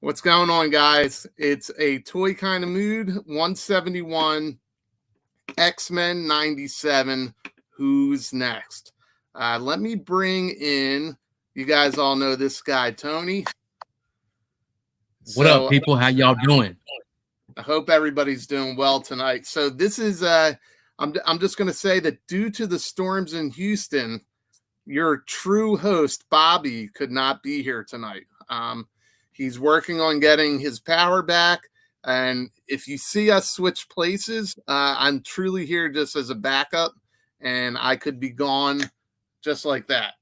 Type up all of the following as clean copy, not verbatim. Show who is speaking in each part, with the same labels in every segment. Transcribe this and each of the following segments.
Speaker 1: What's going on, guys? It's a toy kind of mood. 171, X-Men 97. Who's next? Let me bring in. You guys all know this guy, Tony.
Speaker 2: What up, people? How y'all doing?
Speaker 1: I hope everybody's doing well tonight. So this is I'm just going to say that due to the storms in Houston, your true host Bobby could not be here tonight. He's working on getting his power back, and if you see us switch places, I'm truly here just as a backup, and I could be gone just like that.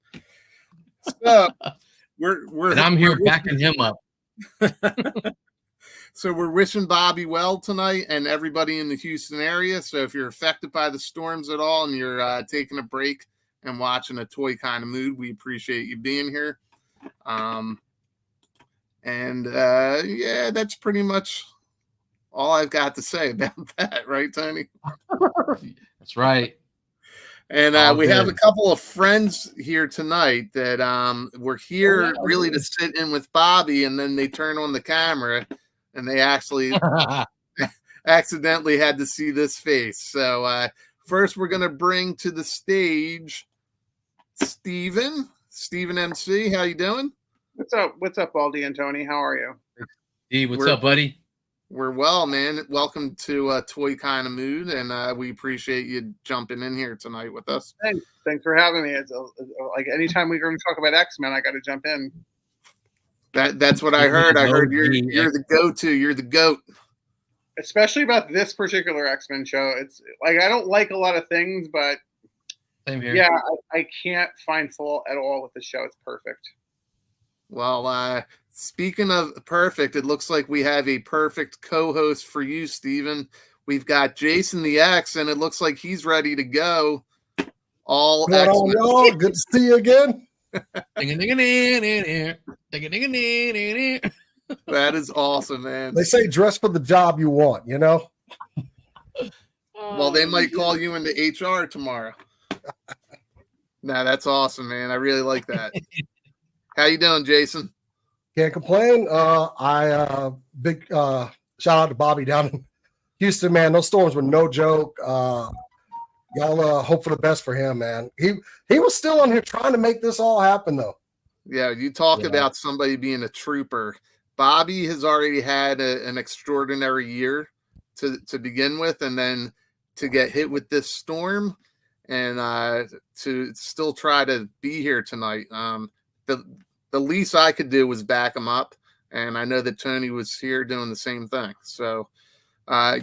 Speaker 1: So
Speaker 2: and I'm here backing him up.
Speaker 1: So we're wishing Bobby well tonight and everybody in the Houston area. So if you're affected by the storms at all and you're taking a break and watching a toy kind of mood, we appreciate you being here. Yeah, that's pretty much all I've got to say about that, right, Tony?
Speaker 2: That's right.
Speaker 1: And we have a couple of friends here tonight that were here really to sit in with Bobby, and then they turn on the camera and they actually accidentally had to see this face. So first we're going to bring to the stage Steven MC. How you doing?
Speaker 3: What's up, Baldy and Tony? How are you?
Speaker 2: Hey, what's up, buddy?
Speaker 1: We're well, man. Welcome to Toy Kind of Mood, and we appreciate you jumping in here tonight with us.
Speaker 3: Thanks for having me. It's like anytime we're going to talk about X-Men, I got to jump in.
Speaker 1: That's what I heard. I heard you're the go-to. You're the GOAT.
Speaker 3: Especially about this particular X-Men show. It's like I don't like a lot of things, but
Speaker 2: same here.
Speaker 3: Yeah, I can't find fault at all with the show. It's perfect.
Speaker 1: Well, speaking of perfect, it looks like we have a perfect co-host for you, Steven. We've got Jason the X, and it looks like he's ready to go. All
Speaker 4: X-Men. Y'all? Good to see you again.
Speaker 1: That is awesome, man.
Speaker 4: They say dress for the job you want, you know?
Speaker 1: Well, they might call you into HR tomorrow. Nah, that's awesome, man. I really like that. How you doing, Jason?
Speaker 4: Can't complain. Big shout out to Bobby down in Houston, man. Those storms were no joke. Y'all hope for the best for him, man. He was still on here trying to make this all happen, though.
Speaker 1: Yeah, you talk about somebody being a trooper. Bobby has already had an extraordinary year to begin with, and then to get hit with this storm and to still try to be here tonight. The least I could do was back him up, and I know that Tony was here doing the same thing. So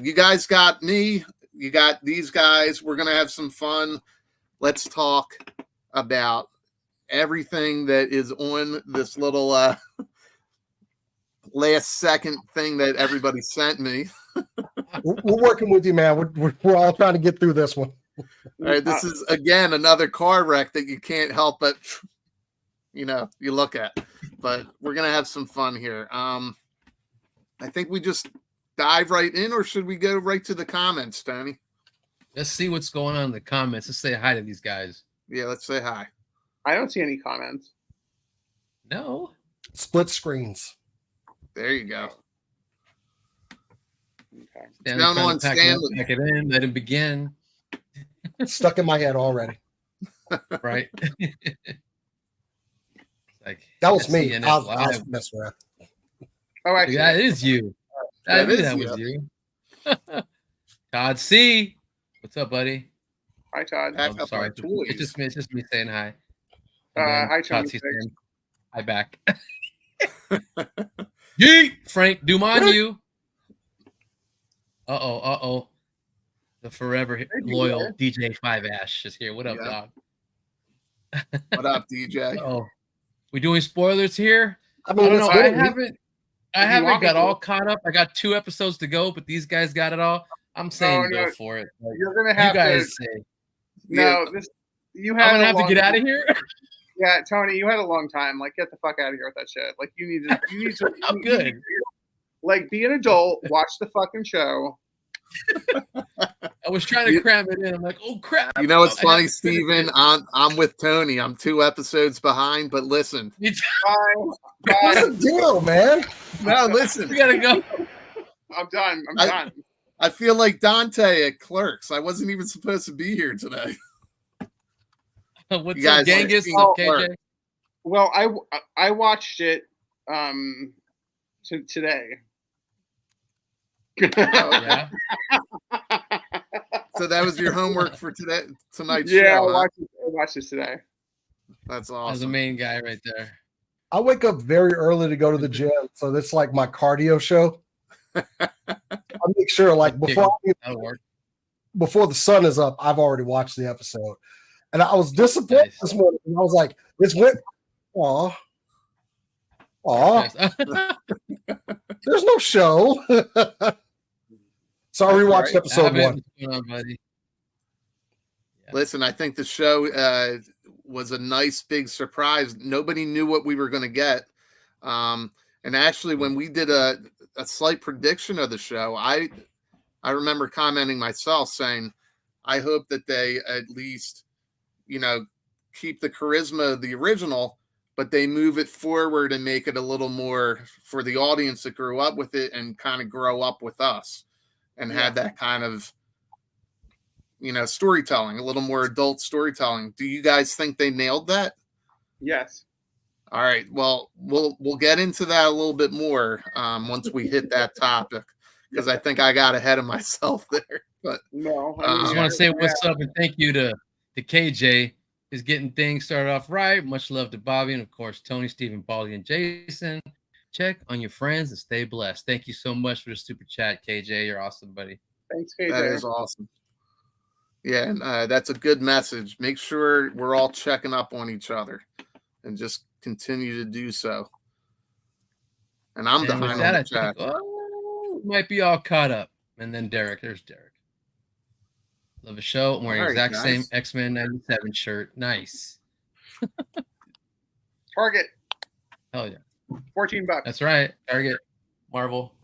Speaker 1: you guys got me. You got these guys. We're going to have some fun. Let's talk about everything that is on this little last second thing that everybody sent me.
Speaker 4: We're working with you, man. We're all trying to get through this one.
Speaker 1: All right, this is, again, another car wreck that you can't help but... you look at, but we're going to have some fun here. I think we just dive right in, or should we go right to the comments, Tony?
Speaker 2: Let's see what's going on in the comments. Let's say hi to these guys.
Speaker 1: Yeah, let's say hi.
Speaker 3: I don't see any comments.
Speaker 2: No.
Speaker 4: Split screens.
Speaker 1: There you go.
Speaker 3: Okay.
Speaker 1: Down on Stanley.
Speaker 2: Pack it in, let him begin.
Speaker 4: Stuck in my head already.
Speaker 2: Right. Like,
Speaker 4: that was me. I was messing around.
Speaker 3: Oh, actually,
Speaker 2: that is you. That was you. Todd C. What's up, buddy?
Speaker 3: Hi, Todd.
Speaker 2: I'm sorry. It's just me saying hi.
Speaker 3: Hi, Todd C.
Speaker 2: Hi back. Yeet! Frank, do mind you. Uh-oh. The forever loyal DJ 5 Ash is here. What up, dog?
Speaker 1: What up, DJ?
Speaker 2: Oh. We doing spoilers here?
Speaker 4: I mean,
Speaker 2: don't know. I haven't got all caught up. I got 2 episodes to go, but these guys got it all. I'm saying go for it.
Speaker 3: Like, you're gonna have
Speaker 2: guys say.
Speaker 3: No,
Speaker 2: you have. I'm gonna have to get out of here.
Speaker 3: Yeah, Tony, you had a long time. Like, get the fuck out of here with that shit. Like, you need to.
Speaker 2: I'm good.
Speaker 3: Like, be an adult. Watch the fucking show.
Speaker 2: I was trying to cram it in. I'm like, oh crap!
Speaker 1: You know what's funny, Steven? I'm with Tony. I'm 2 episodes behind, but listen.
Speaker 4: What's the deal, man?
Speaker 1: No, listen.
Speaker 2: We gotta go.
Speaker 3: I'm done. I'm done.
Speaker 1: I feel like Dante at Clerks. I wasn't even supposed to be here today.
Speaker 2: What's
Speaker 1: You
Speaker 2: up,
Speaker 1: guys
Speaker 2: Genghis?
Speaker 1: seen
Speaker 2: What's up,
Speaker 1: Clerks?
Speaker 2: KJ?
Speaker 3: Well, I watched it today.
Speaker 1: Oh,
Speaker 2: Yeah.
Speaker 1: so that was your homework for tonight's
Speaker 3: Yeah,
Speaker 1: show.
Speaker 3: I watched it today.
Speaker 1: That's
Speaker 2: As the
Speaker 1: awesome.
Speaker 2: main guy right there.
Speaker 4: I wake up very early to go to the gym, so that's like my cardio show. I make sure, like
Speaker 2: That'll work.
Speaker 4: before the sun is up, I've already watched the episode, and I was disappointed
Speaker 2: Nice.
Speaker 4: this morning. I was like, "This went, aw,
Speaker 2: Yes.
Speaker 4: there's no show." So I
Speaker 1: That's
Speaker 4: rewatched
Speaker 1: right.
Speaker 4: episode
Speaker 2: Have it.
Speaker 4: 1.
Speaker 2: What's going on, buddy?
Speaker 1: Listen, I think the show was a nice big surprise. Nobody knew what we were going to get. And actually, when we did a slight prediction of the show, I remember commenting myself saying, I hope that they at least, keep the charisma of the original, but they move it forward and make it a little more for the audience that grew up with it and kind of grow up with us and had that kind of, storytelling, a little more adult storytelling. Do you guys think they nailed that?
Speaker 3: Yes.
Speaker 1: All right. Well, we'll get into that a little bit more once we hit that topic, because I think I got ahead of myself there. But
Speaker 3: No,
Speaker 2: I just want to say what's up and thank you to KJ is getting things started off right. Much love to Bobby and of course Tony, Stephen, Baldy, and Jason. Check on your friends and stay blessed. Thank you so much for the super chat, KJ. You're awesome, buddy.
Speaker 3: Thanks, KJ.
Speaker 1: That is awesome. Yeah, and that's a good message. Make sure we're all checking up on each other, and just continue to do so. And I'm behind on the chat.
Speaker 2: Might be all caught up. And then Derek. There's Derek. Love the show. I'm wearing exact same X-Men 97 shirt. Nice.
Speaker 3: Target.
Speaker 2: Hell yeah.
Speaker 3: $14.
Speaker 2: That's right. Target. Marvel.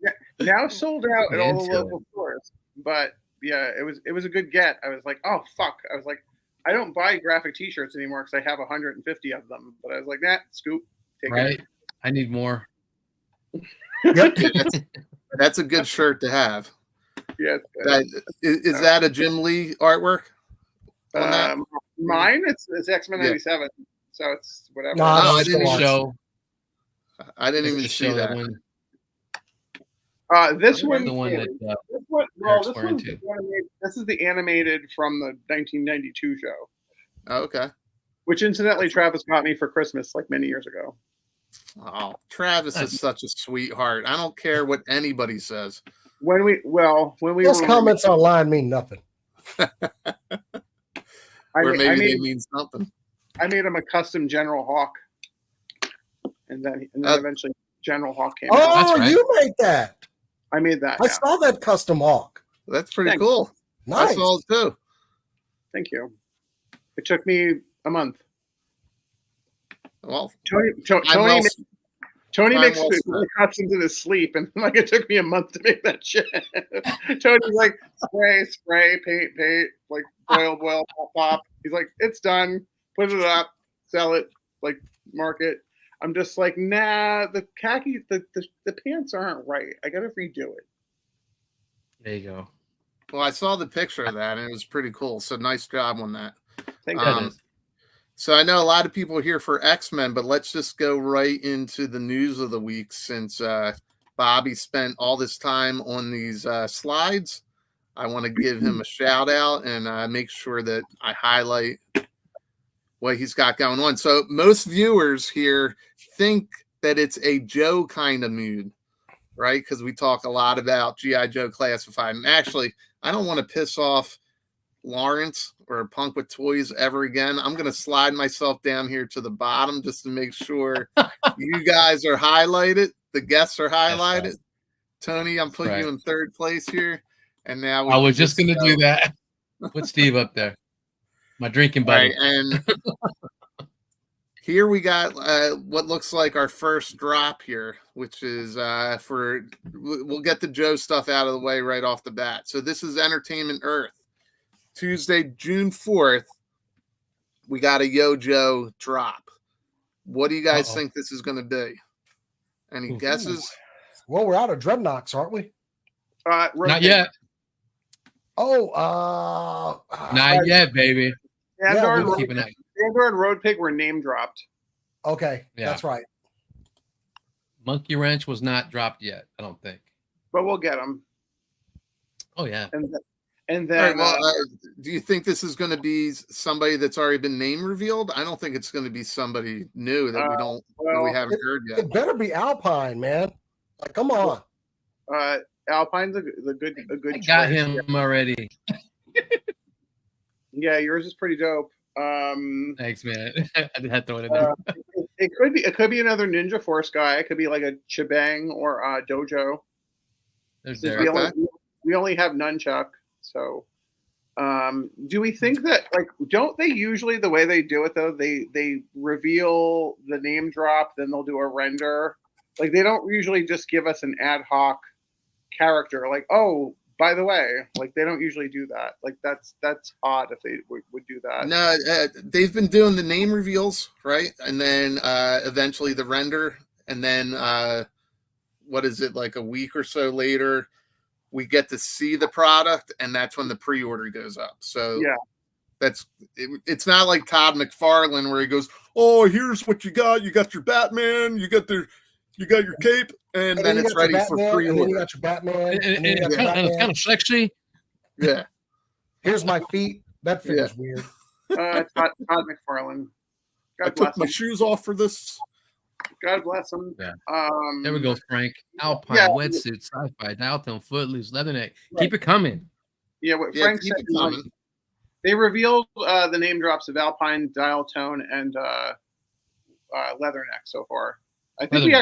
Speaker 3: Yeah, now sold out at all the local stores. But yeah, it was a good get. I was like, oh fuck. I was like, I don't buy graphic T-shirts anymore because I have 150 of them. But I was like, nah, scoop. Take it.
Speaker 2: I need more.
Speaker 4: Yep.
Speaker 1: That's a good shirt to have.
Speaker 3: Yeah.
Speaker 1: Is that a Jim Lee artwork?
Speaker 3: Mine, it's X-Men 97. So it's whatever.
Speaker 4: No,
Speaker 1: I
Speaker 2: didn't
Speaker 1: didn't
Speaker 2: show.
Speaker 1: I didn't even see that.
Speaker 3: This one,
Speaker 2: the one that
Speaker 3: this one, this is the animated from the 1992 show.
Speaker 1: Oh, okay.
Speaker 3: Which incidentally, Travis got me for Christmas like many years ago.
Speaker 1: Oh, Travis is such a sweetheart. I don't care what anybody says.
Speaker 3: When we
Speaker 4: Those comments online mean nothing.
Speaker 1: Maybe they mean something.
Speaker 3: I made him a custom General Hawk, and then eventually General Hawk came.
Speaker 4: Oh, you made that.
Speaker 3: I made that.
Speaker 4: I saw that custom Hawk.
Speaker 1: That's pretty cool.
Speaker 4: Nice.
Speaker 1: I saw it too.
Speaker 3: Thank you. It took me a month.
Speaker 1: Well,
Speaker 3: Tony makes customs in his sleep, and like it took me a month to make that shit. Tony's like spray, paint, like boil, pop. He's like, it's done. Put it up, sell it, like mark it. I'm just like, nah, the khaki, the pants aren't right. I gotta redo it.
Speaker 2: There you go.
Speaker 1: Well, I saw the picture of that, and it was pretty cool. So nice job on that.
Speaker 3: Thank you.
Speaker 1: So I know a lot of people are here for X-Men, but let's just go right into the news of the week since Bobby spent all this time on these slides. I want to give him a shout out and make sure that I highlight what he's got going on. So most viewers here think that it's a Joe kind of mood, right? Because we talk a lot about G.I. Joe Classified. And actually, I don't want to piss off Lawrence or Punk with Toys ever again. I'm going to slide myself down here to the bottom just to make sure you guys are highlighted. The guests are highlighted. Right. Tony, I'm putting you in third place here. And now
Speaker 2: I was just going to do that. Put Steve up there. My drinking buddy.
Speaker 1: Right, and here we got what looks like our first drop here, which is we'll get the Joe stuff out of the way right off the bat. So this is Entertainment Earth. Tuesday, June 4th, we got a Yo Joe drop. What do you guys think this is going to be? Any
Speaker 2: Ooh.
Speaker 1: guesses?
Speaker 4: Well, we're out of dreadnoughts, aren't we?
Speaker 2: Not yet.
Speaker 4: Oh,
Speaker 2: Not yet, baby.
Speaker 3: Xandar
Speaker 4: we-
Speaker 2: Keeping that.
Speaker 3: and Road Pig were name dropped.
Speaker 4: okay,
Speaker 2: Yeah.
Speaker 4: that's right.
Speaker 2: Monkey Wrench was not dropped yet, I don't think.
Speaker 3: But we'll get them.
Speaker 2: Oh, yeah.
Speaker 3: And
Speaker 1: All
Speaker 3: then
Speaker 1: right, well, do you think this is going to be somebody that's already been name revealed? I don't think it's going to be somebody new that we haven't heard yet.
Speaker 4: It better be Alpine, man. Like, come on.
Speaker 3: Alpine's a good
Speaker 2: I got
Speaker 3: choice.
Speaker 2: him already.
Speaker 3: Yeah, yours is pretty dope.
Speaker 2: Thanks, man. I had to throw it in there.
Speaker 3: It could be another Ninja Force guy. It could be like a Chibang or Dojo.
Speaker 2: There's
Speaker 3: Since
Speaker 2: Derek.
Speaker 3: we only have Nunchuck. So do we think that, like, don't they usually, the way they do it though, they reveal the name drop, then they'll do a render. Like, they don't usually just give us an ad hoc character. Like, oh, by the way, like, they don't usually do that. Like, that's odd if they would do that.
Speaker 1: No, they've been doing the name reveals, right? And then eventually the render, and then what is it, like a week or so later, we get to see the product, and that's when the pre-order goes up. So
Speaker 3: yeah,
Speaker 1: it's not like Todd McFarlane where he goes, "Oh, here's what you got. You got your Batman. You got your cape, and then it's ready for pre-order."
Speaker 4: And then you got your Batman.
Speaker 2: And it's kind of sexy.
Speaker 1: Yeah.
Speaker 4: Here's my feet. That figure's weird.
Speaker 3: Todd McFarlane.
Speaker 1: I took my shoes off for this.
Speaker 3: God bless him.
Speaker 2: Yeah. There we go, Frank. Alpine, wetsuit, sci-fi, dial-tone, footloose, leatherneck. Keep it coming.
Speaker 3: Yeah, what Frank said. They revealed the name drops of Alpine, dial tone, and Leatherneck so far. I think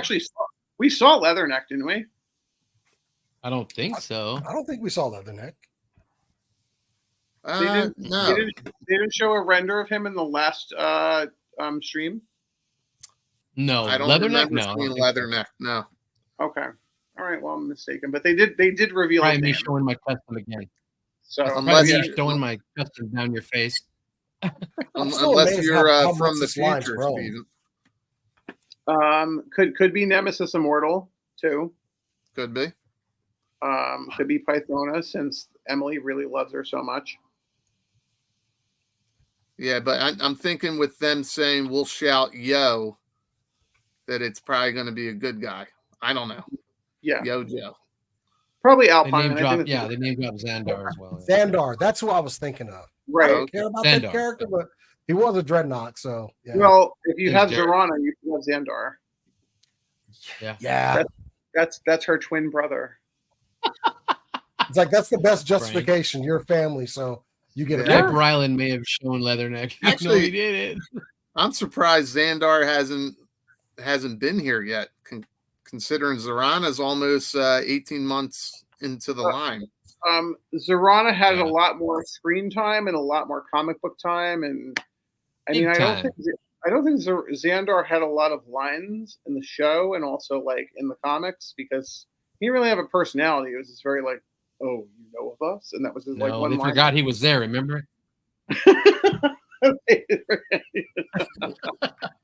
Speaker 3: we saw Leatherneck, didn't we?
Speaker 2: I don't think so.
Speaker 4: I don't think we saw Leatherneck.
Speaker 1: No.
Speaker 3: They didn't show a render of him in the last stream.
Speaker 2: No,
Speaker 1: I don't
Speaker 2: Leatherneck.
Speaker 1: remember
Speaker 2: No,
Speaker 1: seeing Leatherneck. No.
Speaker 3: Okay, all right. Well, I'm mistaken, but they did reveal.
Speaker 2: Probably me showing my custom again.
Speaker 3: So
Speaker 1: Unless
Speaker 2: probably showing my custom down your face.
Speaker 1: Unless you're
Speaker 4: how
Speaker 1: from the
Speaker 4: this line's
Speaker 1: future,
Speaker 4: grown.
Speaker 1: Steven.
Speaker 3: Could be Nemesis Immortal too.
Speaker 1: Could be.
Speaker 3: Could be Pythona, since Emily really loves her so much.
Speaker 1: Yeah, but I'm thinking with them saying we'll shout yo, that it's probably going to be a good guy. I don't know.
Speaker 3: Yeah.
Speaker 1: Yo Joe.
Speaker 3: Probably
Speaker 2: They
Speaker 3: Alpine.
Speaker 2: name drop, they name drop Xandar as well.
Speaker 4: Xandar. That's who I was thinking of.
Speaker 3: Right.
Speaker 4: I don't care about that character, but he was a dreadnought, so yeah.
Speaker 3: Well, if you have
Speaker 2: Derek.
Speaker 3: Zorana, you can have Xandar.
Speaker 4: Yeah.
Speaker 3: That's her twin brother.
Speaker 4: It's like that's the best justification. You're family, so you get it.
Speaker 2: Jack Ryland may have shown Leatherneck.
Speaker 1: Actually,
Speaker 2: he did it.
Speaker 1: I'm surprised Xandar hasn't been here yet, considering Zorana's almost 18 months into the line.
Speaker 3: Zorana had a lot more screen time and a lot more comic book time, and I mean, I don't think Xandar had a lot of lines in the show and also like in the comics, because he didn't really have a personality. It was just very like, "Oh, you know of us," and that was his like one
Speaker 2: they
Speaker 3: line.
Speaker 2: forgot he was there. Remember?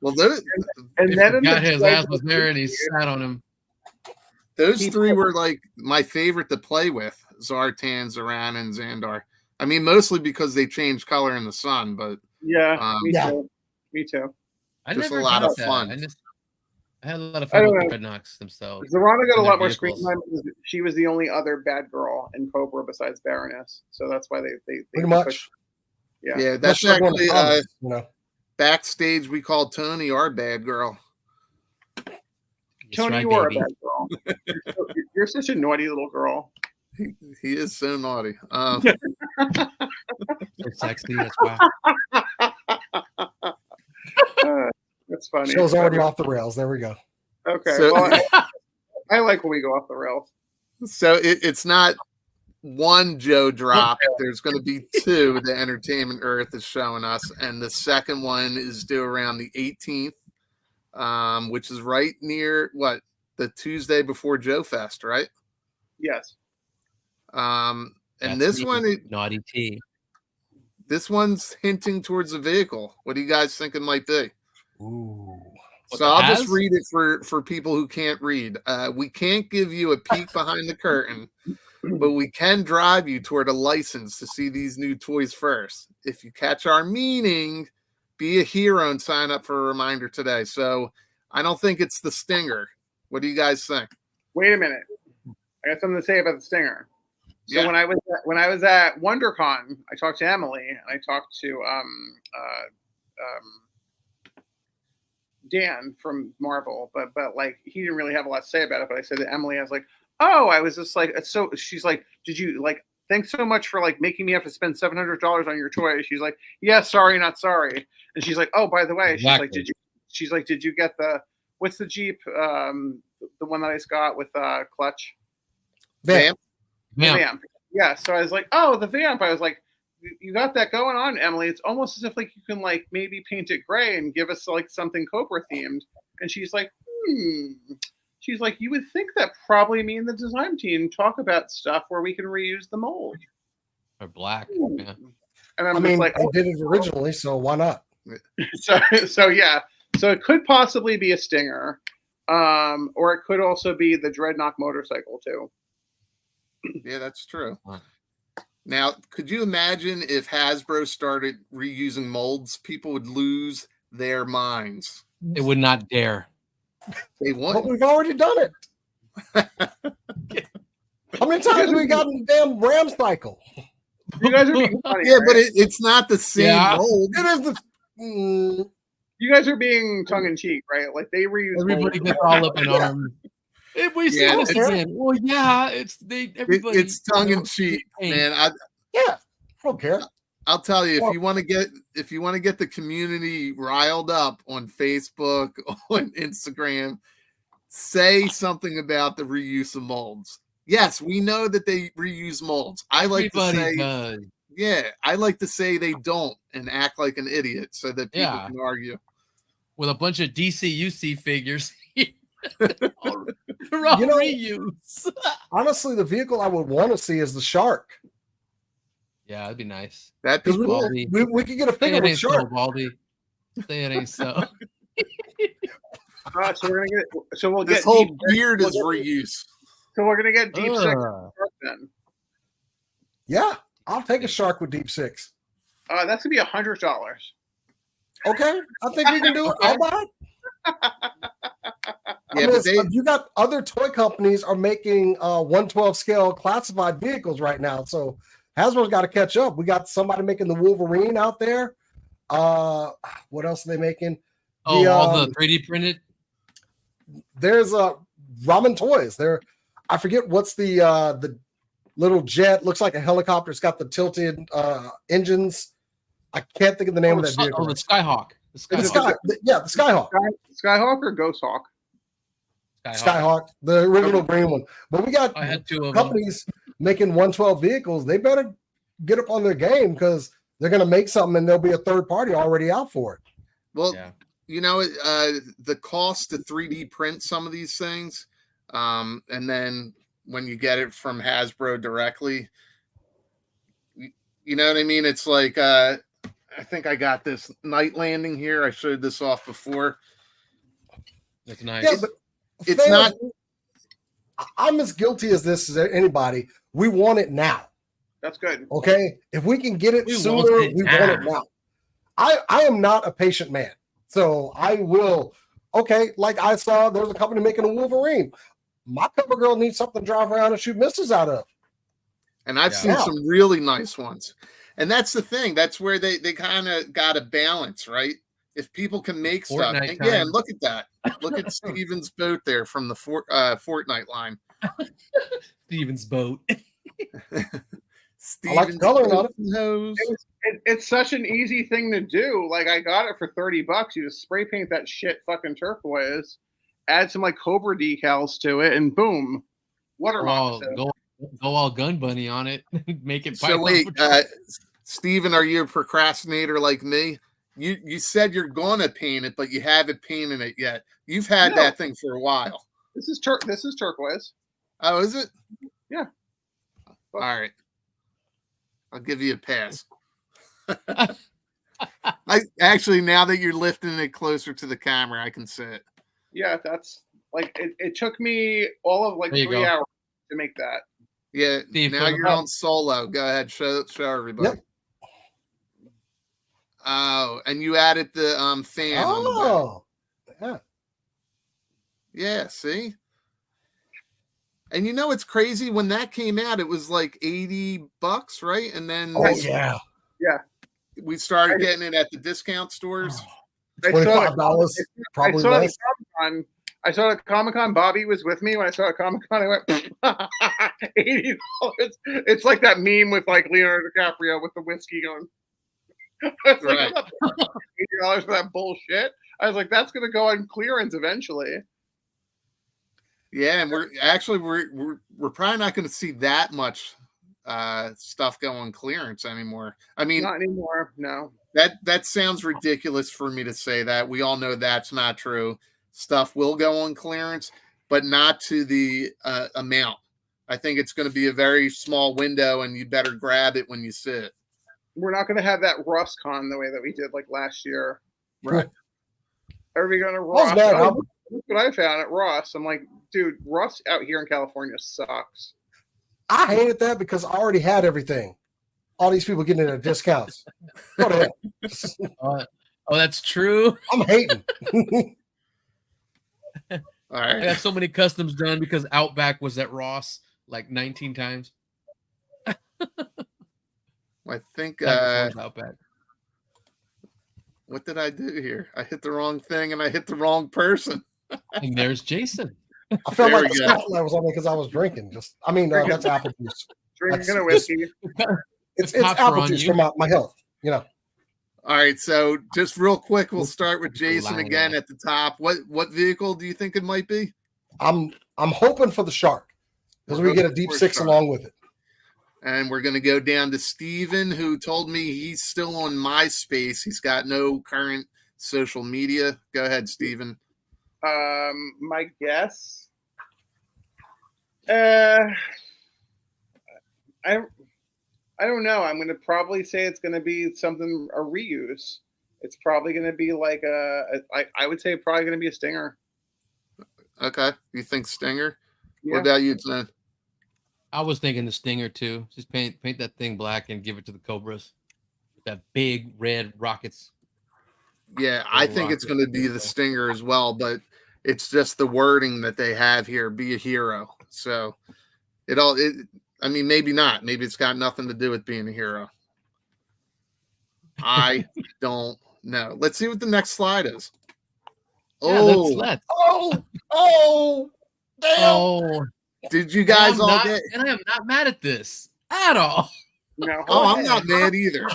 Speaker 1: Well, then
Speaker 2: his ass was there, and he sat on him.
Speaker 1: Those three were like my favorite to play with: Zartan, Zoran, and Xandar. I mean, mostly because they changed color in the sun, but
Speaker 3: me too.
Speaker 2: I
Speaker 1: just
Speaker 2: never
Speaker 1: a lot
Speaker 2: got
Speaker 1: of
Speaker 2: that.
Speaker 1: fun.
Speaker 2: I had a lot of fun with the Dreadnoughts themselves.
Speaker 3: Zorana got a lot more
Speaker 2: vehicles.
Speaker 3: screen time because she was the only other bad girl in Cobra besides Baroness, so that's why they
Speaker 4: pretty much.
Speaker 1: Yeah, that's actually backstage. We called Tony our bad girl.
Speaker 3: Tony, you are a bad girl. You're such a naughty little girl.
Speaker 1: He is so naughty.
Speaker 2: So sexy. That's why.
Speaker 3: That's funny.
Speaker 4: Show's already off the rails. There we go.
Speaker 3: Okay.
Speaker 1: So,
Speaker 3: well, I like when we go off the rails.
Speaker 1: So it's not one Joe drop. There's going to be two the Entertainment Earth is showing us, and the second one is due around the 18th, which is right near the Tuesday before Joe Fest, right?
Speaker 3: Yes.
Speaker 1: And
Speaker 2: That's
Speaker 1: this one,
Speaker 2: naughty T.
Speaker 1: This one's hinting towards a vehicle. What do you guys think it might be?
Speaker 4: Ooh.
Speaker 1: So I'll just read it for people who can't read. We can't give you a peek behind the curtain, but we can drive you toward a license to see these new toys first. If you catch our meaning, be a hero and sign up for a reminder today. So I don't think it's the Stinger. What do you guys think?
Speaker 3: Wait a minute. I got something to say about the Stinger. So when I was at WonderCon, I talked to Emily and I talked to Dan from Marvel, but like he didn't really have a lot to say about it. But I said to Emily, I was like, "Oh, I was just like, it's so." She's like, "Did you like? Thanks so much for like making me have to spend $700 on your toy." She's like, "Yeah, sorry, not sorry." And she's like, "Oh, by the way,"
Speaker 2: Exactly.
Speaker 3: she's like, "Did you get the what's the Jeep? The one that I just got with clutch."
Speaker 1: Vamp.
Speaker 3: Vamp. Yeah. So I was like, "Oh, the Vamp." I was like, "You got that going on, Emily. It's almost as if like you can like maybe paint it gray and give us like something Cobra themed." And she's like, She's like, "You would think that probably me and the design team talk about stuff where we can reuse the mold."
Speaker 2: Or black. Yeah.
Speaker 3: And
Speaker 4: I mean, like, I did it originally, so why not?
Speaker 3: So yeah. So it could possibly be a Stinger, or it could also be the Dreadnought motorcycle too.
Speaker 1: Yeah, that's true. Now, could you imagine if Hasbro started reusing molds? People would lose their minds.
Speaker 2: They would not dare.
Speaker 1: They
Speaker 4: But
Speaker 1: won't.
Speaker 4: we've already done it. How many times have we gotten the damn Ram cycle?
Speaker 3: You guys are being funny.
Speaker 1: Yeah,
Speaker 3: right?
Speaker 1: but it's not the same mold.
Speaker 4: It is the.
Speaker 3: You guys are being tongue in cheek, right? Like they reuse.
Speaker 2: Everybody gets all up in arms. If we see this again, well, yeah, everybody.
Speaker 1: It's tongue in cheek, man.
Speaker 4: I don't care.
Speaker 1: I'll tell you, if you want to get the community riled up on Facebook, on Instagram, say something about the reuse of molds. Yes, we know that they reuse molds. I like to say, yeah, I like to say they don't and act like an idiot so that people can argue.
Speaker 2: With a bunch of DCUC figures. Reuse.
Speaker 4: Honestly, the vehicle I would want to see is the Shark.
Speaker 2: Yeah, that'd be nice.
Speaker 1: That'd be cool.
Speaker 4: We could get a figure with Shark.
Speaker 2: Baldy. Say it ain't so.
Speaker 3: So we're gonna get. So we'll
Speaker 1: this
Speaker 3: get
Speaker 1: whole beard is reuse.
Speaker 3: So we're gonna get Deep Six then.
Speaker 4: Yeah, I'll take a Shark with Deep Six.
Speaker 3: That's gonna be $100.
Speaker 4: Okay, I think we can do it. I'll buy it. You got other toy companies are making 112 scale classified vehicles right now, so Hasbro's got to catch up. We got somebody making the Wolverine out there. What else are they making?
Speaker 2: All the 3D printed.
Speaker 4: There's Ramen Toys. I forget what's the little jet. Looks like a helicopter. It's got the tilted engines. I can't think of the name of that vehicle.
Speaker 2: Oh, the Skyhawk.
Speaker 4: The Skyhawk.
Speaker 3: Skyhawk or Ghosthawk?
Speaker 4: Skyhawk, the original green one. But we got companies making 112 vehicles. They better get up on their game because they're going to make something and there'll be a third party already out for it.
Speaker 1: Well, you know, the cost to 3D print some of these things, and then when you get it from Hasbro directly, you know what I mean? It's like, I think I got this Night Landing here. I showed this off before.
Speaker 2: That's nice.
Speaker 4: Yeah, but
Speaker 1: it's not.
Speaker 4: I'm as guilty as this as anybody. We want it now.
Speaker 3: That's good.
Speaker 4: Okay, if we can get it sooner, we want it now. I am not a patient man, so I will. Okay, like I saw, there's a company making a Wolverine. My cover girl needs something to drive around and shoot missiles out of.
Speaker 1: And I've seen some really nice ones. And that's the thing. That's where they kind of got a balance, right? If people can make stuff. And yeah, look at that. Look at Steven's boat there from the Fortnite line.
Speaker 2: Steven's boat.
Speaker 4: I like the coloring on it.
Speaker 3: It's such an easy thing to do. Like I got it for $30. You just spray paint that shit fucking turquoise, add some like Cobra decals to it, and boom.
Speaker 2: Go all gun bunny on it. Make it.
Speaker 1: So wait, Steven, are you a procrastinator like me? You said you're gonna paint it, but you haven't painted it yet. You've had that thing for a while.
Speaker 3: This is turquoise.
Speaker 1: Oh, is it?
Speaker 3: Yeah.
Speaker 1: All right. I'll give you a pass. I actually, now that you're lifting it closer to the camera, I can see it.
Speaker 3: Yeah, that's like it took me all of like
Speaker 2: There you
Speaker 3: 3
Speaker 2: go.
Speaker 3: hours to make that.
Speaker 1: Yeah,
Speaker 2: Steve,
Speaker 1: now
Speaker 2: put it
Speaker 1: you're
Speaker 2: up.
Speaker 1: on solo. Go ahead, show everybody.
Speaker 4: Yep.
Speaker 1: Oh, and you added the fan on the back.
Speaker 4: Oh, yeah.
Speaker 1: Yeah, see? And you know it's crazy, when that came out, it was like $80, right? And then
Speaker 4: Oh, yeah.
Speaker 1: we started getting it at the discount stores.
Speaker 3: I saw it.
Speaker 4: $25, probably
Speaker 3: I saw it
Speaker 4: less.
Speaker 3: at Comic-Con. I saw it at Comic-Con. Bobby was with me when I saw it at Comic-Con. I went $80. It's like that meme with like Leonardo DiCaprio with the whiskey going. I was
Speaker 1: Right.
Speaker 3: like, $80 for that bullshit. I was like, that's gonna go on clearance eventually.
Speaker 1: Yeah, and we're probably not going to see that much stuff go on clearance anymore. I mean,
Speaker 3: Not anymore. No.
Speaker 1: that sounds ridiculous for me to say that. We all know that's not true. Stuff will go on clearance, but not to the amount. I think it's going to be a very small window, and you better grab it when you see it.
Speaker 3: We're not gonna have that RossCon the way that we did like last year.
Speaker 1: Right.
Speaker 3: Are we going to
Speaker 4: I was
Speaker 3: Ross?
Speaker 4: mad.
Speaker 3: Oh, look what I found at Ross. I'm like, dude, Ross out here in California sucks.
Speaker 4: I hated that because I already had everything. All these people getting it at discounts. Go to hell.
Speaker 2: Oh, that's true.
Speaker 4: I'm hating.
Speaker 1: All
Speaker 2: I
Speaker 1: right.
Speaker 2: got so many customs done because Outback was at Ross like 19 times.
Speaker 1: I think
Speaker 2: Outback.
Speaker 1: what did I do here? I hit the wrong thing and I hit the wrong person.
Speaker 2: And there's Jason.
Speaker 4: I felt
Speaker 1: There
Speaker 4: like
Speaker 1: we
Speaker 4: the
Speaker 1: go.
Speaker 4: spotlight was on me because I was drinking. That's apple juice.
Speaker 3: Drinking a whiskey.
Speaker 4: It's
Speaker 2: cops are
Speaker 4: apple
Speaker 2: on
Speaker 4: juice
Speaker 2: you.
Speaker 4: for my health. You know.
Speaker 1: All right, so just real quick, we'll start with Jason
Speaker 2: Lying
Speaker 1: again
Speaker 2: ass.
Speaker 1: at the top. What vehicle do you think it might be?
Speaker 4: I'm hoping for the shark because we get a deep
Speaker 1: For
Speaker 4: six
Speaker 1: shark.
Speaker 4: along with it.
Speaker 1: And we're going to go down to Steven, who told me he's still on MySpace. He's got no current social media. Go ahead, Steven.
Speaker 3: My guess. I don't know. I'm going to probably say it's going to be something, a reuse. It's probably going to be like I would say probably going to be a Stinger.
Speaker 1: Okay. You think Stinger?
Speaker 3: Yeah.
Speaker 1: What about you, Tim?
Speaker 2: I was thinking the Stinger too. Just paint that thing black and give it to the Cobras. That big red rockets.
Speaker 1: Yeah, I think it's going to be the Stinger as well, but it's just the wording that they have here, be a hero. So I mean, maybe not. Maybe it's got nothing to do with being a hero. I don't know. Let's see what the next slide is.
Speaker 2: Yeah, let's.
Speaker 4: Oh, damn.
Speaker 2: Oh,
Speaker 1: Did you guys all get?
Speaker 2: And I am not mad at this at all.
Speaker 3: No.
Speaker 1: Oh, I'm not mad either.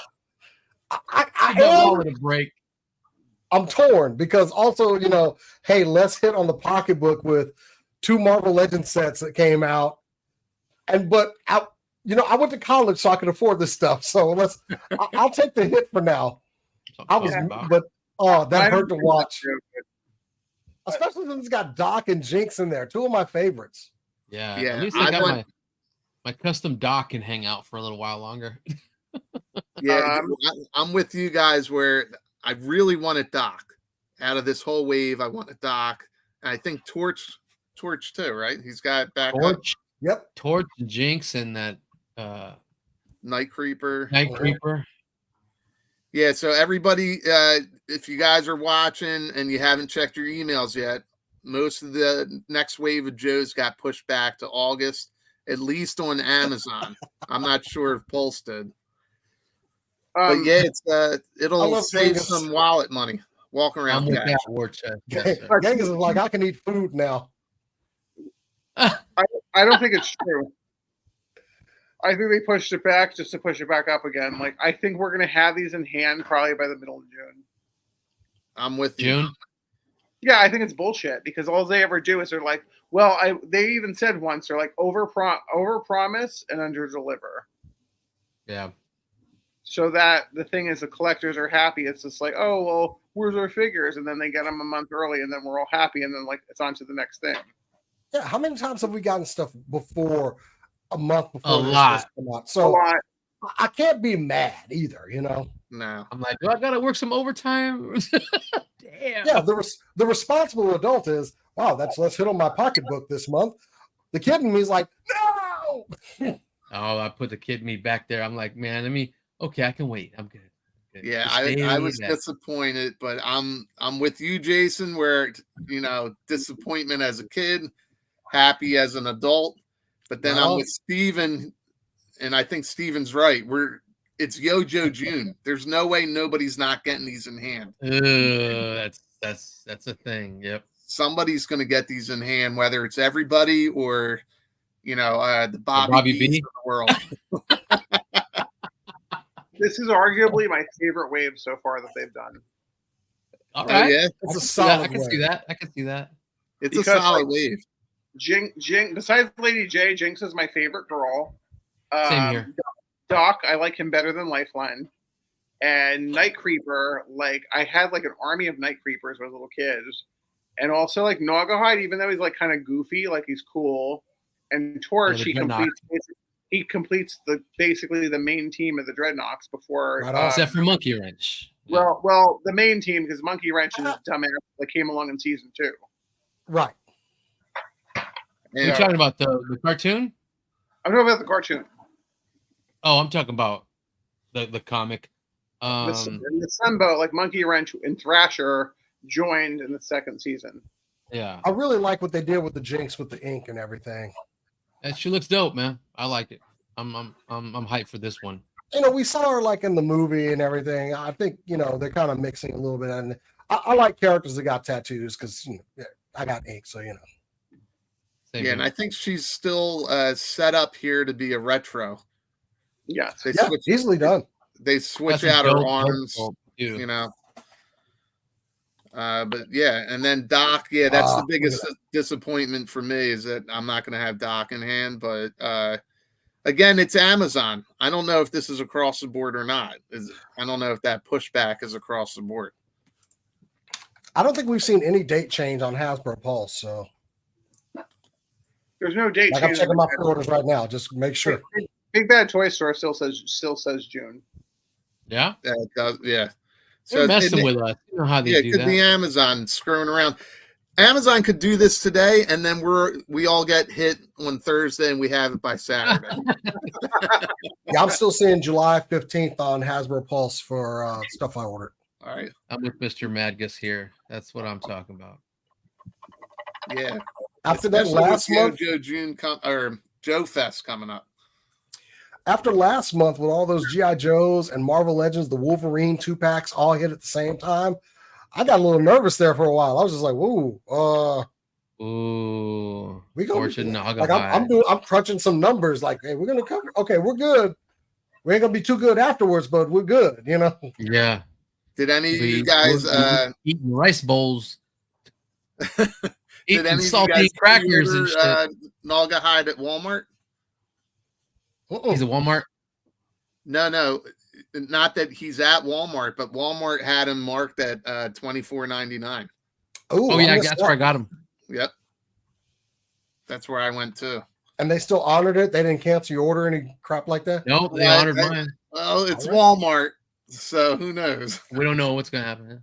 Speaker 4: I
Speaker 2: Give that
Speaker 4: am.
Speaker 2: wallet a break.
Speaker 4: I'm torn because also, hey, let's hit on the pocketbook with 2 Marvel Legends sets that came out. But I went to college so I could afford this stuff. So I'll take the hit for now. That hurt to watch. Especially when it's got Doc and Jinx in there, 2 of my favorites.
Speaker 2: Yeah.
Speaker 1: Yeah,
Speaker 2: At least I got my custom Doc can hang out for a little while longer.
Speaker 1: Yeah, I'm with you guys where I really wanted Doc. Out of this whole wave, I wanted Doc. And I think Torch too, right? He's got backup.
Speaker 2: Torch.
Speaker 4: Yep.
Speaker 2: Torch and Jinx and that
Speaker 1: Night Creeper.
Speaker 2: Night Creeper.
Speaker 1: Yeah, so everybody, if you guys are watching and you haven't checked your emails yet, most of the next wave of Joes got pushed back to August, at least on Amazon. I'm not sure if Pulse did. But yeah, it'll save
Speaker 4: Genghis.
Speaker 1: some wallet money. Walking around.
Speaker 2: I'm with that war chest. Yes, sir.
Speaker 4: Genghis is like, I can eat food now.
Speaker 3: I don't think it's true. I think they pushed it back just to push it back up again. Like, I think we're going to have these in hand probably by the middle of June.
Speaker 1: I'm with you.
Speaker 2: June.
Speaker 3: Yeah, I think it's bullshit because all they ever do is they're like, well, they even said once, they're like over promise and under deliver.
Speaker 2: Yeah.
Speaker 3: So that the thing is the collectors are happy. It's just like, oh, well, where's our figures? And then they get them a month early and then we're all happy. And then like, it's on to the next thing.
Speaker 4: Yeah. How many times have we gotten stuff before a month before?
Speaker 2: A lot.
Speaker 4: So
Speaker 3: A lot.
Speaker 4: I can't be mad either,
Speaker 1: No.
Speaker 2: I'm like, do I gotta work some overtime? Damn.
Speaker 4: Yeah, the responsible adult is, wow, that's less hit on my pocketbook this month. The kid in me is like, no.
Speaker 2: Oh, I put the kid me back there. I'm like, man, okay, I can wait. I'm good.
Speaker 1: Yeah,
Speaker 2: Just
Speaker 1: I was
Speaker 2: stay back.
Speaker 1: disappointed, but I'm with you, Jason, where disappointment as a kid, happy as an adult. But then I'm
Speaker 4: Well,
Speaker 1: with Steven, and I think Steven's right. It's Yojo June. There's no way nobody's not getting these in hand.
Speaker 2: That's a thing. Yep.
Speaker 1: Somebody's gonna get these in hand, whether it's everybody or the Bobby B's
Speaker 2: B
Speaker 1: of the world.
Speaker 3: This is arguably my favorite wave so far that they've done.
Speaker 2: All right.
Speaker 1: Yeah,
Speaker 4: it's a solid
Speaker 2: I can see that. I can see that.
Speaker 1: It's
Speaker 3: Because,
Speaker 1: a solid wave.
Speaker 3: Jinx, besides Lady J, Jinx is my favorite girl.
Speaker 2: Same here.
Speaker 3: Doc, I like him better than Lifeline. And Night Creeper, like I had like an army of Night Creepers when I was little kids. And also like Naugahyde, even though he's like kind of goofy, like he's cool. And Torch, he completes basically the main team of the Dreadnoks before
Speaker 2: except for Monkey Wrench.
Speaker 3: Well, the main team, because Monkey Wrench is dumbass that came along in season 2.
Speaker 4: Right.
Speaker 2: You're talking about the cartoon?
Speaker 3: I'm talking about the cartoon.
Speaker 2: Oh, I'm talking about the comic.
Speaker 3: The Sunbow, like Monkey Wrench and Thrasher joined in the 2nd season.
Speaker 2: Yeah.
Speaker 4: I really like what they did with the Jinx with the ink and everything.
Speaker 2: That she looks dope, man. I like it. I'm hyped for this one.
Speaker 4: We saw her like in the movie and everything. I think they're kind of mixing a little bit, and I like characters that got tattoos because I got ink, so
Speaker 2: Same
Speaker 1: yeah,
Speaker 2: here.
Speaker 1: and I think she's still set up here to be a retro.
Speaker 3: Yeah,
Speaker 4: easily done.
Speaker 1: They switch
Speaker 2: That's
Speaker 1: out
Speaker 2: a
Speaker 1: her
Speaker 2: dope
Speaker 1: arms,
Speaker 2: too.
Speaker 1: But yeah, and then Doc, that's the biggest disappointment for me is that I'm not going to have Doc in hand. But again, it's Amazon. I don't know if this is across the board or not. I don't know if that pushback is across the board.
Speaker 4: I don't think we've seen any date change on Hasbro Pulse, so
Speaker 3: there's no date change.
Speaker 4: I'm checking my pre-orders right now. Just make sure.
Speaker 3: Big Bad Toy Store still says June.
Speaker 2: Yeah.
Speaker 1: Yeah.
Speaker 2: They're messing with us. You know how they do
Speaker 1: it could be Amazon screwing around. Amazon could do this today, and then we all get hit on Thursday, and we have it by Saturday.
Speaker 4: Yeah, I'm still seeing July 15th on Hasbro Pulse for stuff I ordered.
Speaker 1: All right.
Speaker 2: I'm with Mr. Madgus here. That's what I'm talking about.
Speaker 1: Yeah.
Speaker 4: After that last month,
Speaker 1: Joe Fest coming up.
Speaker 4: After last month, with all those G.I. Joes and Marvel Legends, the Wolverine 2-packs all hit at the same time, I got a little nervous there for a while. I was just like, "Whoa,
Speaker 2: we Fortune
Speaker 4: like I'm crunching some numbers. Like, hey, we're gonna cover. Okay, we're good. We ain't gonna be too good afterwards, but we're good.
Speaker 2: Yeah.
Speaker 1: Did any of you guys
Speaker 2: eating rice bowls?
Speaker 1: Did any
Speaker 2: salty crackers and shit?
Speaker 1: Naugahyde at Walmart?
Speaker 2: He's at Walmart?
Speaker 1: No, not that he's at Walmart, but Walmart had him marked at $24.99.
Speaker 2: Oh yeah, that's where I got him.
Speaker 1: Yep, that's where I went too.
Speaker 4: And they still honored it. They didn't cancel your order, any crap like that.
Speaker 2: Nope, they honored mine.
Speaker 1: Well, it's Walmart, so who knows?
Speaker 2: We don't know what's gonna happen.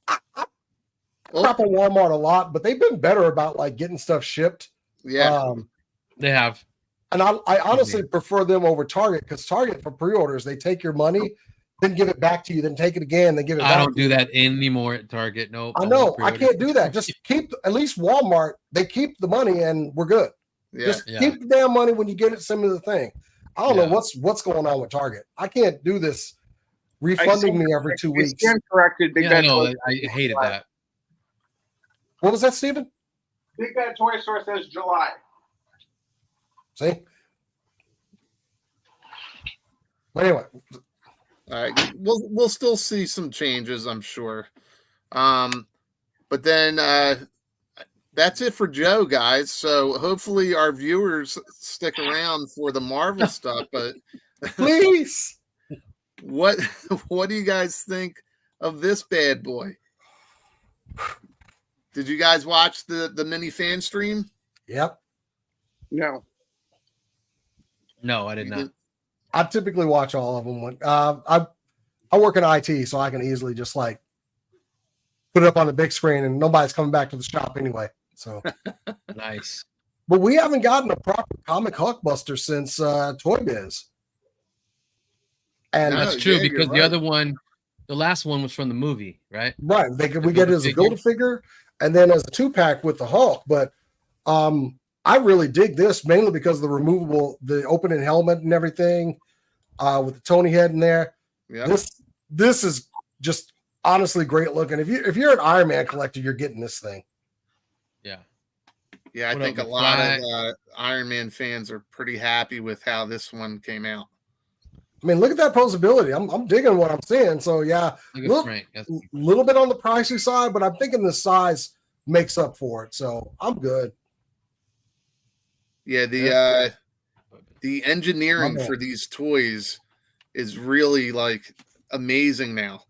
Speaker 4: Crap on Walmart a lot, but they've been better about like getting stuff shipped.
Speaker 1: Yeah,
Speaker 2: they have.
Speaker 4: And I honestly prefer them over Target, because Target for pre-orders, they take your money, then give it back to you, then take it again, then give it back.
Speaker 2: I don't do that anymore at Target. No,
Speaker 4: I know. I can't do that. Just keep, at least Walmart, they keep the money and we're good.
Speaker 1: Yeah.
Speaker 4: Just keep the damn money. When you get it, send me the thing. I don't know what's going on with Target. I can't do this refunding me every 2 weeks.
Speaker 3: Corrected. Big Bad
Speaker 2: I hated that.
Speaker 4: What was that, Steven?
Speaker 3: Big Bad Toy Store says July.
Speaker 4: See? But anyway.
Speaker 1: All right. We'll still see some changes, I'm sure. But then that's it for Joe, guys. So hopefully our viewers stick around for the Marvel stuff. But
Speaker 4: please,
Speaker 1: what do you guys think of this bad boy? Did you guys watch the mini fan stream?
Speaker 4: Yep.
Speaker 3: No.
Speaker 2: No, I did not.
Speaker 4: I typically watch all of them. When I work in IT, so I can easily just like put it up on the big screen, and nobody's coming back to the shop anyway. So
Speaker 2: Nice.
Speaker 4: but we haven't gotten a proper comic Hulkbuster since Toy Biz. And
Speaker 1: No,
Speaker 2: That's true
Speaker 1: yeah, you're
Speaker 2: because the
Speaker 1: right.
Speaker 2: other one, the last one was from the movie, right?
Speaker 4: right, we get it as a Build-A-Figure and then as a 2-pack with the Hulk. But I really dig this mainly because of the removable, the opening helmet and everything with the Tony head in there.
Speaker 1: Yeah.
Speaker 4: This is just honestly great looking. If you're an Iron Man collector, you're getting this thing.
Speaker 2: Yeah.
Speaker 1: Yeah, I
Speaker 2: What
Speaker 1: think
Speaker 2: up,
Speaker 1: a lot
Speaker 2: McFly?
Speaker 1: of Iron Man fans are pretty happy with how this one came out.
Speaker 4: I mean, look at that posability. I'm digging what I'm seeing. So yeah,
Speaker 2: Look at Frank. That's
Speaker 4: little bit on the pricey side, but I'm thinking the size makes up for it. So I'm good.
Speaker 1: Yeah, the engineering for these toys is really like amazing now.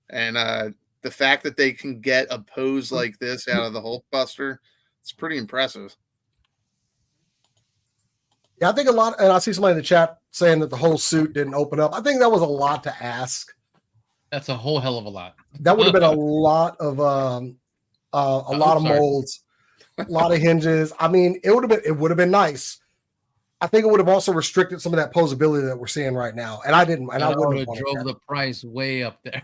Speaker 1: And the fact that they can get a pose like this out of the Hulkbuster, it's pretty impressive.
Speaker 4: Yeah, I think a lot, and I see somebody in the chat saying that the whole suit didn't open up. I think that was a lot to ask.
Speaker 2: That's a whole hell of a lot.
Speaker 4: That would have been a lot of molds, a lot of hinges. I mean, it would have been nice. I think it would have also restricted some of that posability that we're seeing right now. And I didn't, and I wouldn't have
Speaker 2: drove the price way up there.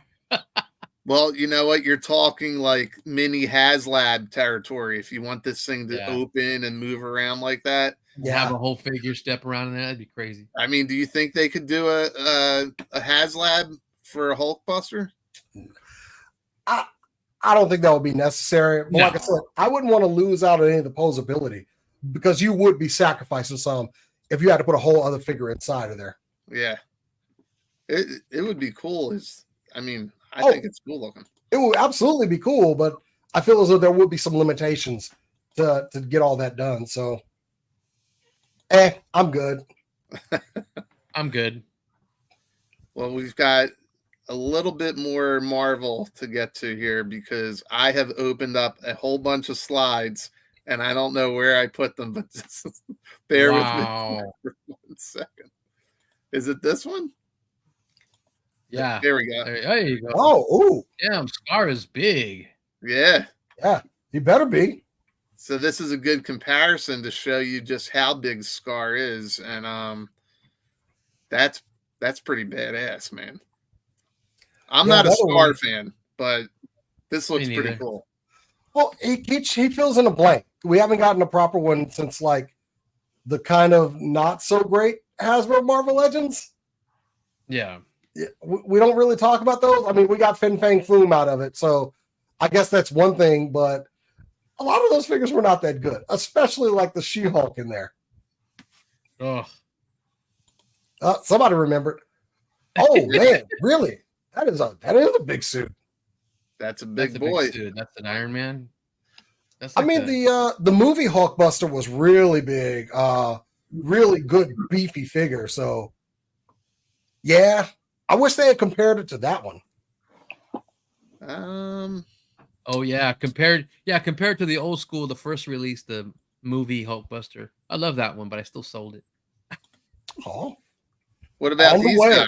Speaker 1: Well, you know what? You're talking like mini HasLab territory. If you want this thing to open and move around like that,
Speaker 2: have a whole figure step around in there, that'd be crazy.
Speaker 1: I mean, do you think they could do a HasLab for a Hulkbuster?
Speaker 4: I don't think that would be necessary. But like I said, I wouldn't want to lose out on any of the posability because you would be sacrificing some if you had to put a whole other figure inside of there.
Speaker 1: Yeah, it would be cool. I think it's cool looking.
Speaker 4: It would absolutely be cool, but I feel as though there would be some limitations to get all that done. So, I'm good.
Speaker 2: I'm good.
Speaker 1: Well, we've got a little bit more Marvel to get to here because I have opened up a whole bunch of slides and I don't know where I put them, but just bear with me for 1 second. Is it this one?
Speaker 2: Yeah.
Speaker 1: There we go.
Speaker 2: There you go.
Speaker 4: Oh,
Speaker 2: damn, Scar is big.
Speaker 1: Yeah.
Speaker 4: Yeah, he better be.
Speaker 1: So this is a good comparison to show you just how big Scar is. And that's pretty badass, man. I'm not a Scar fan, but this looks pretty cool.
Speaker 4: Well, he fills in a blank. We haven't gotten a proper one since like the kind of not so great Hasbro Marvel Legends.
Speaker 2: Yeah.
Speaker 4: We don't really talk about those. I mean, we got Fin Fang Foom out of it, so I guess that's one thing. But a lot of those figures were not that good, especially like the She-Hulk in there.
Speaker 2: Oh,
Speaker 4: somebody remembered. Oh man, really? That is a big suit.
Speaker 1: That's a big boy.
Speaker 2: Big suit. That's an Iron Man.
Speaker 4: That's like the movie Hulkbuster was really big, really good beefy figure. So yeah, I wish they had compared it to that one.
Speaker 2: Oh yeah, compared to the old school, the first release, the movie Hulkbuster. I love that one, but I still sold it.
Speaker 4: Oh,
Speaker 1: what about these guys?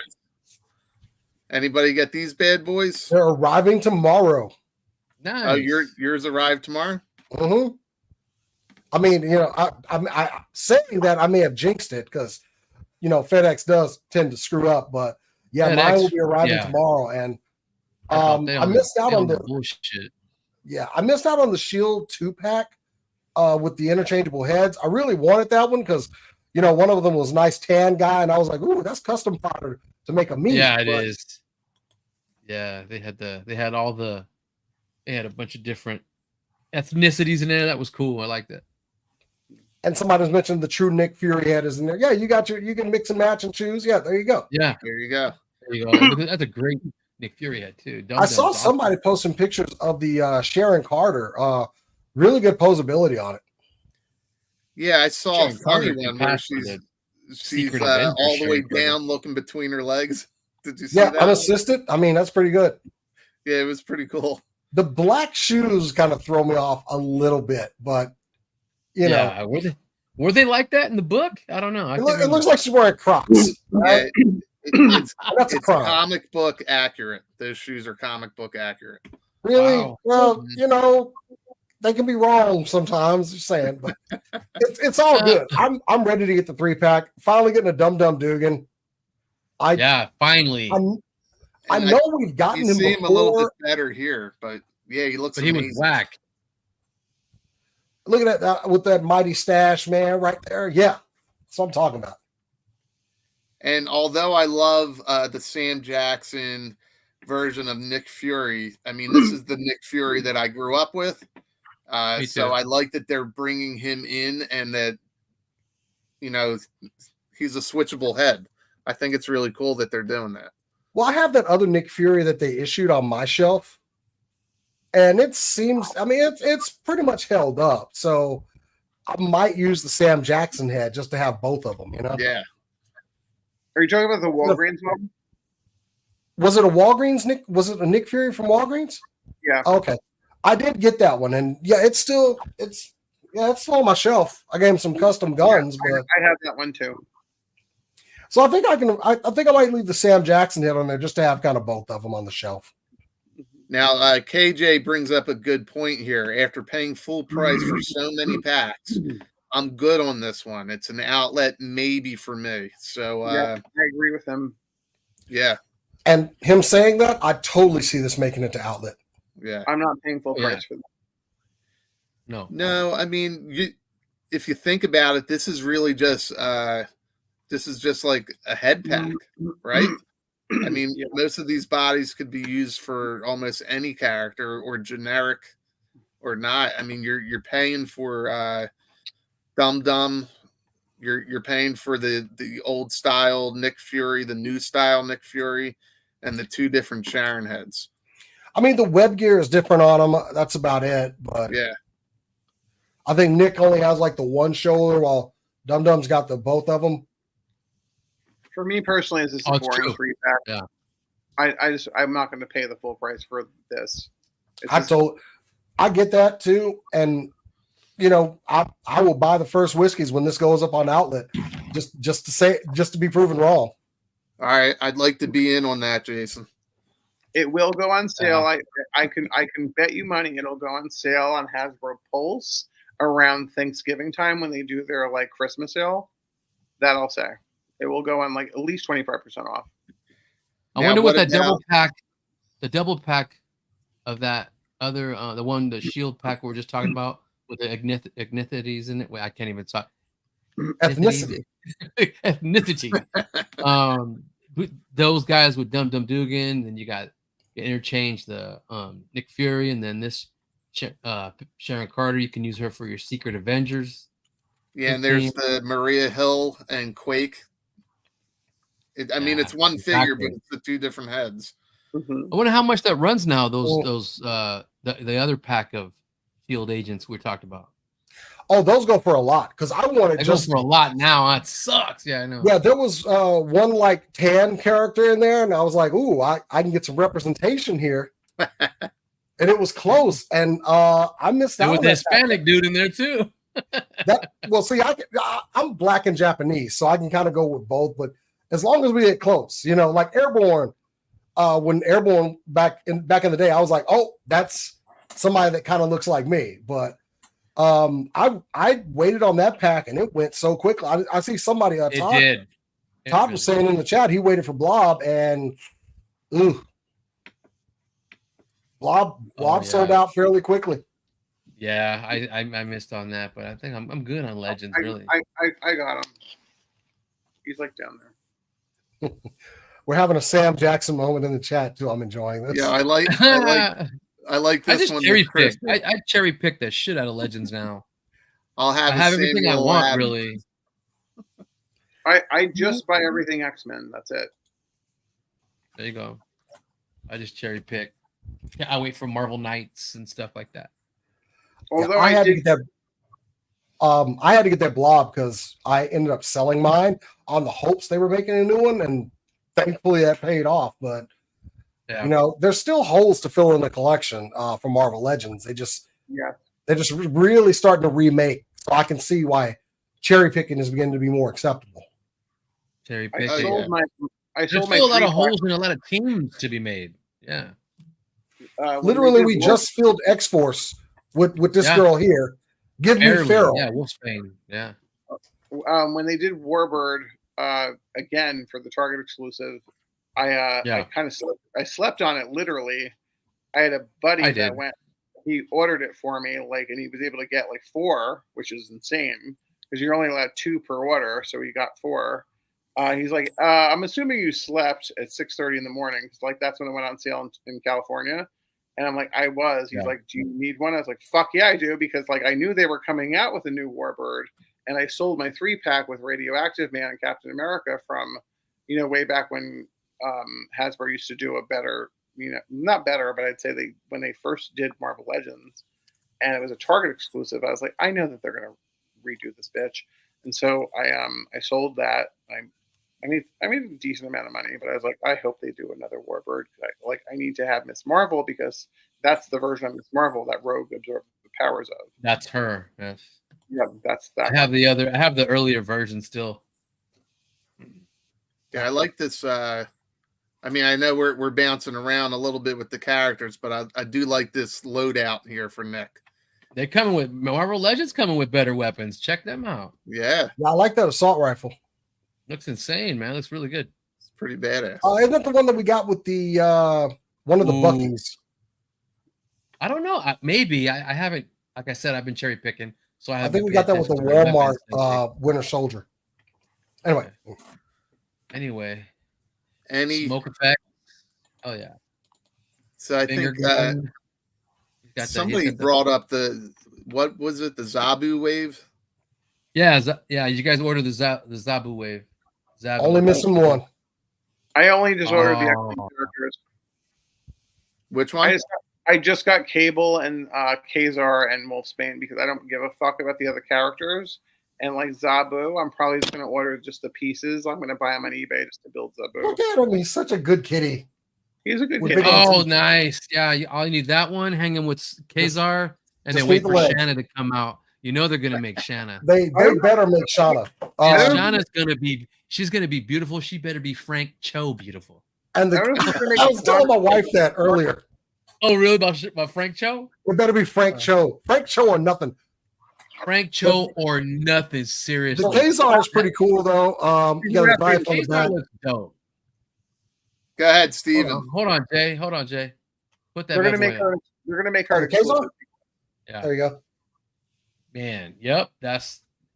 Speaker 1: Anybody get these bad boys?
Speaker 4: They're arriving tomorrow.
Speaker 2: Nice.
Speaker 1: Oh, yours arrived tomorrow?
Speaker 4: Mm-hmm. I mean, I saying that I may have jinxed it because FedEx does tend to screw up, but yeah, mine will be arriving tomorrow, and I missed out on the
Speaker 2: bullshit.
Speaker 4: Yeah, I missed out on the S.H.I.E.L.D 2-pack with the interchangeable heads. I really wanted that one because one of them was a nice tan guy, and I was like, "Ooh, that's custom powder to make a meat."
Speaker 2: Yeah, it is. Yeah, they had a bunch of different ethnicities in there. That was cool. I like that.
Speaker 4: And somebody's mentioned the true Nick Fury head is in there. Yeah, you can mix and match and choose. Yeah, there you go.
Speaker 2: Yeah,
Speaker 1: there you go.
Speaker 2: There you go. That's a great Nick Fury head too.
Speaker 4: I saw somebody post some pictures of the Sharon Carter. Really good posability on it.
Speaker 1: Yeah, I saw a funny one where she's all the way down looking between her legs. Did you see that?
Speaker 4: Yeah, unassisted. I mean, that's pretty good.
Speaker 1: Yeah, it was pretty cool.
Speaker 4: The black shoes kind of throw me off a little bit, but
Speaker 2: yeah, were Were they like that in the book? I don't know.
Speaker 4: It looks like she's wearing Crocs. Right?
Speaker 1: It's
Speaker 4: That's a crime.
Speaker 1: comic book accurate. Those shoes are comic book accurate.
Speaker 4: Really?
Speaker 2: Wow.
Speaker 4: Well, you know, they can be wrong sometimes. Just saying, but it's all good. I'm ready to get the 3-pack. Finally getting a Dum Dum Dugan.
Speaker 2: Finally.
Speaker 4: I know we've gotten him
Speaker 1: see
Speaker 4: before.
Speaker 1: him a little bit better here, but yeah, he looks amazing.
Speaker 2: He was whack.
Speaker 4: Look at that with that mighty stash, man, right there. Yeah, that's what I'm talking about.
Speaker 1: And although I love the Sam Jackson version of Nick Fury, I mean, this is the Nick Fury that I grew up with. So I like that they're bringing him in and that, you know, he's a switchable head. I think it's really cool that they're doing that.
Speaker 4: Well, I have that other Nick Fury that they issued on my shelf. And it seems, I mean, it's pretty much held up. So I might use the Sam Jackson head just to have both of them, you know?
Speaker 1: Yeah.
Speaker 3: Are you talking about the Walgreens one?
Speaker 4: Was it a Walgreens, Nick? Was it a Nick Fury from Walgreens?
Speaker 3: Yeah.
Speaker 4: Okay. I did get that one. And yeah, it's still on my shelf. I gave him some custom guns, but
Speaker 3: I have that one too.
Speaker 4: So I think I might leave the Sam Jackson head on there just to have kind of both of them on the shelf.
Speaker 1: Now, KJ brings up a good point here. After paying full price for so many packs, I'm good on this one. It's an outlet maybe for me. So
Speaker 3: I agree with him.
Speaker 1: Yeah.
Speaker 4: And him saying that, I totally see this making it to outlet.
Speaker 1: Yeah.
Speaker 3: I'm not paying full price for that.
Speaker 1: No, I mean, if you think about it, this is really just like a head pack, right? I mean, most of these bodies could be used for almost any character or generic or not. I mean, you're paying for Dum Dum. You're paying for the old style Nick Fury, the new style Nick Fury, and the two different Sharon heads.
Speaker 4: I mean, the web gear is different on them. That's about it. But
Speaker 1: yeah,
Speaker 4: I think Nick only has like the one shoulder, while Dum Dum's got the both of them.
Speaker 3: For me personally, this is a boring 3-pack. Yeah, I'm not going to pay the full price for this.
Speaker 4: I get that too, and you know, I will buy the first whiskeys when this goes up on outlet, just to be proven wrong.
Speaker 1: All right, I'd like to be in on that, Jason.
Speaker 3: It will go on sale. I can bet you money it'll go on sale on Hasbro Pulse around Thanksgiving time when they do their like Christmas sale. That I'll say. It will go on like at least 25% off.
Speaker 2: I wonder what that double pack of that other the S.H.I.E.L.D. pack we were just talking about with the ethnicities in it. Wait, I can't even talk.
Speaker 4: Ethnicity.
Speaker 2: Those guys with Dum Dum Dugan, then you interchange the Nick Fury, and then this Sharon Carter. You can use her for your Secret Avengers.
Speaker 1: Yeah, and there's the Maria Hill and Quake. I mean, it's one figure, but it's the two different heads.
Speaker 2: I wonder how much that runs now. Those the other pack of S.H.I.E.L.D. agents we talked about.
Speaker 4: Oh, those go for a lot because I wanted
Speaker 2: just for a lot now. It sucks. Yeah, I know.
Speaker 4: Yeah, there was one like tan character in there, and I was like, "Ooh, I can get some representation here." And it was close, and I missed out.
Speaker 2: There was a Hispanic dude in there too.
Speaker 4: See, I'm black and Japanese, so I can kind of go with both. But as long as we get close, you know, like Airborne. When Airborne back in the day, I was like, "Oh, that's somebody that kind of looks like me." But I waited on that pack, and it went so quickly. I see somebody Todd was saying in the chat he waited for Blob, and Blob sold out fairly quickly.
Speaker 2: Yeah, I missed on that, but I think I'm good on Legends. Really,
Speaker 3: I got him. He's like down there.
Speaker 4: We're having a Sam Jackson moment in the chat too. I'm enjoying this.
Speaker 1: Yeah, I like this
Speaker 2: just
Speaker 1: one.
Speaker 2: I cherry pick the shit out of Legends now.
Speaker 1: I have
Speaker 2: everything I want, really.
Speaker 3: I just buy everything X-Men. That's it.
Speaker 2: There you go. I just cherry pick. Yeah, I wait for Marvel Knights and stuff like that.
Speaker 3: Although
Speaker 4: I had to get that Blob because I ended up selling mine on the hopes they were making a new one, and thankfully that paid off. But you know, there's still holes to fill in the collection for Marvel Legends. They just really starting to remake, so I can see why cherry picking is beginning to be more acceptable.
Speaker 2: Cherry
Speaker 3: I
Speaker 2: picking.
Speaker 3: sold my. I
Speaker 2: There's
Speaker 3: sold my
Speaker 2: still a lot of
Speaker 3: 3-pack,
Speaker 2: holes and a lot of teams to be made. Yeah.
Speaker 3: when they
Speaker 4: Literally,
Speaker 3: did
Speaker 4: we
Speaker 3: War-
Speaker 4: just filled X Force with this
Speaker 2: Yeah.
Speaker 4: girl here. Give me
Speaker 2: Barely.
Speaker 4: Farrell.
Speaker 2: Yeah, Wolfsbane. Yeah.
Speaker 3: when they did Warbird again for the Target exclusive. I kind of slept on it literally. I had a buddy
Speaker 2: I
Speaker 3: that
Speaker 2: did.
Speaker 3: went. He ordered it for me, like, and he was able to get like 4, which is insane because you're only allowed 2 per order. So he got 4. He's like, I'm assuming you slept at 6:30 in the morning, because like that's when it went on sale in California. And I'm like, I was. He's like, do you need one? I was like, fuck yeah, I do, because like I knew they were coming out with a new Warbird, and I sold my 3-pack with Radioactive Man and Captain America from, way back when Hasbro used to do a better, not better, but I'd say when they first did Marvel Legends, and it was a Target exclusive. I was like, I know that they're gonna redo this bitch, and so I sold that. I made a decent amount of money, but I was like, I hope they do another Warbird. I need to have Miss Marvel, because that's the version of Miss Marvel that Rogue absorbed the powers of.
Speaker 2: That's her. Yes.
Speaker 3: Yeah, that's that.
Speaker 2: I have the earlier version still.
Speaker 1: Yeah, I like this. I know we're bouncing around a little bit with the characters, but I do like this loadout here for Nick.
Speaker 2: They're coming with Marvel Legends, coming with better weapons. Check them out.
Speaker 1: Yeah,
Speaker 4: I like that assault rifle.
Speaker 2: Looks insane, man. Looks really good.
Speaker 1: it's pretty badass.
Speaker 4: Isn't that the one that we got with the one of the Buckies?
Speaker 2: I don't know. Maybe I haven't. Like I said, I've been cherry picking, so I
Speaker 4: think we got that with the Walmart Winter Soldier. Anyway,
Speaker 1: Any
Speaker 2: smoke effect? Oh yeah.
Speaker 1: So I
Speaker 2: Finger
Speaker 1: think
Speaker 2: gun.
Speaker 1: somebody brought up what was it? The Zabu wave.
Speaker 2: Yeah. You guys ordered the Zabu wave. Zabu.
Speaker 4: Only missing one.
Speaker 3: I only just ordered the X-Men characters.
Speaker 1: Which one?
Speaker 3: I just got Cable and Kazar and Wolfsbane, because I don't give a fuck about the other characters. And like Zabu, I'm probably just going to order just the pieces. I'm going to buy them on eBay just to build Zabu.
Speaker 4: Look at him. He's such a good kitty.
Speaker 3: He's a good
Speaker 4: With
Speaker 3: kid.
Speaker 4: big
Speaker 2: Oh, nice. Yeah, all you need that one, hang him with Kazar, and then wait for Shanna to come out. You know they're gonna make Shanna.
Speaker 4: They better make Shauna.
Speaker 2: Shanna's she's gonna be beautiful. She better be Frank Cho beautiful.
Speaker 4: And I was telling my wife that earlier.
Speaker 2: Oh, really? About Frank Cho?
Speaker 4: It better be Frank Cho. Frank Cho or nothing.
Speaker 2: Frank Cho or nothing. Seriously.
Speaker 4: The Kazar is pretty cool though. You got a knife on the back.
Speaker 2: Dope.
Speaker 1: Go ahead, Steven.
Speaker 2: Hold on, Jay. Put that.
Speaker 3: They're gonna make her. They're gonna make her.
Speaker 4: Kazar?
Speaker 2: Yeah.
Speaker 4: There you go.
Speaker 2: Man, yep.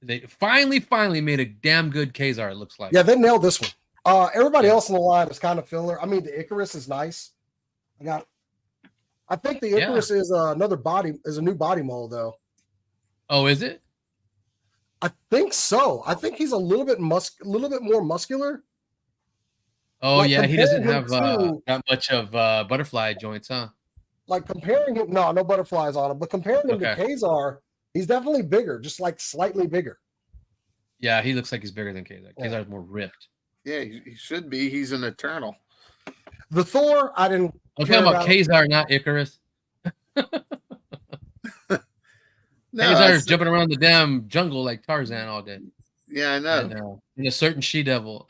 Speaker 2: They finally made a damn good Kazar. It looks like.
Speaker 4: Yeah, they nailed this one. Everybody else in the line is kind of filler. I mean, the Icarus is nice. I think the Icarus is a new body mold though.
Speaker 2: Oh, is it?
Speaker 4: I think so. I think he's a little bit more muscular.
Speaker 2: Oh, like, yeah, he doesn't have that much of butterfly joints, huh?
Speaker 4: Like comparing him, no butterflies on him, but comparing him to Kazar, he's definitely bigger, just like slightly bigger.
Speaker 2: Yeah, he looks like he's bigger than Kazar. Kazar's more ripped.
Speaker 1: Yeah, he should be. He's an Eternal.
Speaker 4: The Thor, I didn't.
Speaker 2: I'm talking about Kazar, not Icarus. Kazar's jumping around the damn jungle like Tarzan all day.
Speaker 1: Yeah, I know.
Speaker 2: And a certain she-devil.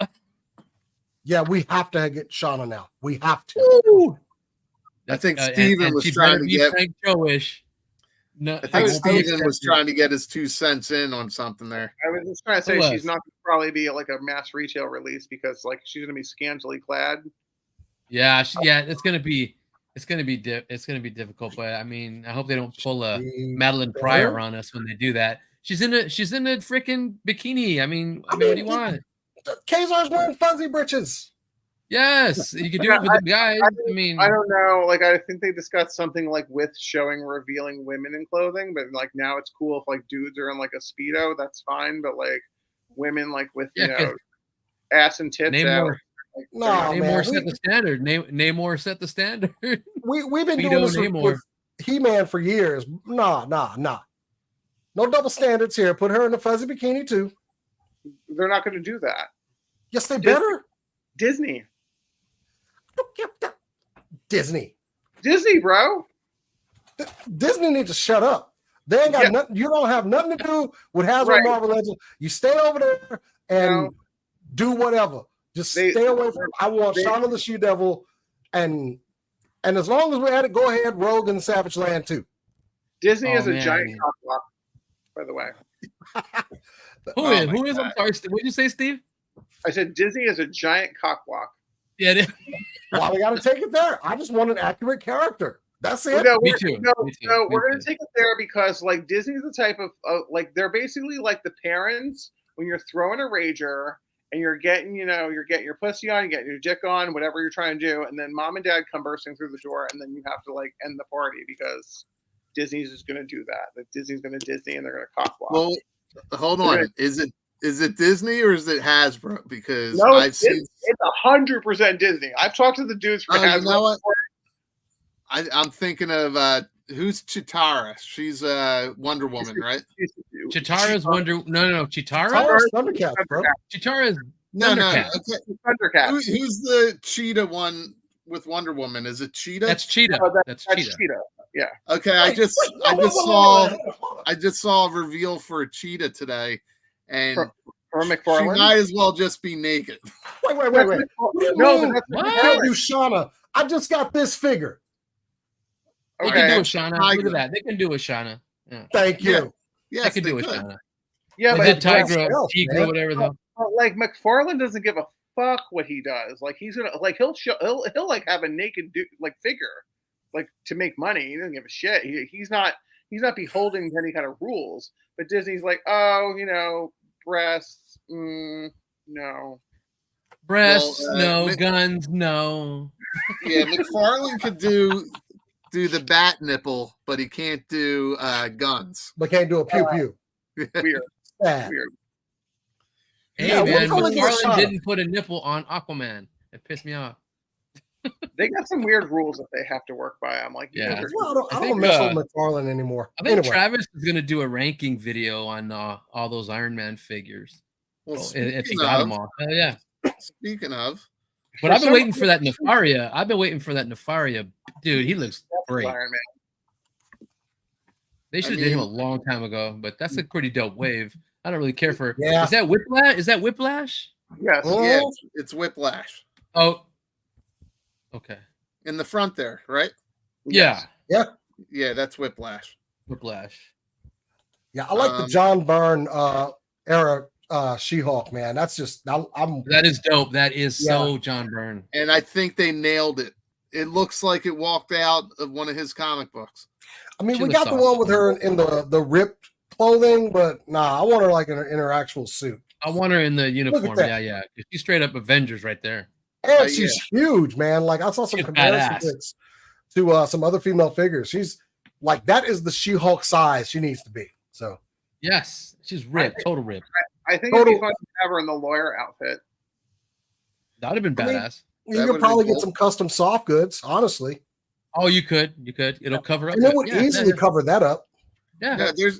Speaker 4: Yeah, we have to get Shauna now. We have to.
Speaker 2: Woo!
Speaker 1: I think Steven was trying to get
Speaker 2: Frank Joe-ish.
Speaker 1: No, I think Steven was trying to get his 2 cents in on something there.
Speaker 3: I was just trying to say she's not going to probably be like a mass retail release, because like she's going to be scantily clad.
Speaker 2: Yeah, it's going to be difficult, but I mean, I hope they don't pull a Madeline Pryor on us when they do that. She's in a freaking bikini. I mean, what do you want?
Speaker 4: Kazar's wearing fuzzy britches.
Speaker 2: Yes, you could do it with the guys. I mean,
Speaker 3: I don't know. Like, I think they discussed something like with showing revealing women in clothing, but like now it's cool if like dudes are in like a Speedo, that's fine. But like women, like with ass and tits out.
Speaker 4: Like, Namor
Speaker 2: set the standard. Namor set the standard.
Speaker 4: We've been doing this with He-Man for years. Nah. No double standards here. Put her in a fuzzy bikini too.
Speaker 3: They're not going to do that.
Speaker 4: Yes, they better.
Speaker 3: Disney,
Speaker 4: Disney,
Speaker 3: bro.
Speaker 4: Disney needs to shut up. They ain't got nothing. You don't have nothing to do with Hasbro Marvel Legends. You stay over there and do whatever. Just stay away from. I want Shaun of the She-Devil, and as long as we're at it, go ahead, Rogue and Savage Land too.
Speaker 3: Disney is a giant cockblock, by the way.
Speaker 2: Who is? I'm sorry. What did you say, Steve?
Speaker 3: I said Disney is a giant cockblock.
Speaker 2: Yeah. It is.
Speaker 4: Why we got to take it there? I just want an accurate character. That's it.
Speaker 3: No,
Speaker 2: Me too.
Speaker 3: We're going to take it there because, like, Disney's the type of like, they're basically like the parents when you're throwing a rager and you're getting your pussy on, you're getting your dick on, whatever you're trying to do, and then mom and dad come bursting through the door, and then you have to like end the party because Disney's just going to do that. Like, Disney's going to Disney, and they're going to cockblock.
Speaker 1: Well, hold on. Is it Disney or is it Hasbro? Because
Speaker 3: it's 100% Disney. I've talked to the dudes from Hasbro.
Speaker 1: You know what? I'm thinking of who's Chitara? She's Wonder Woman, right?
Speaker 2: Chitara's Wonder. No. Chitara.
Speaker 4: Chitara's Thundercats, bro.
Speaker 2: Chitara's
Speaker 1: no.
Speaker 2: Thundercats.
Speaker 1: Okay.
Speaker 3: Thundercats.
Speaker 1: Who's the cheetah one with Wonder Woman? Is it Cheetah?
Speaker 2: That's Cheetah. That's Cheetah.
Speaker 3: Yeah.
Speaker 1: Okay. I just saw a reveal for a cheetah today, and
Speaker 3: for McFarlane?
Speaker 1: She might as well just be naked.
Speaker 4: Wait.
Speaker 3: No,
Speaker 4: can't do Shauna. I just got this figure.
Speaker 2: They can do a Shauna. Look at that. They can do a Shauna. Yeah.
Speaker 4: Thank you.
Speaker 1: Yeah.
Speaker 2: They can do a Shauna.
Speaker 3: Yeah,
Speaker 2: but Tigra, whatever though.
Speaker 3: Like McFarlane doesn't give a fuck what he does. Like he's gonna like he'll like have a naked like figure, like to make money. He doesn't give a shit. He's not beholden to any kind of rules. But Disney's like, breasts, no.
Speaker 2: Breasts, no. Guns, no.
Speaker 1: Yeah, McFarlane could do the bat nipple, but he can't do guns.
Speaker 4: But can't do a pew pew.
Speaker 3: Weird.
Speaker 4: Weird.
Speaker 2: Hey man, McFarlane didn't put a nipple on Aquaman. It pissed me off.
Speaker 3: They got some weird rules that they have to work by. I'm like,
Speaker 2: yeah.
Speaker 4: Well, I don't mess with McFarlane anymore.
Speaker 2: I think Travis is going to do a ranking video on all those Iron Man figures.
Speaker 1: Well,
Speaker 2: if he got them all. Hell yeah.
Speaker 1: Speaking of.
Speaker 2: But I've been waiting for that Nefaria. Dude, he looks great.
Speaker 3: Iron Man.
Speaker 2: They should have did him a long time ago, but that's a pretty dope wave. I don't really care for.
Speaker 4: Yeah.
Speaker 2: Is that Whiplash? Is that Whiplash?
Speaker 3: Yes.
Speaker 1: Yeah, it's Whiplash.
Speaker 2: Oh. Okay.
Speaker 1: In the front there, right?
Speaker 2: Yeah.
Speaker 1: Yeah, that's Whiplash.
Speaker 4: Yeah, I like the John Byrne era She-Hulk, man. That's just
Speaker 2: that is dope. That is so John Byrne.
Speaker 1: And I think they nailed it. It looks like it walked out of one of his comic books.
Speaker 4: I mean, we got the one with her in the ripped clothing, but I want her like in her actual suit.
Speaker 2: I want her in the uniform. Yeah. She's straight up Avengers right there.
Speaker 4: And she's huge, man. Like I saw some comparison pics to some other female figures. She's like, that is the She-Hulk size she needs to be. So
Speaker 2: yes, she's ripped, total ripped.
Speaker 3: I think it'd be fun to have her in the lawyer outfit.
Speaker 2: That'd have been badass.
Speaker 4: You could probably get some custom soft goods, honestly.
Speaker 2: Oh, you could. It'll cover up.
Speaker 4: And it would easily cover that up.
Speaker 2: Yeah.
Speaker 1: There's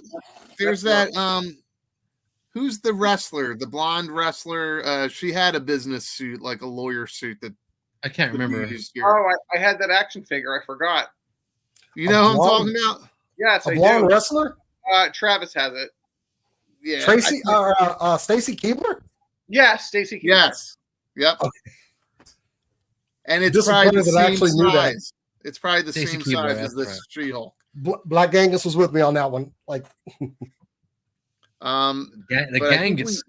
Speaker 1: that. Who's the wrestler? The blonde wrestler. She had a business suit, like a lawyer suit that
Speaker 2: I can't remember.
Speaker 3: Oh, I had that action figure. I forgot.
Speaker 1: You know who I'm talking about?
Speaker 3: Yes,
Speaker 4: a blonde wrestler.
Speaker 3: Travis has it.
Speaker 1: Yeah.
Speaker 4: Tracy. Stacy Keebler.
Speaker 3: Yes, Stacy Keebler.
Speaker 1: Yes. Yep. Okay. And it's probably the same size. It's probably the same size as the She-Hulk.
Speaker 4: Black Gangus was with me on that one. Like,
Speaker 2: the Gangus.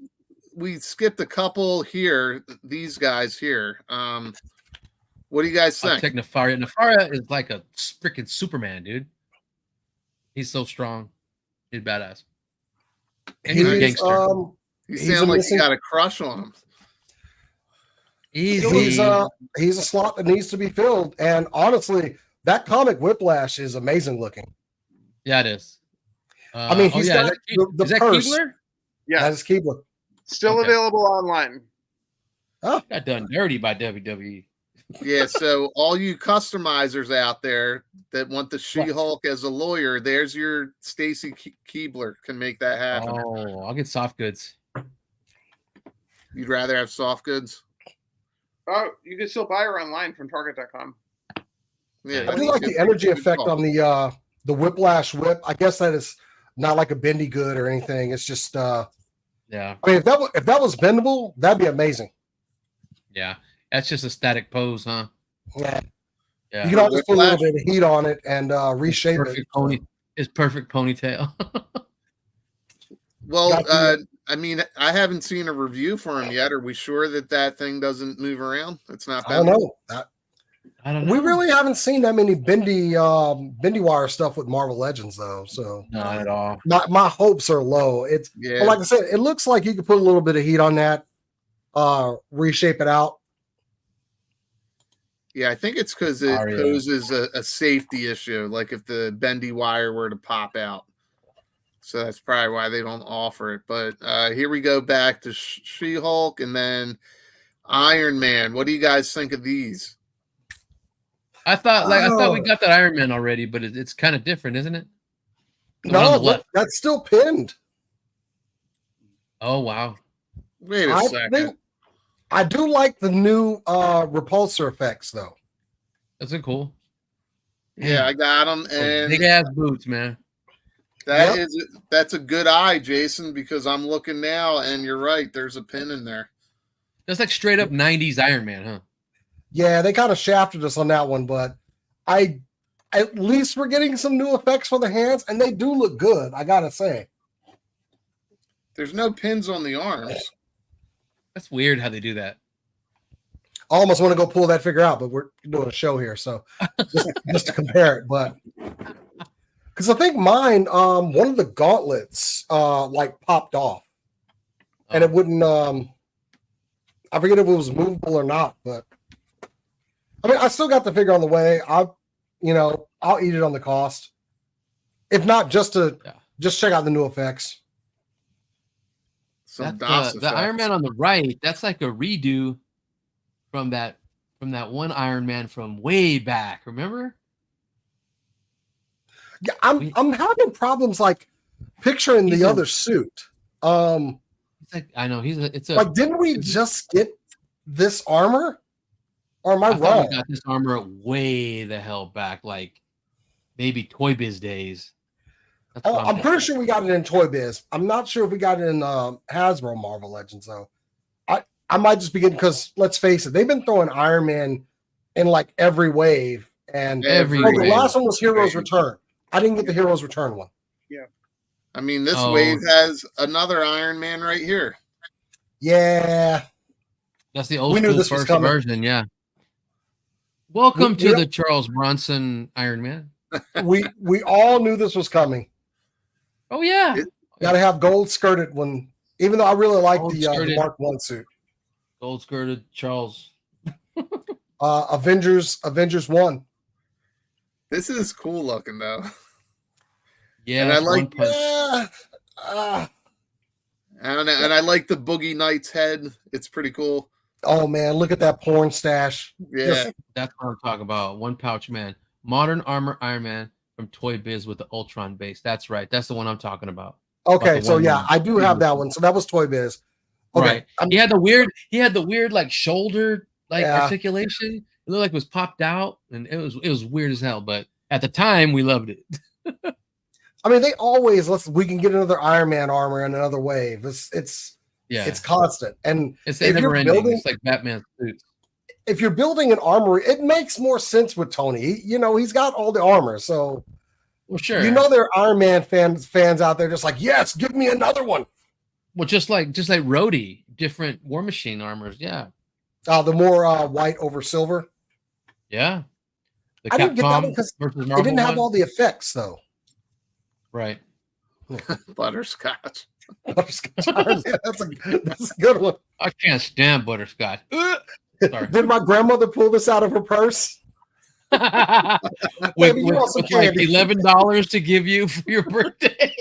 Speaker 1: We skipped a couple here. These guys here. What do you guys think?
Speaker 2: I'll take Nefaria. Nefaria is like a freaking Superman, dude. He's so strong. He's badass. And he's a gangster.
Speaker 1: He sounds like he got a crush on him.
Speaker 4: He's a slot that needs to be filled. And honestly, that comic Whiplash is amazing looking.
Speaker 2: Yeah, it is.
Speaker 4: I mean, he's got the purse.
Speaker 2: Keebler?
Speaker 3: Yeah,
Speaker 4: that is Keebler.
Speaker 3: Still available online.
Speaker 4: Oh,
Speaker 2: got done dirty by WWE.
Speaker 1: Yeah, so all you customizers out there that want the She-Hulk as a lawyer, there's your Stacy Keebler can make that happen.
Speaker 2: Oh, I'll get soft goods.
Speaker 1: You'd rather have soft goods?
Speaker 3: Oh, you can still buy her online from Target.com.
Speaker 1: Yeah,
Speaker 4: I do like the energy effect on the Whiplash whip. I guess that is not like a bendy good or anything. It's just
Speaker 2: Yeah.
Speaker 4: I mean, if that was bendable, that'd be amazing.
Speaker 2: Yeah. That's just a static pose, huh?
Speaker 4: Yeah.
Speaker 2: Yeah.
Speaker 4: You can always put a little bit of heat on it and reshape
Speaker 2: perfect
Speaker 4: it.
Speaker 2: His perfect ponytail.
Speaker 1: Well, I mean, I haven't seen a review for him yet. Are we sure that thing doesn't move around? It's not.
Speaker 4: I don't know.
Speaker 2: I don't know.
Speaker 4: We really haven't seen that many bendy wire stuff with Marvel Legends though. So
Speaker 2: not at all.
Speaker 4: My hopes are low. But like I said, it looks like you could put a little bit of heat on that, reshape it out.
Speaker 1: Yeah, I think it's because it poses a safety issue, like if the bendy wire were to pop out. So that's probably why they don't offer it. But here we go back to She-Hulk and then Iron Man. What do you guys think of these?
Speaker 2: I thought we got that Iron Man already, but it's kind of different, isn't it?
Speaker 4: No, look, that's still pinned.
Speaker 2: Oh wow!
Speaker 1: Wait a second.
Speaker 4: I do like the new repulsor effects though.
Speaker 2: That's cool.
Speaker 1: Yeah, I got them. And
Speaker 2: big ass boots, man.
Speaker 1: That's a good eye, Jason, because I'm looking now, and you're right. There's a pin in there.
Speaker 2: That's like straight up '90s Iron Man, huh?
Speaker 4: Yeah, they kind of shafted us on that one, but at least we're getting some new effects for the hands, and they do look good. I gotta say.
Speaker 1: There's no pins on the arms.
Speaker 2: That's weird how they do that.
Speaker 4: I almost want to go pull that figure out, but we're doing a show here, so just to compare it, but. Because I think mine, one of the gauntlets, like popped off, and it wouldn't. I forget if it was movable or not, but I mean, I still got the figure on the way. I'll eat it on the cost, if not just check out the new effects.
Speaker 2: The Iron Man on the right, that's like a redo from that one Iron Man from way back. Remember?
Speaker 4: Yeah, I'm having problems like picturing the other suit.
Speaker 2: It's like, I know it's
Speaker 4: like, didn't we just get this armor? Or am I wrong?
Speaker 2: We got this armor way the hell back, like maybe Toy Biz days.
Speaker 4: I'm pretty sure we got it in Toy Biz. I'm not sure if we got it in Hasbro Marvel Legends though. I might just be getting, because let's face it, they've been throwing Iron Man in like every wave, and the last one was Heroes Return. I didn't get the Heroes Return one.
Speaker 3: Yeah.
Speaker 1: I mean, this wave has another Iron Man right here.
Speaker 4: Yeah.
Speaker 2: That's the old school first version, yeah. Welcome to the Charles Bronson Iron Man.
Speaker 4: We all knew this was coming.
Speaker 2: Oh, yeah.
Speaker 4: Got to have gold skirted one, even though I really like the Mark 1 suit.
Speaker 2: Gold skirted Charles.
Speaker 4: Avengers 1.
Speaker 1: This is cool looking though.
Speaker 2: Yeah,
Speaker 1: and I like I don't know, and I like the Boogie Knight's head. It's pretty cool.
Speaker 4: Oh man, look at that porn stash.
Speaker 1: Yeah,
Speaker 2: that's what I'm talking about. One pouch man, modern armor Iron Man from Toy Biz with the Ultron base. That's right. That's the one I'm talking about.
Speaker 4: Okay, so yeah, I do have that one. So that was Toy Biz. Okay.
Speaker 2: Right. He had the weird like shoulder articulation. It looked like it was popped out, and it was weird as hell. But at the time, we loved it.
Speaker 4: I mean, they always we can get another Iron Man armor in another wave. It's constant, and
Speaker 2: it's never ending. It's like Batman suits.
Speaker 4: If you're building an armory, it makes more sense with Tony. He's got all the armor, so
Speaker 2: sure.
Speaker 4: There are Iron Man fans out there just like, yes, give me another one.
Speaker 2: Well, just like Rhodey, different War Machine armors, yeah.
Speaker 4: The more white over silver.
Speaker 2: Yeah.
Speaker 4: I didn't get that one because it didn't have all the effects, though.
Speaker 2: Right.
Speaker 1: Butterscotch.
Speaker 4: That's a good one.
Speaker 2: I can't stand butterscotch.
Speaker 4: Did my grandmother pull this out of her purse?
Speaker 2: with like $11 to give you for your birthday.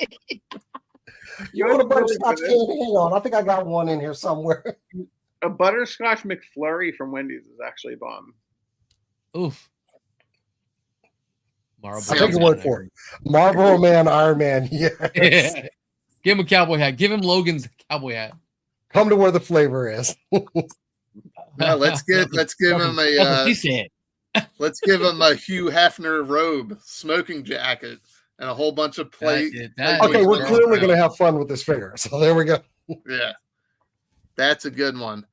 Speaker 4: You want a butterscotch candy? Hang on. I think I got one in here somewhere.
Speaker 3: A butterscotch McFlurry from Wendy's is actually bomb.
Speaker 2: Oof.
Speaker 4: I'll take your word for it. Marlboro Man, Iron Man. Yes.
Speaker 2: Yeah. Give him a cowboy hat. Give him Logan's cowboy hat.
Speaker 4: Come to where the flavor is.
Speaker 1: Let's give him a let's give him a Hugh Hefner robe, smoking jacket, and a whole bunch of play.
Speaker 4: Okay, we're clearly going to have fun with this figure. So there we go.
Speaker 1: Yeah, that's a good one.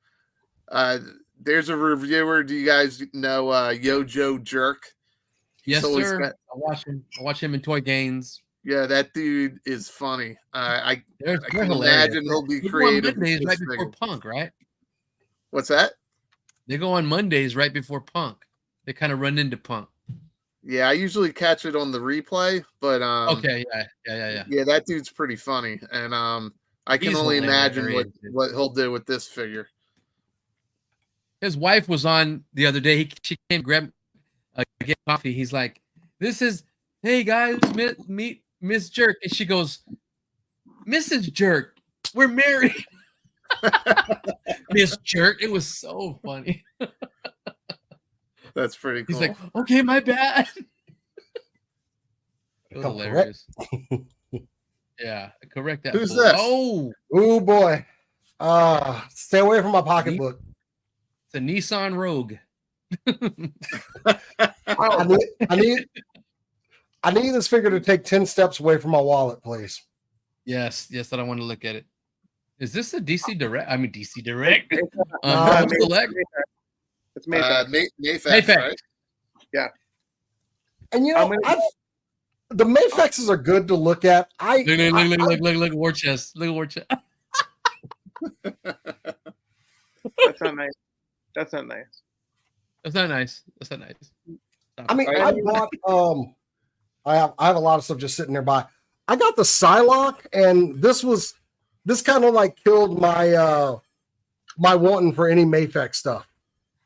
Speaker 1: There's a reviewer. Do you guys know Yojo Jerk?
Speaker 2: Yes, sir. I watch him in Toy Games.
Speaker 1: Yeah, that dude is funny. I
Speaker 2: they're
Speaker 1: can imagine he'll be creative.
Speaker 2: Mondays right before Punk, right?
Speaker 1: What's that?
Speaker 2: They go on Mondays right before Punk. They kind of run into Punk.
Speaker 1: Yeah, I usually catch it on the replay, but
Speaker 2: okay, yeah.
Speaker 1: Yeah, that dude's pretty funny, and I can only imagine what he'll do with this figure.
Speaker 2: His wife was on the other day. She came grab get coffee. He's like, "This is hey guys, meet Miss Jerk," and she goes, "Mrs. Jerk, we're married." Miss Jerk. It was so funny.
Speaker 1: That's pretty cool.
Speaker 2: He's like, "Okay, my bad." It was hilarious. Yeah, correct that.
Speaker 1: Who's this?
Speaker 2: Oh
Speaker 4: boy. Stay away from my pocketbook.
Speaker 2: It's a Nissan Rogue.
Speaker 4: I need this figure to take 10 steps away from my wallet, please.
Speaker 2: Yes, I don't want to look at it. Is this a DC Direct? I mean DC Direct.
Speaker 3: Select. It's
Speaker 1: Mayfex, right?
Speaker 3: Yeah.
Speaker 4: And you know, the Mayfexes are good to look at.
Speaker 2: Look, war chest. Look at war chest.
Speaker 3: That's not nice. That's not nice.
Speaker 2: That's not nice. That's not nice.
Speaker 4: I mean, I bought I have a lot of stuff just sitting nearby. I got the Psylocke, and this kind of like killed my my wanting for any Mayfex stuff.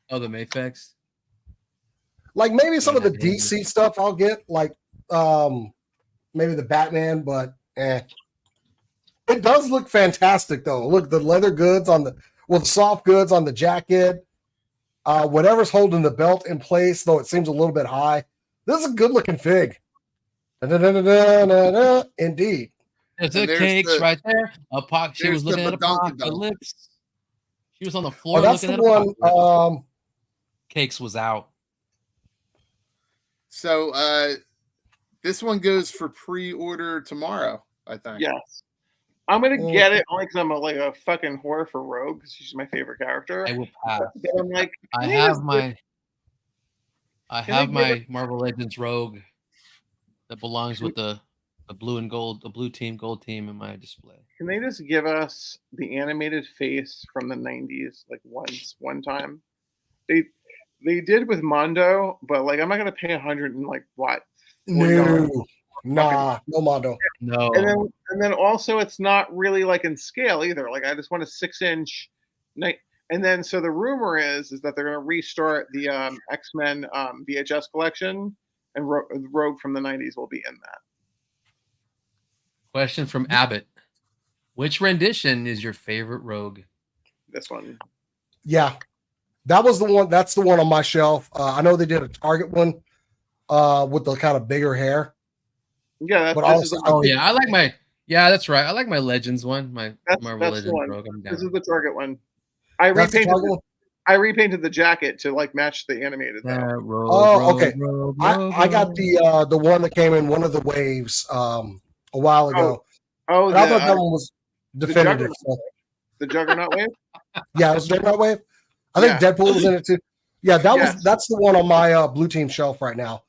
Speaker 2: Oh, the Mayfex?
Speaker 4: Like maybe some of the DC stuff I'll get, like maybe the Batman, but it does look fantastic though. Look, the leather goods on the soft goods on the jacket. Whatever's holding the belt in place, though it seems a little bit high. This is a good looking fig. Indeed.
Speaker 2: There's the cakes right there. She was looking at Apocalypse. She was on the floor.
Speaker 4: That's the one.
Speaker 2: Cakes was out.
Speaker 1: So this one goes for pre-order tomorrow, I think.
Speaker 3: Yes. I'm gonna get it only because I'm a fucking whore for Rogue because she's my favorite character.
Speaker 2: I will pass.
Speaker 3: I'm like,
Speaker 2: I have my Marvel Legends Rogue that belongs with the blue and gold, the blue team, gold team in my display.
Speaker 3: Can they just give us the animated face from the 90s like one time? They did with Mondo, but like I'm not gonna pay 100 and like what?
Speaker 4: No Mondo.
Speaker 2: No.
Speaker 3: And then also it's not really like in scale either. Like I just want a 6-inch. And then so the rumor is that they're gonna restart the X-Men VHS collection, and Rogue from the 90s will be in that.
Speaker 2: Question from Abbott: which rendition is your favorite Rogue?
Speaker 3: This one.
Speaker 4: Yeah, that was the one. That's the one on my shelf. I know they did a Target one with the kind of bigger hair.
Speaker 3: Yeah,
Speaker 2: I like my. Yeah, that's right. I like my Legends one. My Marvel Legends Rogue.
Speaker 3: This is the Target one. I repainted the jacket to like match the animated.
Speaker 4: Okay. I got the one that came in one of the waves a while ago. I thought that one was definitive.
Speaker 3: The Juggernaut wave.
Speaker 4: Yeah, it was Juggernaut wave. I think Deadpool was in it too. Yeah, that's the one on my blue team shelf right now.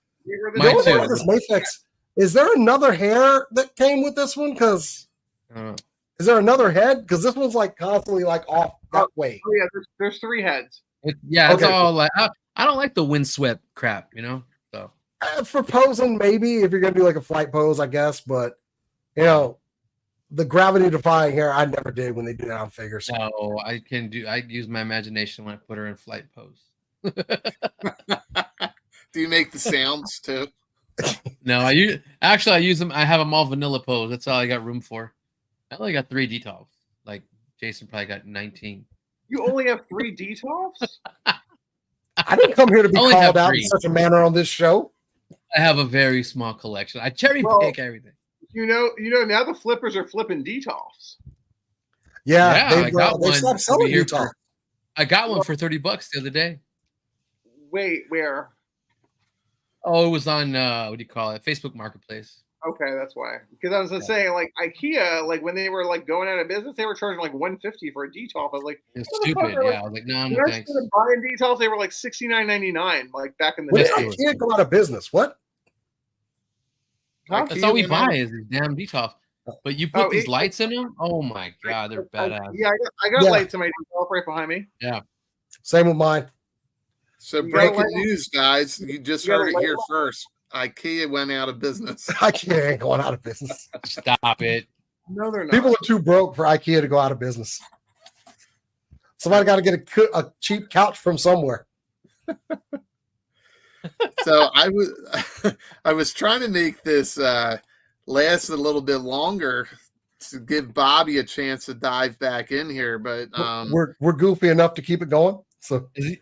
Speaker 2: Mine too.
Speaker 4: This Mayfex. Is there another hair that came with this one? Because is there another head? Because this one's like constantly like off that way.
Speaker 3: Oh, yeah, there's 3 heads.
Speaker 2: It's all like I don't like the windswept crap, you know. So
Speaker 4: for posing, maybe if you're gonna do like a flight pose, I guess. But you know, the gravity defying hair, I never did when they do that on figures.
Speaker 2: No, I use my imagination when I put her in flight pose.
Speaker 1: Do you make the sounds too?
Speaker 2: No, I use them. I have them all vanilla pose. That's all I got room for. I only got 3 detolfs. Like Jason probably got 19.
Speaker 3: You only have 3 detolfs?
Speaker 4: I didn't come here to be called out in such a manner on this show.
Speaker 2: I have a very small collection. I cherry pick everything.
Speaker 3: You know. Now the flippers are flipping detolfs.
Speaker 4: Yeah,
Speaker 2: I got one.
Speaker 4: Stopped selling detolfs.
Speaker 2: I got one for $30 the other day.
Speaker 3: Wait, where?
Speaker 2: Oh, it was on what do you call it? Facebook Marketplace.
Speaker 3: Okay, that's why. Because I was just saying, like IKEA, like when they were like going out of business, they were charging like $150 for a detolf. I was like,
Speaker 2: It's
Speaker 3: what the fuck
Speaker 2: stupid.
Speaker 3: are,
Speaker 2: Yeah, I was like, no,
Speaker 3: when I
Speaker 2: thanks.
Speaker 3: started buying detolfs, they were like $69.99, like back in the
Speaker 4: When
Speaker 3: day.
Speaker 4: did IKEA go out of business? What?
Speaker 3: Huh?
Speaker 2: That's all we
Speaker 1: IKEA went
Speaker 2: buy
Speaker 1: out-
Speaker 2: is these damn detolfs. But you put
Speaker 3: Oh,
Speaker 2: these
Speaker 3: it-
Speaker 2: lights in them. Oh my god, they're badass.
Speaker 3: Yeah, I got
Speaker 4: Yeah.
Speaker 3: lights in my detolf right behind me.
Speaker 2: Yeah.
Speaker 4: Same with mine.
Speaker 1: So
Speaker 3: You gotta
Speaker 1: breaking
Speaker 3: light 'em.
Speaker 1: news, guys. You just
Speaker 3: You gotta
Speaker 1: heard it
Speaker 3: light
Speaker 1: here
Speaker 3: 'em up.
Speaker 1: first. IKEA went out of business.
Speaker 4: IKEA ain't going out of business.
Speaker 2: Stop it.
Speaker 3: No, they're not.
Speaker 4: People are too broke for IKEA to go out of business. Somebody got to get a cheap couch from somewhere.
Speaker 1: So I was trying to make this last a little bit longer to give Bobby a chance to dive back in here, but
Speaker 4: We're goofy enough to keep it going. So
Speaker 2: Is it?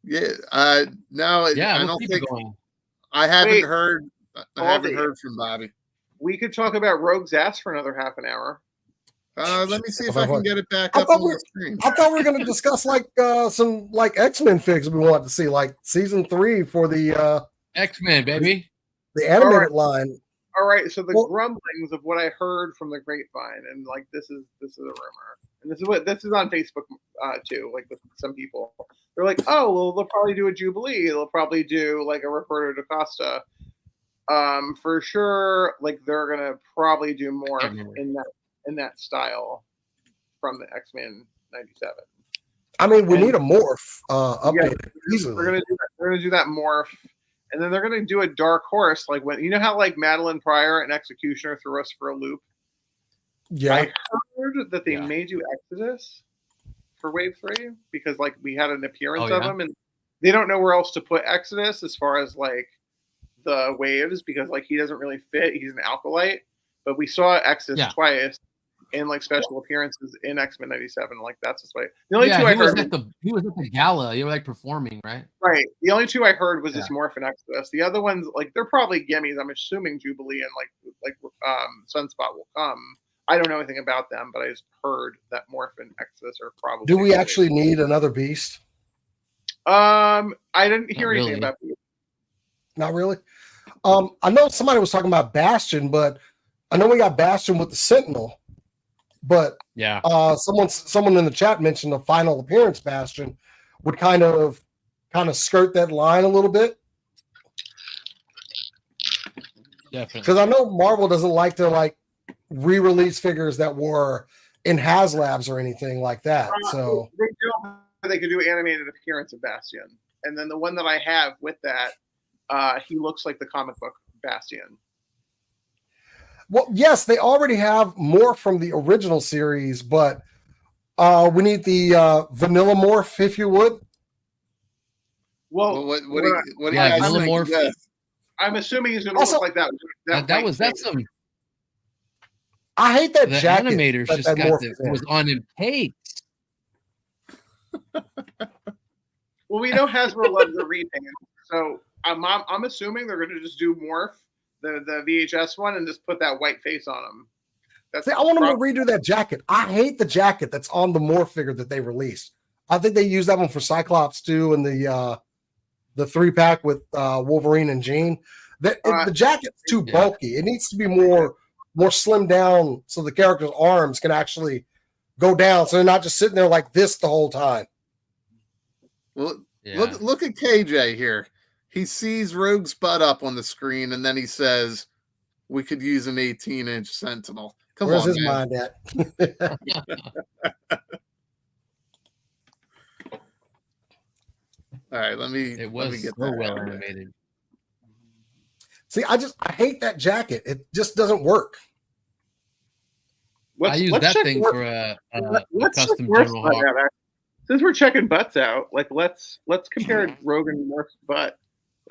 Speaker 1: yeah, no,
Speaker 2: Yeah,
Speaker 1: I
Speaker 2: we'll
Speaker 1: don't
Speaker 2: keep
Speaker 1: think
Speaker 2: it going.
Speaker 1: I haven't
Speaker 3: Wait,
Speaker 1: heard. I
Speaker 3: Baldy.
Speaker 1: haven't heard from Bobby.
Speaker 3: We could talk about Rogue's ass for another half an hour.
Speaker 1: Let me see if I can get it back
Speaker 4: I
Speaker 1: up
Speaker 4: thought
Speaker 1: on
Speaker 4: we-
Speaker 1: the screen.
Speaker 4: I thought we were going to discuss like some like X-Men figs we wanted to see, like season 3 for the
Speaker 2: X-Men, baby.
Speaker 4: animated line.
Speaker 3: All right, so the
Speaker 4: Well-
Speaker 3: grumblings of what I heard from the grapevine, and like this is a rumor, and this is on Facebook too. Like with some people, they're like, oh well, they'll probably do a Jubilee. They'll probably do like a Roberto da Costa. For sure, like they're gonna probably do more in that style from the X-Men '97.
Speaker 4: I mean, we
Speaker 3: And-
Speaker 4: need a morph updated easily.
Speaker 3: They're gonna do that morph, and then they're gonna do a Dark Horse. Like when you know how like Madeline Pryor and Executioner threw us for a loop.
Speaker 4: Yeah,
Speaker 3: I heard that they
Speaker 2: Yeah.
Speaker 3: may do Exodus for Wave 3 because like we had an appearance
Speaker 2: Oh,
Speaker 3: of
Speaker 2: yeah?
Speaker 3: him, and they don't know where else to put Exodus as far as like the waves because like he doesn't really fit. He's an alkalite, but we saw Exodus
Speaker 2: Yeah.
Speaker 3: twice in like special appearances in X-Men '97. Like that's his way. The only
Speaker 2: Yeah,
Speaker 3: two I
Speaker 2: he was
Speaker 3: heard.
Speaker 2: at the gala. You were like performing, right?
Speaker 3: Right. The only two I heard was this
Speaker 2: Yeah.
Speaker 3: Morph and Exodus. The other ones, like they're probably gimmies. I'm assuming Jubilee and like Sunspot will come. I don't know anything about them, but I just heard that Morph and Exodus are probably.
Speaker 4: do we actually need another beast?
Speaker 3: I didn't hear
Speaker 2: Not
Speaker 3: anything
Speaker 2: really.
Speaker 3: about these.
Speaker 4: Not really. I know somebody was talking about Bastion, but I know we got Bastion with the Sentinel. But
Speaker 2: Yeah.
Speaker 4: someone in the chat mentioned the final appearance Bastion would kind of skirt that line a little bit.
Speaker 2: Definitely.
Speaker 4: Because I know Marvel doesn't like to like re-release figures that were in HasLabs or anything like that. So
Speaker 3: they could do animated appearance of Bastion, and then the one that I have with that, he looks like the comic book Bastion.
Speaker 4: well, yes, they already have more from the original series, but we need the vanilla morph, if you would.
Speaker 3: Well,
Speaker 1: What do you
Speaker 2: Yeah,
Speaker 1: guys think?
Speaker 2: Millimorph.
Speaker 1: Yeah.
Speaker 3: I'm assuming he's going to
Speaker 4: Also-
Speaker 3: look like that.
Speaker 2: That's
Speaker 3: white
Speaker 2: some.
Speaker 4: I hate that
Speaker 2: The
Speaker 4: jacket.
Speaker 2: animators
Speaker 4: that
Speaker 2: just
Speaker 4: that
Speaker 2: got
Speaker 4: morph
Speaker 2: the,
Speaker 4: is in.
Speaker 2: was on in pace.
Speaker 3: Well, we know Hasbro loves the repaint, so I'm assuming they're going to just do Morph, the VHS one, and just put that white face on him. That's
Speaker 4: See, I want them to redo that jacket. I hate the jacket that's on the morph figure that they released. I think they used that one for Cyclops too, and the 3-pack with Wolverine and Jean. The jacket's too
Speaker 2: Yeah.
Speaker 4: bulky. It needs to be more slimmed down so the character's arms can actually go down, so they're not just sitting there like this the whole time.
Speaker 1: Well,
Speaker 2: Yeah.
Speaker 1: look at KJ here. He sees Rogue's butt up on the screen, and then he says, "We could use an 18-inch Sentinel." Come
Speaker 4: Where's
Speaker 1: on,
Speaker 4: his
Speaker 1: man.
Speaker 4: mind at?
Speaker 1: All right, let me.
Speaker 2: It
Speaker 1: let me
Speaker 2: was
Speaker 1: get
Speaker 2: so
Speaker 1: that
Speaker 2: well
Speaker 1: out of it.
Speaker 2: animated.
Speaker 4: See, I hate that jacket. It just doesn't work.
Speaker 2: I use that
Speaker 3: check
Speaker 2: thing
Speaker 3: Morph-
Speaker 2: for a
Speaker 3: let's check
Speaker 2: custom
Speaker 3: Morph's
Speaker 2: General
Speaker 3: butt
Speaker 2: Hawk.
Speaker 3: out, actually. Since we're checking butts out, like let's compare Rogue and Morph's butt.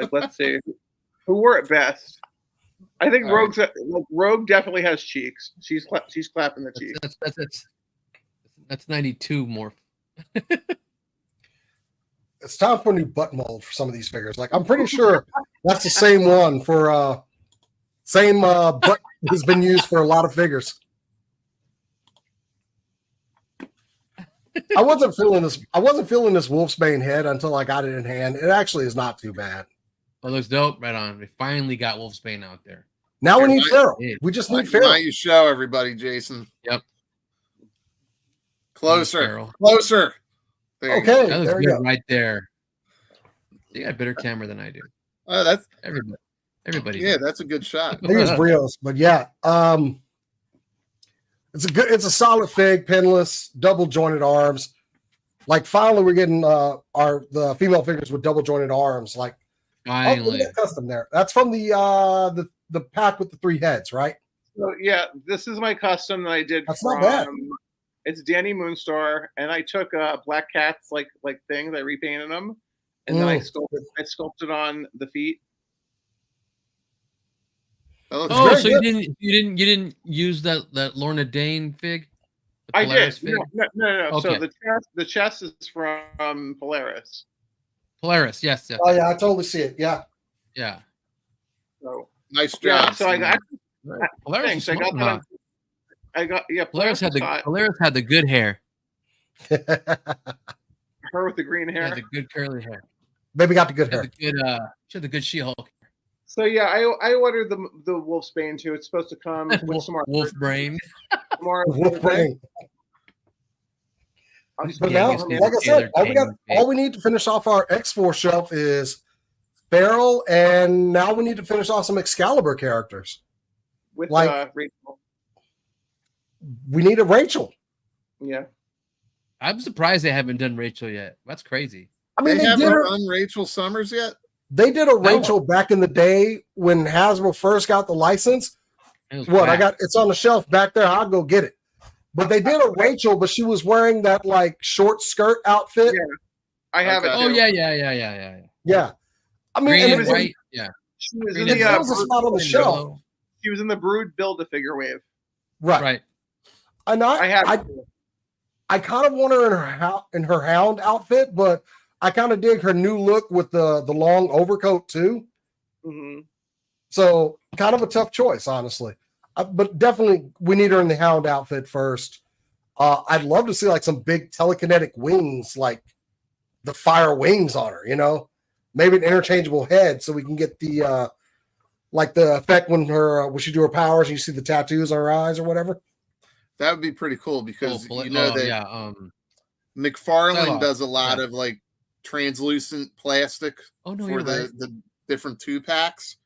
Speaker 3: Like let's see who wore it best. I think
Speaker 1: All right.
Speaker 3: Rogue definitely has cheeks. She's clapping the cheeks.
Speaker 2: That's 92 more.
Speaker 4: It's time for a new butt mold for some of these figures. Like I'm pretty sure that's the same one for same butt has been used for a lot of figures. I wasn't feeling this Wolfsbane head until I got it in hand. It actually is not too bad.
Speaker 2: Oh, looks dope. Right on. We finally got Wolfsbane out there.
Speaker 4: Now we
Speaker 1: Here,
Speaker 4: need Farrell. We just need Farrell.
Speaker 1: Now you show everybody, Jason.
Speaker 2: Yep.
Speaker 1: Closer. Closer.
Speaker 4: There okay.
Speaker 2: That looks
Speaker 4: there
Speaker 2: good
Speaker 4: you go.
Speaker 2: right there. You got a better camera than I do.
Speaker 1: Oh, that's
Speaker 2: everybody.
Speaker 1: Yeah, that's a good shot.
Speaker 4: I use Brios, but yeah. It's a solid fig, pinless, double jointed arms. Like finally we're getting the female figures with double jointed arms. Like
Speaker 2: finally
Speaker 4: custom there. That's from the pack with the 3 heads, right?
Speaker 3: So yeah, this is my custom that I did.
Speaker 4: That's not bad.
Speaker 3: It's Danny Moonstar, and I took Black Cat's like things. I repainted them, and then I sculpted on the feet.
Speaker 2: Oh, so you didn't use that Lorna Dane fig?
Speaker 3: I did.
Speaker 2: Fig?
Speaker 3: No.
Speaker 2: Okay.
Speaker 3: So the chest is from Polaris.
Speaker 2: Polaris, yes.
Speaker 4: Oh yeah, I totally see it. Yeah.
Speaker 3: So
Speaker 1: nice job.
Speaker 3: Yeah, so I got
Speaker 2: Polaris.
Speaker 3: Polaris
Speaker 2: had the good hair.
Speaker 3: Her with the green hair.
Speaker 2: Yeah, the good curly hair.
Speaker 4: Baby got the good hair.
Speaker 2: She had the good She-Hulk.
Speaker 3: So yeah, I ordered the wolf's bane too. It's supposed to come with some more
Speaker 2: wolf brain.
Speaker 3: More
Speaker 4: wolf brain. But now, like I said, all we need to finish off our X4 shelf is Farrell, and now we need to finish off some Excalibur characters.
Speaker 3: With Rachel.
Speaker 4: We need a Rachel.
Speaker 3: Yeah.
Speaker 2: I'm surprised they haven't done Rachel yet. That's crazy.
Speaker 1: I mean, they haven't done Rachel Summers yet?
Speaker 4: They did a Rachel back in the day when Hasbro first got the license. It's on the shelf back there. I'll go get it. But they did a Rachel, but she was wearing that like short skirt outfit.
Speaker 3: Yeah. I have it.
Speaker 2: Oh,
Speaker 3: too.
Speaker 2: Yeah.
Speaker 4: Yeah. I mean,
Speaker 2: green and white. Yeah.
Speaker 3: She was
Speaker 4: in the spot on the shelf.
Speaker 3: She was in the Brood Build-A-Figure wave.
Speaker 4: Right. And I kind of want her in her Hound outfit, but I kind of dig her new look with the long overcoat too.
Speaker 3: Mm-hmm.
Speaker 4: So kind of a tough choice, honestly. But definitely we need her in the Hound outfit first. I'd love to see like some big telekinetic wings, like the fire wings on her, maybe an interchangeable head so we can get the like the effect when she do her powers and you see the tattoos on her eyes or whatever.
Speaker 1: That would be pretty cool because McFarlane does a lot of like translucent plastic for the different 2-packs.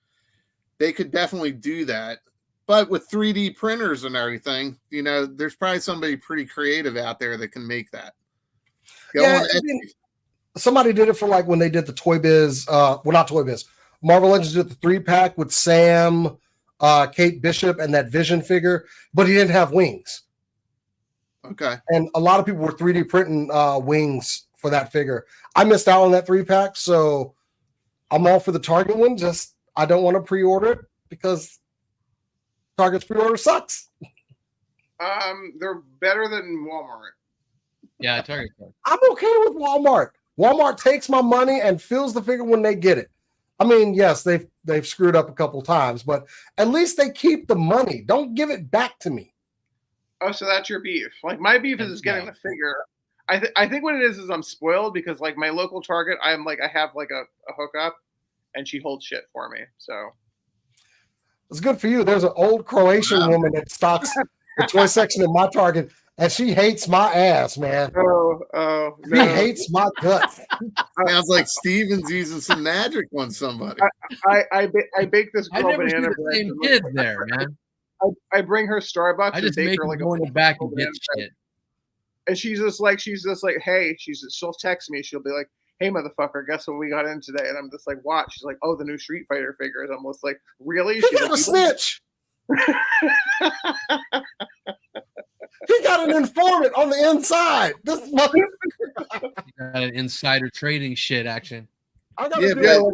Speaker 1: They could definitely do that. But with 3D printers and everything, there's probably somebody pretty creative out there that can make that.
Speaker 4: Somebody did it for like when they did the Toy Biz, not Toy Biz. Marvel Legends did the 3-pack with Sam, Kate Bishop, and that Vision figure, but he didn't have wings.
Speaker 1: Okay.
Speaker 4: And a lot of people were 3D printing wings for that figure. I missed out on that 3-pack, so I'm all for the Target one. Just I don't want to pre-order it because Target's pre-order sucks.
Speaker 3: They're better than Walmart.
Speaker 2: Yeah, Target.
Speaker 4: I'm okay with Walmart. Walmart takes my money and fills the figure when they get it. I mean, yes, they've screwed up a couple times, but at least they keep the money. Don't give it back to me.
Speaker 3: Oh, so that's your beef. Like my beef is getting the figure. I think what it is I'm spoiled because like my local Target, I have like a hookup, and she holds shit for me. So
Speaker 4: it's good for you. There's an old Croatian woman that stocks the toy section in my Target, and she hates my ass, man.
Speaker 3: Oh,
Speaker 4: she hates my guts.
Speaker 1: Sounds like Steven's using some magic on somebody.
Speaker 3: I bake this girl banana bread.
Speaker 2: Same kid there, man.
Speaker 3: I bring her Starbucks.
Speaker 2: I just
Speaker 3: and bake
Speaker 2: make
Speaker 3: her like
Speaker 2: go in the back and get shit.
Speaker 3: And she's just like, hey, she'll text me. She'll be like, hey, motherfucker, guess what we got in today? And I'm just like, what? She's like, oh, the new Street Fighter figure. And I'm almost like, really?
Speaker 4: She's got a snitch. He got an informant on the inside. This
Speaker 2: you got an insider trading shit action.
Speaker 3: I gotta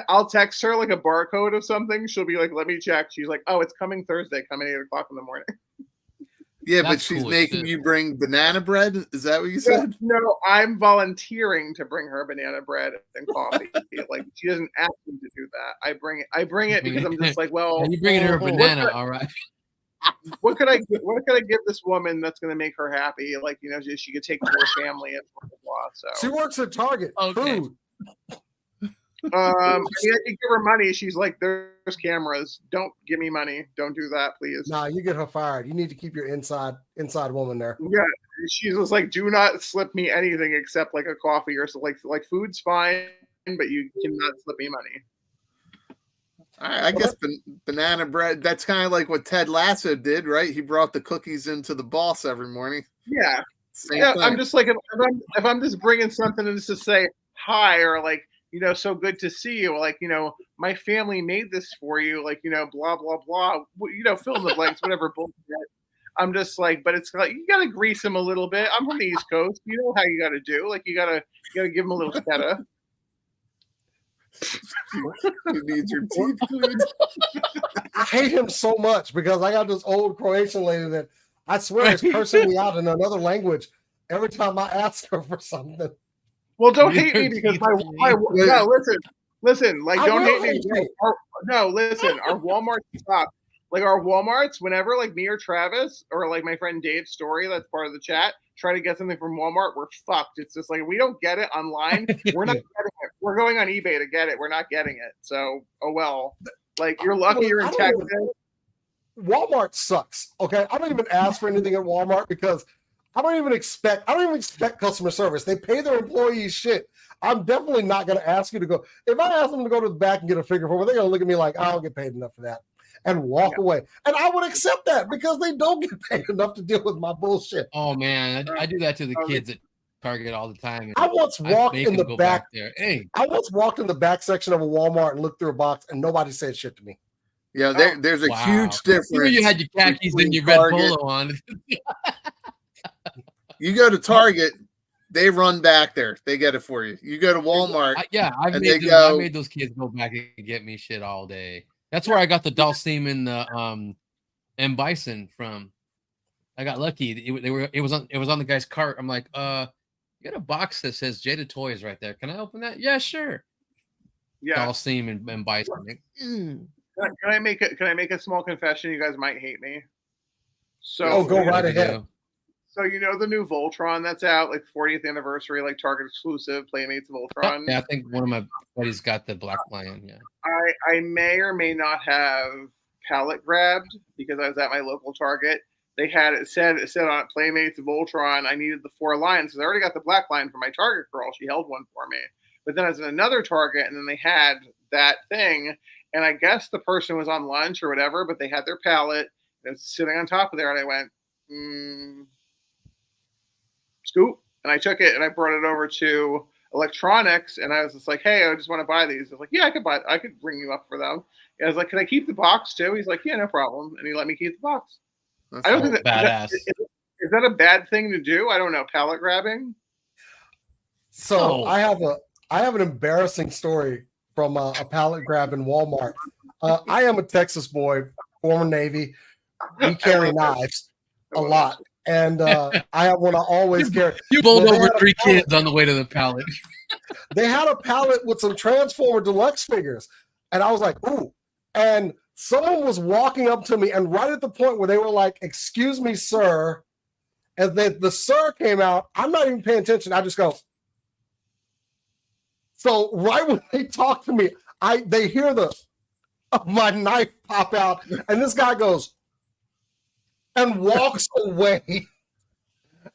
Speaker 3: I'll text her like a barcode of something. She'll be like, let me check. She's like, oh, it's coming Thursday, coming 8 o'clock in the morning.
Speaker 1: Yeah, but she's making you bring banana bread. Is that what you said?
Speaker 3: No, I'm volunteering to bring her banana bread and coffee. Like she doesn't ask me to do that. I bring it because I'm just like, well,
Speaker 2: you bringing her a banana, all right.
Speaker 3: What could I give this woman that's going to make her happy? Like, she could take care of her family and blah, blah, blah. So
Speaker 4: she works at Target.
Speaker 2: Okay.
Speaker 4: Food.
Speaker 3: I mean, I could give her money. She's like, there's cameras. Don't give me money. Don't do that, please.
Speaker 4: Nah, you get her fired. You need to keep your inside woman there.
Speaker 3: Yeah, she was like, do not slip me anything except like a coffee or so. Like food's fine, but you cannot slip me money.
Speaker 1: I guess banana bread. That's kind of like what Ted Lasso did, right? He brought the cookies into the boss every morning.
Speaker 3: Yeah,
Speaker 1: Same
Speaker 3: yeah.
Speaker 1: thing.
Speaker 3: I'm just like, if I'm just bringing something and just to say hi or like, you know, so good to see you. Like, you know, my family made this for you. Like, you know, blah blah blah. You know, fill in the blanks, whatever bullshit. I'm just like, but it's like you gotta grease him a little bit. I'm from the East Coast. You know how you gotta do. Like, you gotta give him a little feta.
Speaker 1: You need your teeth cleaned.
Speaker 4: I hate him so much because I got this old Croatian lady that I swear is cursing me out in another language every time I ask her for something.
Speaker 3: Well, don't hate me because my no, listen, like don't hate me. No, listen, our Walmart stopped. Like our Walmarts, whenever like me or Travis or like my friend Dave's story that's part of the chat, try to get something from Walmart, we're fucked. It's just like we don't get it online. We're not getting it. We're going on eBay to get it. We're not getting it. So oh well. Like you're lucky you're in Texas.
Speaker 4: Walmart sucks. Okay. I don't even ask for anything at Walmart because I don't even expect customer service. They pay their employees shit. I'm definitely not going to ask you to go. If I ask them to go to the back and get a figure for me, they're going to look at me like, I don't get paid enough for that and walk away. And I would accept that because they don't get paid enough to deal with my bullshit.
Speaker 2: Oh, man. I do that to the kids at Target all the time.
Speaker 4: I once walked in the back
Speaker 2: there. Hey.
Speaker 4: I once walked in the back section of a Walmart and looked through a box and nobody said shit to me.
Speaker 1: Yeah, there's a huge difference.
Speaker 2: You had your khakis and your red polo on.
Speaker 1: You go to Target, they run back there. They get it for you. You go to Walmart.
Speaker 2: I made those kids go back and get me shit all day. That's where I got the Dalsim and the M Bison from. I got lucky. It was on the guy's cart. I'm like, you got a box that says Jada Toys right there. Can I open that? Yeah, sure.
Speaker 3: Yeah.
Speaker 2: Dalsim and Bison.
Speaker 3: Can I make a small confession? You guys might hate me.
Speaker 4: So go right ahead.
Speaker 3: So you know the new Voltron that's out, like 40th anniversary, like Target exclusive Playmates Voltron.
Speaker 2: Yeah, I think one of my buddies got the Black Lion. Yeah.
Speaker 3: I may or may not have pallet grabbed because I was at my local Target. They had it said on it Playmates Voltron. I needed the 4 lions because I already got the Black Lion for my Target girl. She held one for me. But then I was in another Target and then they had that thing. And I guess the person was on lunch or whatever, but they had their pallet. It was sitting on top of there, and I went, scoop. And I took it and I brought it over to electronics, and I was just like, hey, I just want to buy these. I was like, yeah, I could bring you up for them. And I was like, can I keep the box too? He's like, yeah, no problem. And he let me keep the box.
Speaker 2: I don't think badass.
Speaker 3: Is that a bad thing to do? I don't know. Pallet grabbing.
Speaker 4: So I have an embarrassing story from a pallet grab in Walmart. I am a Texas boy, former Navy. We carry knives a lot. And I have one I always carry.
Speaker 2: You bowled over 3 kids on the way to the pallet.
Speaker 4: They had a pallet with some Transformer Deluxe figures. And I was like, ooh. And someone was walking up to me, and right at the point where they were like, excuse me, sir. As the sir came out, I'm not even paying attention. I just go. So right when they talk to me, they hear my knife pop out, and this guy goes and walks away.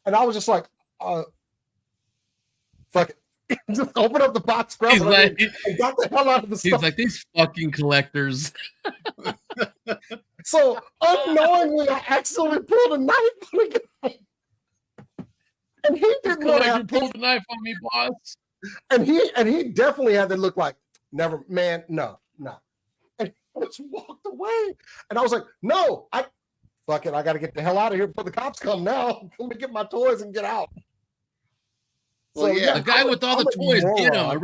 Speaker 4: And I was just like, fuck it. Just open up the box, grab it, and got the hell out of the stuff.
Speaker 2: He's like, these fucking collectors.
Speaker 4: So unknowingly, I accidentally pulled a knife on the guy. And he didn't know that.
Speaker 2: Pulled the knife on me, boss.
Speaker 4: And he definitely had to look like, never, man, no. And he just walked away. And I was like, no, fuck it, I got to get the hell out of here before the cops come now. Let me get my toys and get out.
Speaker 1: Well, so, yeah,
Speaker 2: the guy with all the toys, get him.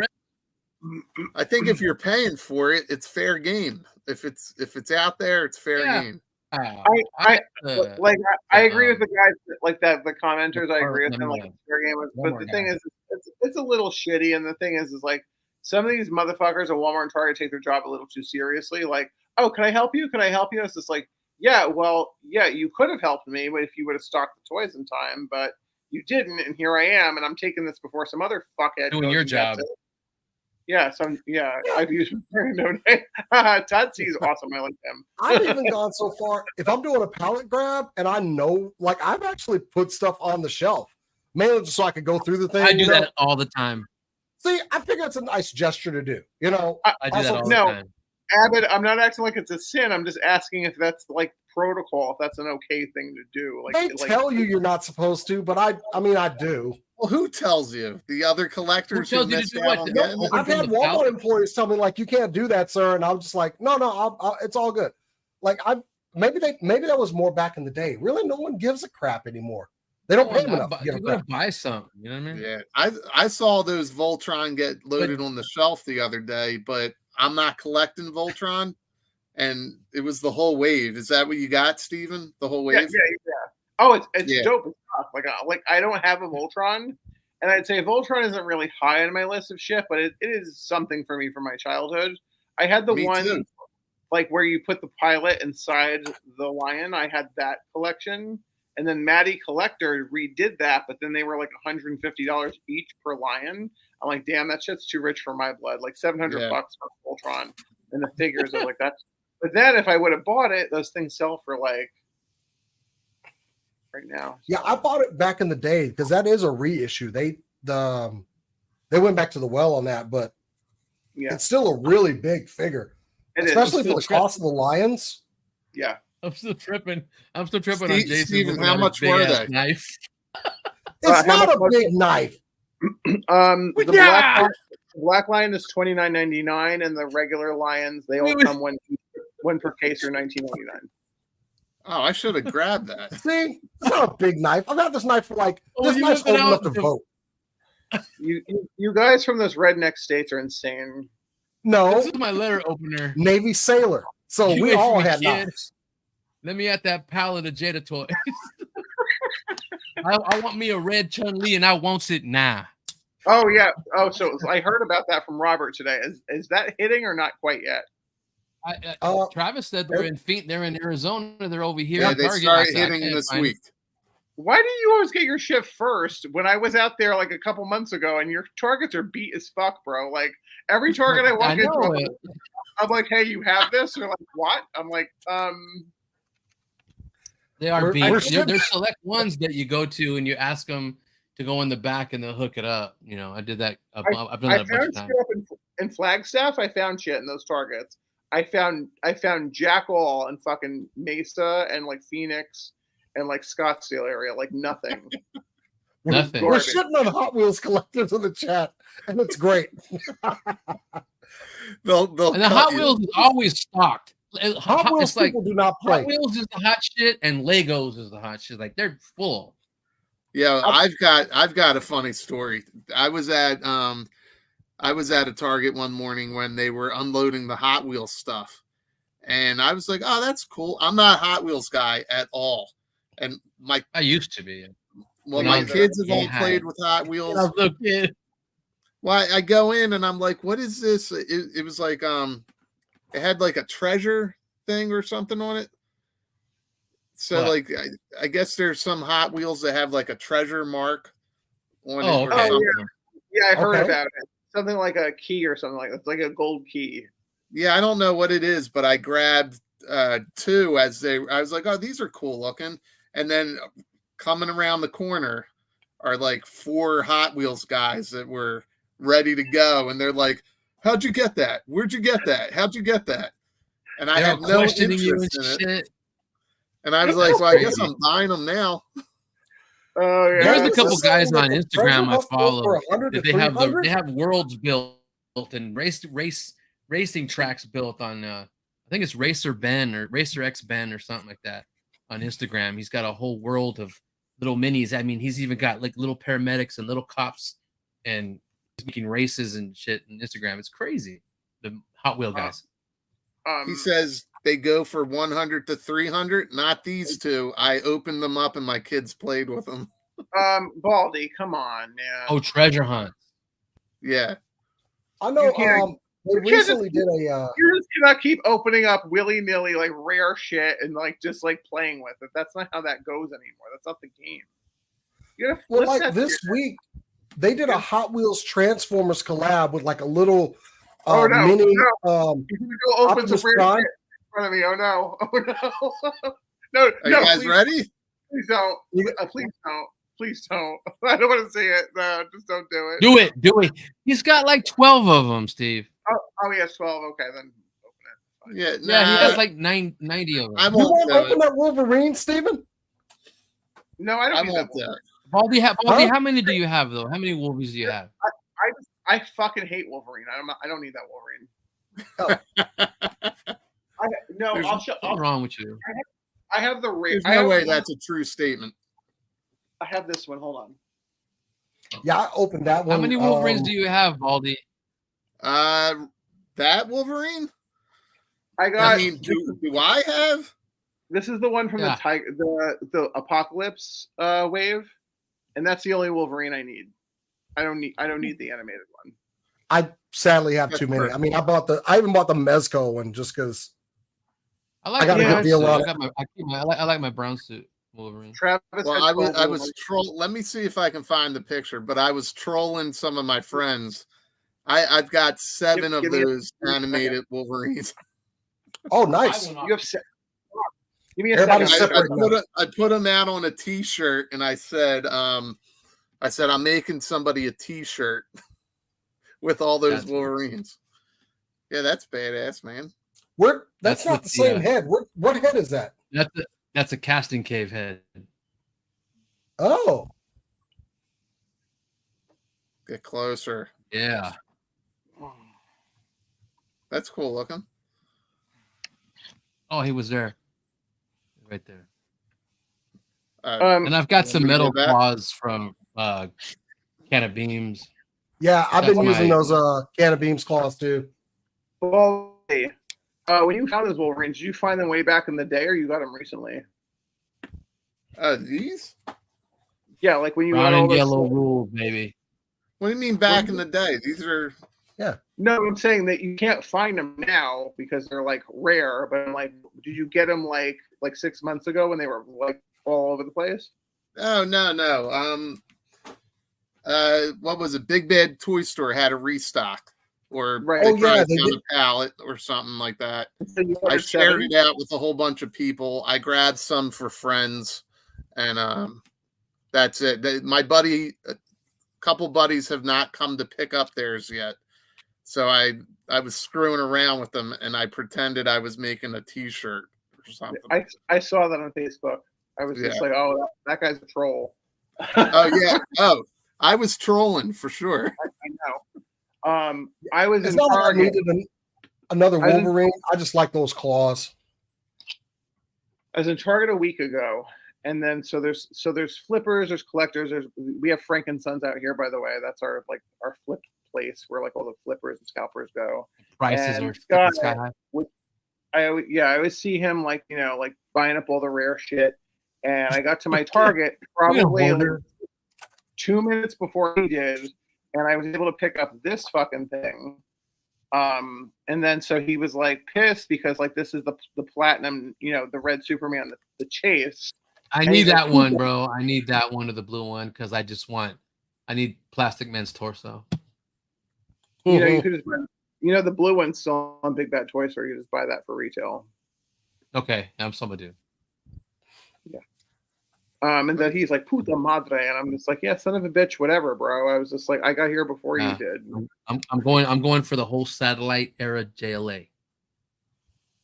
Speaker 1: I think if you're paying for it, it's fair game. If it's out there, it's fair game.
Speaker 3: I agree with the guys like that. The commenters, I agree with them. Like fair game, but the thing is, it's a little shitty. And the thing is like some of these motherfuckers at Walmart and Target take their job a little too seriously. Like, oh, can I help you? Can I help you? It's just like, yeah, well, yeah, you could have helped me, but if you would have stocked the toys in time, but you didn't, and here I am, and I'm taking this before some other fuckhead
Speaker 2: doing your job.
Speaker 3: Yeah, I've used no name. Tootsie is awesome. I like him.
Speaker 4: I've even gone so far. If I'm doing a pallet grab and I know, like, I've actually put stuff on the shelf, mainly just so I could go through the thing.
Speaker 2: I do that all the time.
Speaker 4: See, I figure it's a nice gesture to do. You know,
Speaker 2: I do that all the time.
Speaker 3: Abbott, I'm not acting like it's a sin. I'm just asking if that's like protocol, if that's an okay thing to do. Like
Speaker 4: they tell you you're not supposed to, but I mean, I do.
Speaker 1: Well, who tells you? The other collectors who missed out on
Speaker 4: getting it? I've had Walmart employees tell me, like, you can't do that, sir, and I'm just like, no, it's all good. Like, maybe that was more back in the day. Really, no one gives a crap anymore. They don't pay them enough.
Speaker 2: You're gonna buy something, you know what I mean?
Speaker 1: Yeah, I saw those Voltron get loaded on the shelf the other day, but I'm not collecting Voltron, and it was the whole wave. Is that what you got, Steven? The whole wave?
Speaker 3: Yeah. Oh, it's dope as fuck. Like I don't have a Voltron, and I'd say Voltron isn't really high on my list of shit, but it is something for me from my childhood. I had the one
Speaker 1: too.
Speaker 3: Like where you put the pilot inside the lion. I had that collection. And then Matty Collector redid that, but then they were like $150 each per lion. I'm like, damn, that shit's too rich for my blood. Like $700 for Voltron. And the figures are like that. But then if I would have bought it, those things sell for like right now.
Speaker 4: Yeah, I bought it back in the day because that is a reissue. They went back to the well on that, but it's still a really big figure, especially for the cost of the lions.
Speaker 3: Yeah.
Speaker 2: I'm still tripping on Jason.
Speaker 1: Steven, how much were they?
Speaker 2: Knife.
Speaker 4: It's not a big knife.
Speaker 3: The black lion is $29.99, and the regular lions, they all come one per case or $19.99.
Speaker 1: Oh, I should have grabbed that.
Speaker 4: See, it's not a big knife. I've had this knife for like this knife's old enough to vote.
Speaker 3: You guys from those redneck states are insane.
Speaker 4: No,
Speaker 2: this is my letter opener.
Speaker 4: Navy sailor. So we all had knives.
Speaker 2: Let me at that pallet of Jada toys. I want me a red Chun-Li, and I want it now.
Speaker 3: Oh yeah. Oh, so I heard about that from Robert today. Is that hitting or not quite yet?
Speaker 2: Travis said they're in Arizona. They're over here.
Speaker 1: Yeah, they started hitting this week.
Speaker 3: Why do you always get your shit first? When I was out there like a couple months ago, and your targets are beat as fuck, bro. Like every target I walk into, I'm like, hey, you have this? Or like, what? I'm like,
Speaker 2: They are beat. There's select ones that you go to and you ask them to go in the back and they'll hook it up. You know, I did that. I've done that a bunch of times.
Speaker 3: In Flagstaff, I found shit in those targets. I found Jackal and fucking Mesa and like Phoenix and like Scottsdale area, like nothing.
Speaker 2: Nothing.
Speaker 4: We're shitting on Hot Wheels collectors in the chat, and it's great.
Speaker 1: they'll
Speaker 2: and the Hot Wheels is always stocked.
Speaker 4: Hot Wheels people do not play.
Speaker 2: Hot Wheels is the hot shit, and Legos is the hot shit. Like they're full.
Speaker 1: Yeah, I've got a funny story. I was at a Target one morning when they were unloading the Hot Wheels stuff, and I was like, "Oh, that's cool." I'm not a Hot Wheels guy at all, and
Speaker 2: I used to be.
Speaker 1: Well, my kids have all played with Hot Wheels.
Speaker 2: I was a kid.
Speaker 1: Well, I go in and I'm like, "What is this?" It was like it had like a treasure thing or something on it. So like I guess there's some Hot Wheels that have like a treasure mark on it or something.
Speaker 3: Yeah, I heard about it. Something like a key or something like that. It's like a gold key.
Speaker 1: Yeah, I don't know what it is, but I grabbed two I was like, "Oh, these are cool looking." And then coming around the corner are like 4 Hot Wheels guys that were ready to go, and they're like, "How'd you get that? Where'd you get that? How'd you get that?" And I had no interest in it. And I was like, "Well, I guess I'm buying them now."
Speaker 3: Oh yeah.
Speaker 2: There's a couple guys on Instagram I follow. They have worlds built and racing tracks built on. I think it's Racer Ben or Racer X Ben or something like that on Instagram. He's got a whole world of little minis. I mean, he's even got like little paramedics and little cops, and he's making races and shit on Instagram. It's crazy. The Hot Wheel guys.
Speaker 1: He says they go for 100 to 300. Not these two. I opened them up and my kids played with them.
Speaker 3: Baldy, come on, man.
Speaker 2: Oh, treasure hunt.
Speaker 1: Yeah.
Speaker 4: I know. They recently did a.
Speaker 3: You just cannot keep opening up willy nilly like rare shit and like just like playing with it. That's not how that goes anymore. That's not the game.
Speaker 4: Well, like this week, they did a Hot Wheels Transformers collab with like a little
Speaker 3: Oh, no,
Speaker 4: mini
Speaker 3: no. He's gonna go open some
Speaker 4: Optimus
Speaker 3: rare
Speaker 4: Prime.
Speaker 3: shit in front of me. Oh no! Oh no! No,
Speaker 1: Are
Speaker 3: no!
Speaker 1: you guys
Speaker 3: Please,
Speaker 1: ready?
Speaker 3: please don't! Please don't! Please don't! I don't want to see it. No, just don't do it.
Speaker 2: Do it. Do it. He's got like 12 of them, Steve.
Speaker 3: Oh, he has 12. Okay, then open it.
Speaker 1: Yeah,
Speaker 2: Yeah, he
Speaker 1: nah,
Speaker 2: has like 90 of them.
Speaker 1: I
Speaker 4: You
Speaker 1: won't
Speaker 4: won't
Speaker 1: do
Speaker 4: open
Speaker 1: it.
Speaker 4: that Wolverine, Steven?
Speaker 3: No, I
Speaker 1: I
Speaker 3: don't need
Speaker 1: won't
Speaker 3: that.
Speaker 1: do it.
Speaker 2: Baldy,
Speaker 4: Huh?
Speaker 2: how many do you have though? How many Wolverines do you have?
Speaker 3: I fucking hate Wolverine. I don't need that Wolverine. No,
Speaker 1: There's
Speaker 3: I'll show.
Speaker 2: What's wrong with you?
Speaker 3: I have the rare.
Speaker 1: There's no way that's a true statement.
Speaker 3: I have this one. Hold on.
Speaker 4: Yeah, I opened that one.
Speaker 2: How many Wolverines do you have, Baldy?
Speaker 1: That Wolverine?
Speaker 3: I got.
Speaker 1: I mean, do I have?
Speaker 3: This is the one from
Speaker 2: Yeah.
Speaker 3: the Apocalypse wave, and that's the only Wolverine I need. I don't need the animated one.
Speaker 4: I sadly have
Speaker 1: That's
Speaker 4: too many.
Speaker 1: perfect.
Speaker 4: I mean, I even bought the Mezco one just because.
Speaker 2: I
Speaker 4: got
Speaker 3: a
Speaker 2: the
Speaker 3: good
Speaker 4: deal
Speaker 2: brown
Speaker 4: on
Speaker 2: suit. I like my brown suit Wolverine.
Speaker 3: Travis.
Speaker 1: Well,
Speaker 3: has
Speaker 1: I was
Speaker 3: 12 Wolverine.
Speaker 1: troll. Let me see if I can find the picture. But I was trolling some of my friends. I've got 7 of
Speaker 3: give me a
Speaker 1: those animated Wolverines.
Speaker 4: Oh, nice.
Speaker 3: You have. Give me a
Speaker 4: Everybody's
Speaker 3: second.
Speaker 4: separate.
Speaker 1: I put them out on a T-shirt, and I said, I'm making somebody a T-shirt with all those
Speaker 2: That's
Speaker 1: Wolverines. Yeah, that's badass, man.
Speaker 4: That's
Speaker 2: That's
Speaker 4: not
Speaker 2: with
Speaker 4: the same
Speaker 2: the,
Speaker 4: head. What head is that?
Speaker 2: That's a casting cave head.
Speaker 4: Oh,
Speaker 1: Get closer.
Speaker 2: Yeah.
Speaker 1: That's cool looking.
Speaker 2: Oh, he was there. Right there.
Speaker 1: Uh,
Speaker 2: And I've got some
Speaker 1: Let me
Speaker 2: metal
Speaker 1: get back.
Speaker 2: claws from Can of Beams.
Speaker 4: yeah. I've
Speaker 2: That's
Speaker 4: been using
Speaker 2: my-
Speaker 4: those can of beams claws too.
Speaker 3: Well, when you found those Wolverines, did you find them way back in the day, or you got them recently?
Speaker 1: These?
Speaker 3: Yeah, like when you
Speaker 2: Brown
Speaker 3: got all
Speaker 2: and
Speaker 3: those.
Speaker 2: yellow rule, baby.
Speaker 1: What do you mean back in the day? These are
Speaker 3: No, I'm saying that you can't find them now because they're like rare. But I'm like, did you get them like 6 months ago when they were like all over the place?
Speaker 1: oh no. What was it? Big Bad Toy Store had a restock, or
Speaker 3: Right.
Speaker 1: they
Speaker 4: Oh, yeah,
Speaker 1: tried
Speaker 4: they
Speaker 1: it on
Speaker 4: did.
Speaker 1: a pallet or something like that.
Speaker 3: So you
Speaker 1: I
Speaker 3: ordered
Speaker 1: shared
Speaker 3: 7?
Speaker 1: it out with a whole bunch of people. I grabbed some for friends, and that's it. A couple buddies have not come to pick up theirs yet. So I was screwing around with them, and I pretended I was making a T-shirt or something.
Speaker 3: I saw that on Facebook. I was just like, oh, that guy's a troll.
Speaker 1: Oh yeah. Oh, I was trolling for sure.
Speaker 3: I know. I was
Speaker 4: It's
Speaker 3: in
Speaker 4: not like I
Speaker 3: Target.
Speaker 4: needed another
Speaker 3: I was in-
Speaker 4: Wolverine. I just like those claws.
Speaker 3: I was in Target a week ago, and then so there's flippers, there's collectors, we have Frank and Sons out here, by the way. That's our flip place where like all the flippers and scalpers go.
Speaker 2: Prices
Speaker 3: And
Speaker 2: are
Speaker 3: Scott-
Speaker 2: sky high.
Speaker 3: I always see him like buying up all the rare shit. And I got to my Target probably like 2 minutes before he did, and I was able to pick up this fucking thing. And then so he was like pissed because like this is the platinum, the red Superman, the chase.
Speaker 2: I
Speaker 3: And
Speaker 2: need
Speaker 3: he's like,
Speaker 2: that one, bro. I need that one or the blue one because I need Plastic Man's torso.
Speaker 3: You could just the blue one's still on Big Bad Toy Store. You just buy that for retail.
Speaker 2: Okay, I'm somebody.
Speaker 3: Yeah. And then he's like puta madre, and I'm just like, yeah, son of a bitch, whatever, bro. I was just like, I got here before you did.
Speaker 2: I'm going for the whole satellite era JLA.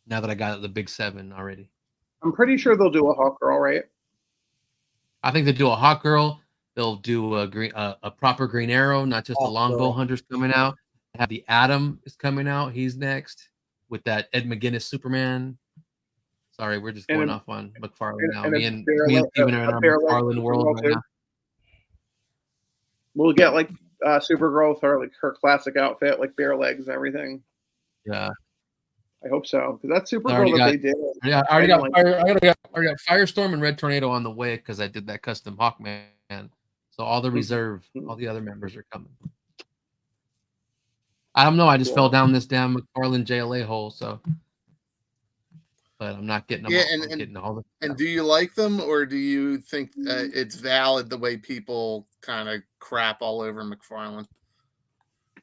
Speaker 2: Now that I got the big 7 already.
Speaker 3: I'm pretty sure they'll do a Hawk Girl, right?
Speaker 2: I think they do a Hawk Girl. They'll do a proper Green Arrow, not just the
Speaker 4: Hawk
Speaker 2: Longbow
Speaker 4: Girl.
Speaker 2: Hunters coming out. They have the Atom is coming out. He's next with that Ed McGuinness Superman. Sorry, we're just going off on McFarlane now. Me and Steven are in our McFarlane world right now.
Speaker 3: We'll get like Supergirl with her classic outfit, like bare legs and everything.
Speaker 2: Yeah,
Speaker 3: I hope so, because that's Supergirl that they did.
Speaker 2: Yeah, I already got Firestorm and Red Tornado on the way because I did that custom Hawkman. So all the reserve, all the other members are coming. I don't know. I just fell down this damn McFarlane JLA hole. So but I'm not getting them.
Speaker 1: Yeah,
Speaker 2: all. I'm getting all the.
Speaker 1: And do you like them, or do you think it's valid the way people kind of crap all over McFarlane?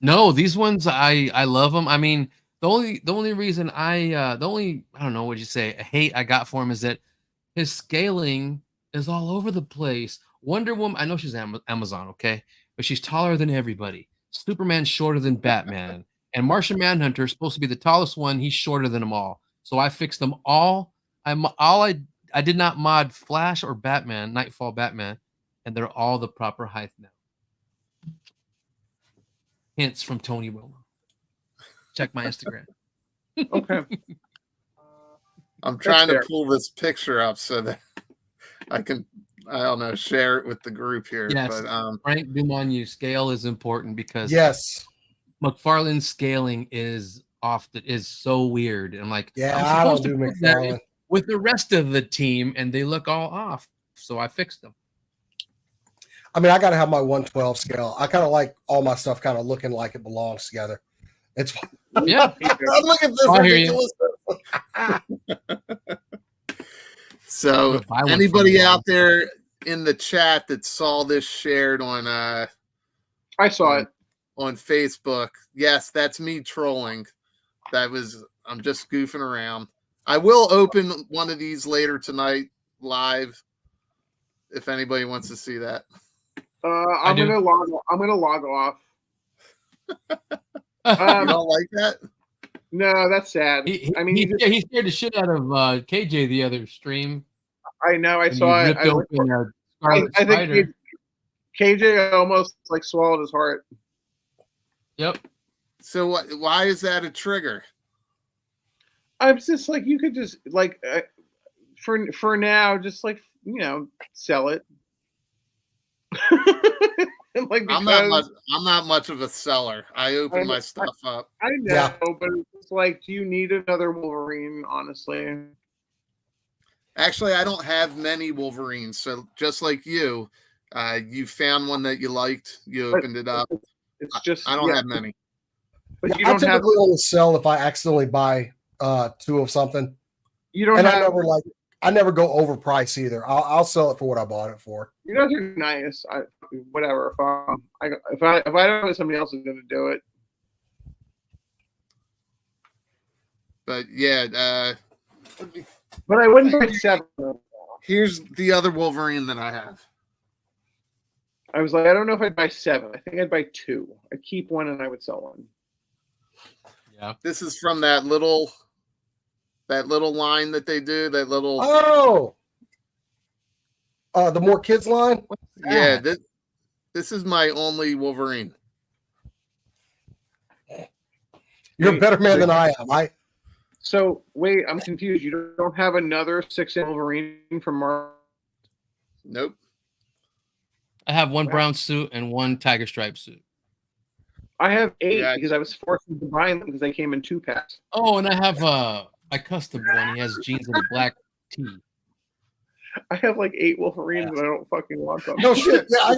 Speaker 2: No, these ones I love them. I mean, the only reason I don't know what you say hate I got for him is that his scaling is all over the place. Wonder Woman, I know she's Amazon, okay, but she's taller than everybody. Superman's shorter than Batman, and Martian Manhunter is supposed to be the tallest one. He's shorter than them all. So I fixed them all. I did not mod Flash or Batman, Nightfall Batman, and they're all the proper height now. Hints from Tony Romo. Check my Instagram.
Speaker 3: Okay.
Speaker 1: I'm trying to pull this picture up so that I can, I don't know, share it with the group here.
Speaker 2: Yes,
Speaker 1: but
Speaker 2: Frank Dumont, scale is important because
Speaker 4: Yes.
Speaker 2: McFarlane's scaling is is so weird. I'm like,
Speaker 4: Yeah,
Speaker 2: I'm
Speaker 4: I don't
Speaker 2: supposed to
Speaker 4: do
Speaker 2: put that
Speaker 4: McFarlane.
Speaker 2: with the rest of the team, and they look all off. So I fixed them.
Speaker 4: I mean, I got to have my 112 scale. I kind of like all my stuff kind of looking like it belongs together. It's
Speaker 2: Yeah.
Speaker 4: Look at this
Speaker 2: I hear you.
Speaker 4: ridiculous.
Speaker 1: So
Speaker 2: Buy one
Speaker 1: anybody
Speaker 2: from
Speaker 1: out there in the chat that saw this shared on
Speaker 3: I saw it.
Speaker 1: on Facebook, yes, that's me trolling. I'm just goofing around. I will open one of these later tonight live if anybody wants to see that.
Speaker 3: I'm gonna log off.
Speaker 1: You don't like that?
Speaker 3: No, that's sad.
Speaker 2: He scared the shit out of KJ the other stream.
Speaker 3: I know. I
Speaker 2: when
Speaker 3: saw
Speaker 2: he
Speaker 3: it.
Speaker 2: ripped open Scarlet
Speaker 3: I
Speaker 2: Spider.
Speaker 3: think KJ almost like swallowed his heart.
Speaker 2: Yep.
Speaker 1: So why is that a trigger?
Speaker 3: I'm just like, you could just like for now, just like, sell it. Like,
Speaker 1: I'm not much of a seller. I open my stuff up.
Speaker 3: I know,
Speaker 4: Yeah.
Speaker 3: but it's like, do you need another Wolverine? Honestly,
Speaker 1: Actually, I don't have many Wolverines. So just like you, you found one that you liked. You opened it up.
Speaker 3: it's just
Speaker 1: I don't have many.
Speaker 3: But you
Speaker 4: I
Speaker 3: don't have.
Speaker 4: typically only sell if I accidentally buy two of something.
Speaker 3: You don't
Speaker 4: And
Speaker 3: have.
Speaker 4: I never go overpriced either. I'll sell it for what I bought it for.
Speaker 3: You guys are nice. Whatever. If I don't know, somebody else is going to do it.
Speaker 1: But yeah,
Speaker 3: But I wouldn't buy 7.
Speaker 1: here's the other Wolverine that I have.
Speaker 3: I was like, I don't know if I'd buy 7. I think I'd buy 2. I'd keep one and I would sell one.
Speaker 2: Yeah.
Speaker 1: This is from that little line that they do. That little
Speaker 4: the More Kids line.
Speaker 1: yeah. This is my only Wolverine.
Speaker 4: You're a better man than I am.
Speaker 3: So wait, I'm confused. You don't have another 6-inch Wolverine from Marvel?
Speaker 1: Nope.
Speaker 2: I have one brown suit and one tiger stripe suit.
Speaker 3: I have 8 because I was forced into buying them because they came in 2-packs.
Speaker 2: Oh, and I have I custom one. He has jeans and a black tee.
Speaker 3: I have like 8 Wolverines and I don't fucking want them.
Speaker 4: No shit. Yeah,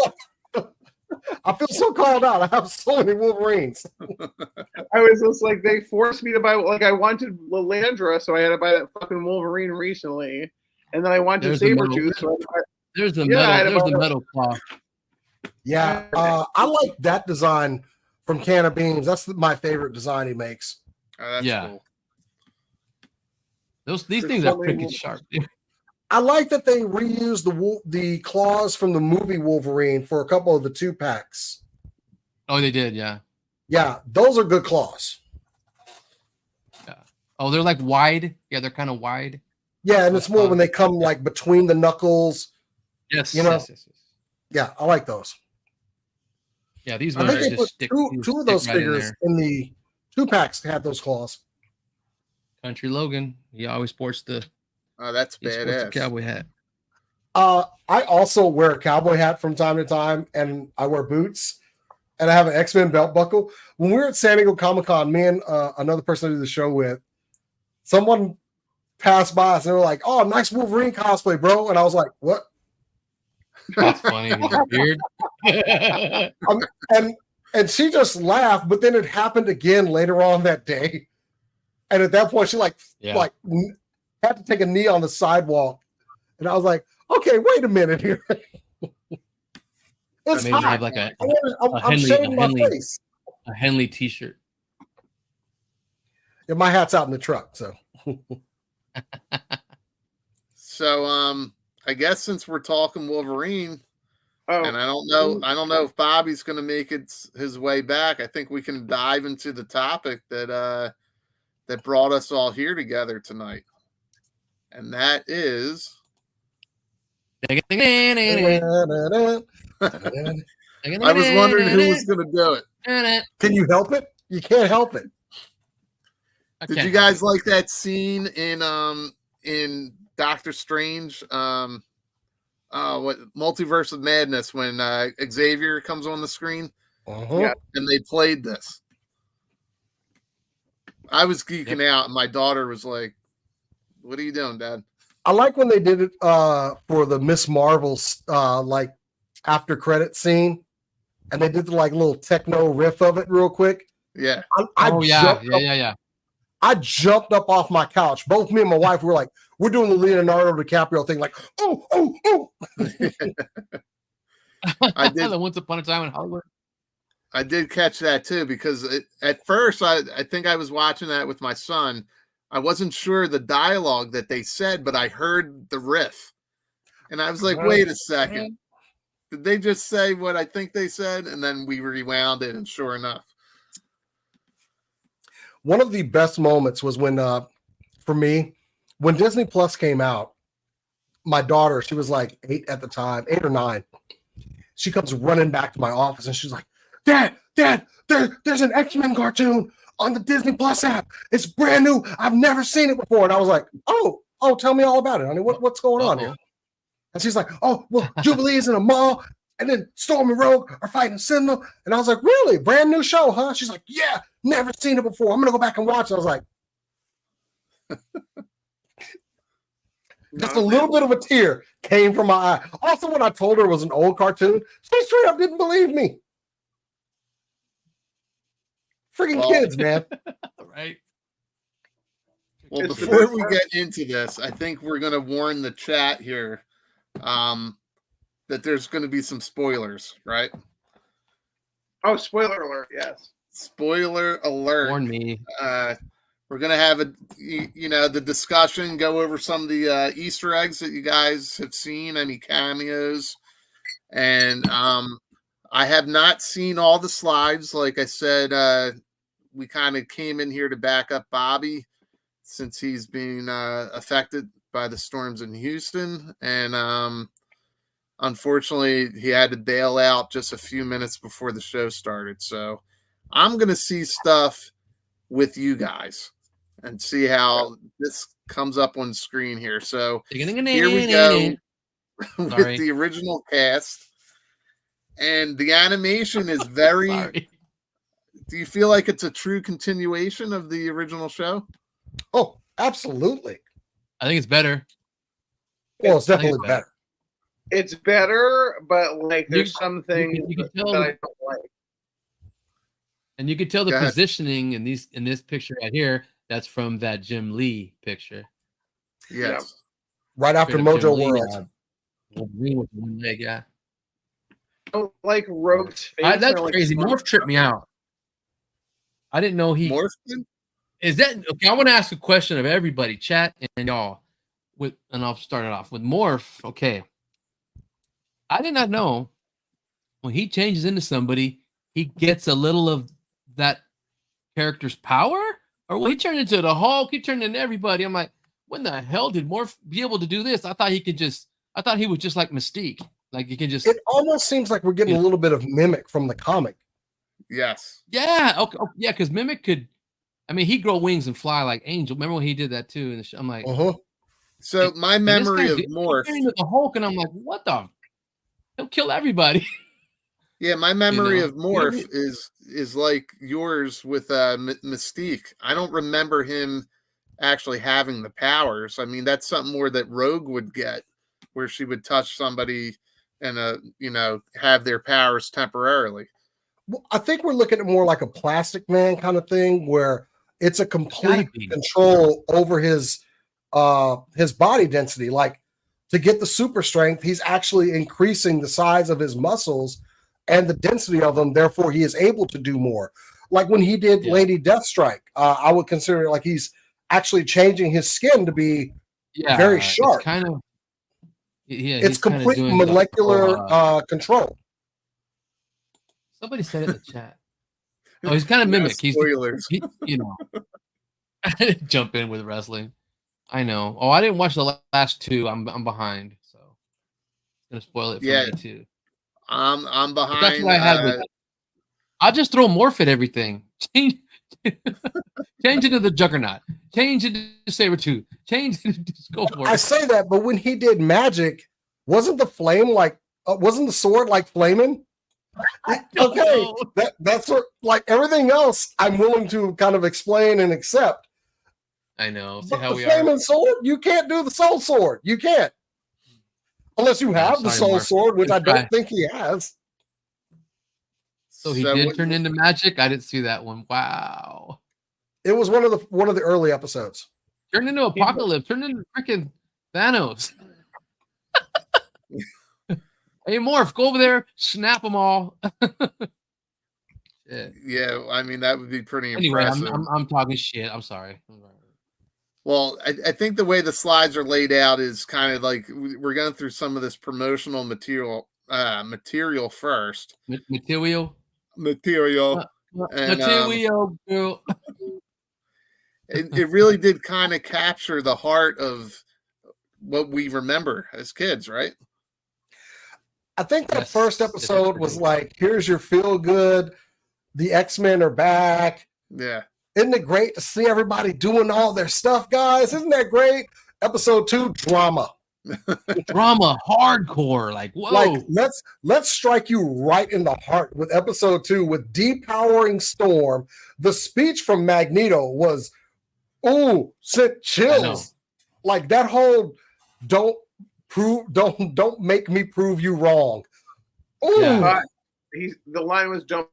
Speaker 4: I feel so called out. I have so many Wolverines.
Speaker 3: I was just like, they forced me to buy, like, I wanted Lilandra, so I had to buy that fucking Wolverine recently. And then I wanted Sabretooth. So
Speaker 2: there's the metal claw.
Speaker 4: Yeah. I like that design from Can of Beans. That's my favorite design he makes.
Speaker 1: Oh, that's cool.
Speaker 2: These things are freaking sharp.
Speaker 4: I like that they reused the claws from the movie Wolverine for a couple of the 2-packs.
Speaker 2: Oh, they did, yeah.
Speaker 4: Yeah, those are good claws.
Speaker 2: Yeah. Oh, they're like wide. Yeah, they're kind of wide.
Speaker 4: Yeah, and it's more when they come like between the knuckles.
Speaker 2: Yes,
Speaker 4: yes. Yeah, I like those.
Speaker 2: Yeah, these
Speaker 4: I
Speaker 2: ones
Speaker 4: think they put two of those figures in the 2-packs to have those claws.
Speaker 2: Country Logan, he always sports the.
Speaker 1: Oh, that's badass.
Speaker 2: The cowboy hat.
Speaker 4: I also wear a cowboy hat from time to time, and I wear boots, and I have an X-Men belt buckle. When we were at San Diego Comic-Con, me and another person I do the show with, someone passed by us and they were like, "Oh, nice Wolverine cosplay, bro!" And I was like, "What?"
Speaker 2: That's funny. Weird.
Speaker 4: And she just laughed, but then it happened again later on that day. And at that point, she had to take a knee on the sidewalk, and I was like, okay, wait a minute here. It's
Speaker 2: Maybe
Speaker 4: hot.
Speaker 2: have like
Speaker 4: I'm shaving my face.
Speaker 2: A Henley t-shirt.
Speaker 4: Yeah, my hat's out in the truck, so.
Speaker 1: So I guess since we're talking Wolverine, and I don't know if Bobby's going to make his way back. I think we can dive into the topic that brought us all here together tonight, and that is. I was wondering who was going to do it.
Speaker 4: Can you help it? You can't help it.
Speaker 1: Did you guys like that scene in Doctor Strange? What Multiverse of Madness when Xavier comes on the screen?
Speaker 4: Yeah,
Speaker 1: and they played this. I was geeking out, and my daughter was like, "What are you doing, Dad?"
Speaker 4: I like when they did it for the Miss Marvel's like after credit scene, and they did the like little techno riff of it real quick.
Speaker 1: Yeah.
Speaker 4: I jumped up off my couch. Both me and my wife were like, we're doing the Leonardo DiCaprio thing, like, oh.
Speaker 1: I did.
Speaker 2: Once Upon a Time in Hollywood.
Speaker 1: I did catch that too, because at first I think I was watching that with my son. I wasn't sure the dialogue that they said, but I heard the riff. And I was like, wait a second. Did they just say what I think they said? And then we rewound it, and sure enough.
Speaker 4: One of the best moments was when, for me, when Disney Plus came out, my daughter, she was like 8 at the time, 8 or 9. She comes running back to my office, and she's like, Dad, there's an X-Men cartoon on the Disney Plus app. It's brand new. I've never seen it before. And I was like, oh, tell me all about it, honey. What's going on here? And she's like, oh, well, Jubilee is in a mall, and then Storm and Rogue are fighting Sentinel. And I was like, really? Brand new show, huh? She's like, yeah, never seen it before. I'm going to go back and watch it. I was like, just a little bit of a tear came from my eye. Also, when I told her it was an old cartoon, she straight up didn't believe me. Freaking kids, man.
Speaker 2: Right.
Speaker 1: Well, before we get into this, I think we're going to warn the chat here that there's going to be some spoilers, right?
Speaker 3: Oh, spoiler alert, yes.
Speaker 1: Spoiler alert.
Speaker 2: Warn me.
Speaker 1: We're going to have the discussion, go over some of the Easter eggs that you guys have seen, any cameos. And I have not seen all the slides. Like I said, we kind of came in here to back up Bobby since he's been affected by the storms in Houston. And unfortunately, he had to bail out just a few minutes before the show started. So I'm going to see stuff with you guys and see how this comes up on screen here. So here we go with the original cast. And the animation is very... Do you feel like it's a true continuation of the original show?
Speaker 4: Oh, absolutely.
Speaker 2: I think it's better.
Speaker 4: Well, it's definitely better.
Speaker 3: It's better, but like there's some things that I don't like.
Speaker 2: And you can tell the positioning in this picture right here. That's from that Jim Lee picture.
Speaker 1: Yes.
Speaker 4: Right after Mojo World.
Speaker 2: Wolverine with one leg, yeah.
Speaker 3: I don't like Rogue's face.
Speaker 2: That's crazy. Morph tripped me out. I didn't know he
Speaker 1: Morphin?
Speaker 2: Is that okay? I want to ask a question of everybody, chat and y'all. And I'll start it off with Morph. Okay. I did not know when he changes into somebody, he gets a little of that character's power? Or when he turned into the Hulk, he turned into everybody. I'm like, when the hell did Morph be able to do this? I thought he was just like Mystique. Like you can just.
Speaker 4: It almost seems like we're getting a little bit of Mimic from the comic.
Speaker 1: Yes.
Speaker 2: Yeah. Okay. Yeah, because Mimic could. I mean, he'd grow wings and fly like Angel. Remember when he did that too? In the show? I'm like.
Speaker 1: So my memory of Morph.
Speaker 2: The Hulk, and I'm like, what the? He'll kill everybody.
Speaker 1: Yeah, my memory of Morph is like yours with Mystique. I don't remember him actually having the powers. I mean, that's something more that Rogue would get, where she would touch somebody and have their powers temporarily.
Speaker 4: Well, I think we're looking at more like a Plastic Man kind of thing, where it's a complete control over his his body density. Like to get the super strength, he's actually increasing the size of his muscles and the density of them. Therefore, he is able to do more. Like when he did Lady Deathstrike, I would consider it like he's actually changing his skin to be very sharp.
Speaker 2: It's kind of
Speaker 4: it's complete molecular control.
Speaker 2: Somebody said it in the chat. Oh, he's kind of mimic. He's
Speaker 1: spoilers.
Speaker 2: You know, jump in with wrestling. I know. Oh, I didn't watch the last two. I'm behind, so it's gonna spoil it for me too.
Speaker 1: I'm behind.
Speaker 2: But that's what I had with it. I'll just throw Morph at everything. Change into the Juggernaut. Change into Sabretooth. Change into go for it.
Speaker 4: I say that, but when he did magic, wasn't the flame like wasn't the sword like flaming? Okay, that's what, like everything else I'm willing to kind of explain and accept.
Speaker 2: I know. See
Speaker 4: but
Speaker 2: how
Speaker 4: the
Speaker 2: we
Speaker 4: flaming
Speaker 2: are.
Speaker 4: sword, you can't do the soul sword. You can't. Unless you have the soul sword, which I don't think he has.
Speaker 2: So he did turn into magic. I didn't see that one. Wow.
Speaker 4: It was one of the early episodes.
Speaker 2: Turned into Apocalypse. Turned into freaking Thanos. Hey, Morph, go over there, snap them all.
Speaker 1: Yeah, I mean that would be pretty impressive.
Speaker 2: I'm talking shit. I'm sorry.
Speaker 1: Well, I think the way the slides are laid out is kind of like we're going through some of this promotional material first.
Speaker 2: Material.
Speaker 1: And,
Speaker 2: girl.
Speaker 1: it really did kind of capture the heart of what we remember as kids, right?
Speaker 4: I think that first episode was like, here's your feel good. The X-Men are back.
Speaker 1: Yeah.
Speaker 4: Isn't it great to see everybody doing all their stuff, guys? Isn't that great? Episode 2, drama.
Speaker 2: Drama, hardcore. Like, whoa.
Speaker 4: Like, let's strike you right in the heart with episode 2 with depowering Storm. The speech from Magneto was, sent chills. Like that whole don't make me prove you wrong. Ooh.
Speaker 3: Yeah. The line was don't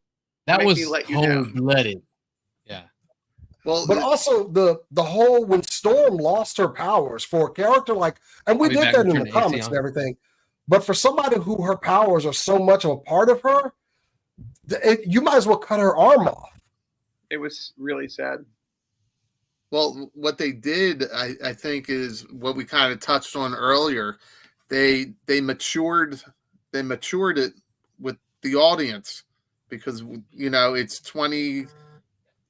Speaker 2: that
Speaker 3: make
Speaker 2: was
Speaker 3: me let you down.
Speaker 2: Cold-blooded. Yeah.
Speaker 4: Well, but also the whole when Storm lost her powers for a character like, and we did that in the comics and everything, but for somebody who her powers are so much of a part of her, you might as well cut her arm off.
Speaker 3: It was really sad.
Speaker 1: Well, what they did, I think, is what we kind of touched on earlier. They matured it with the audience because, you know, it's 20,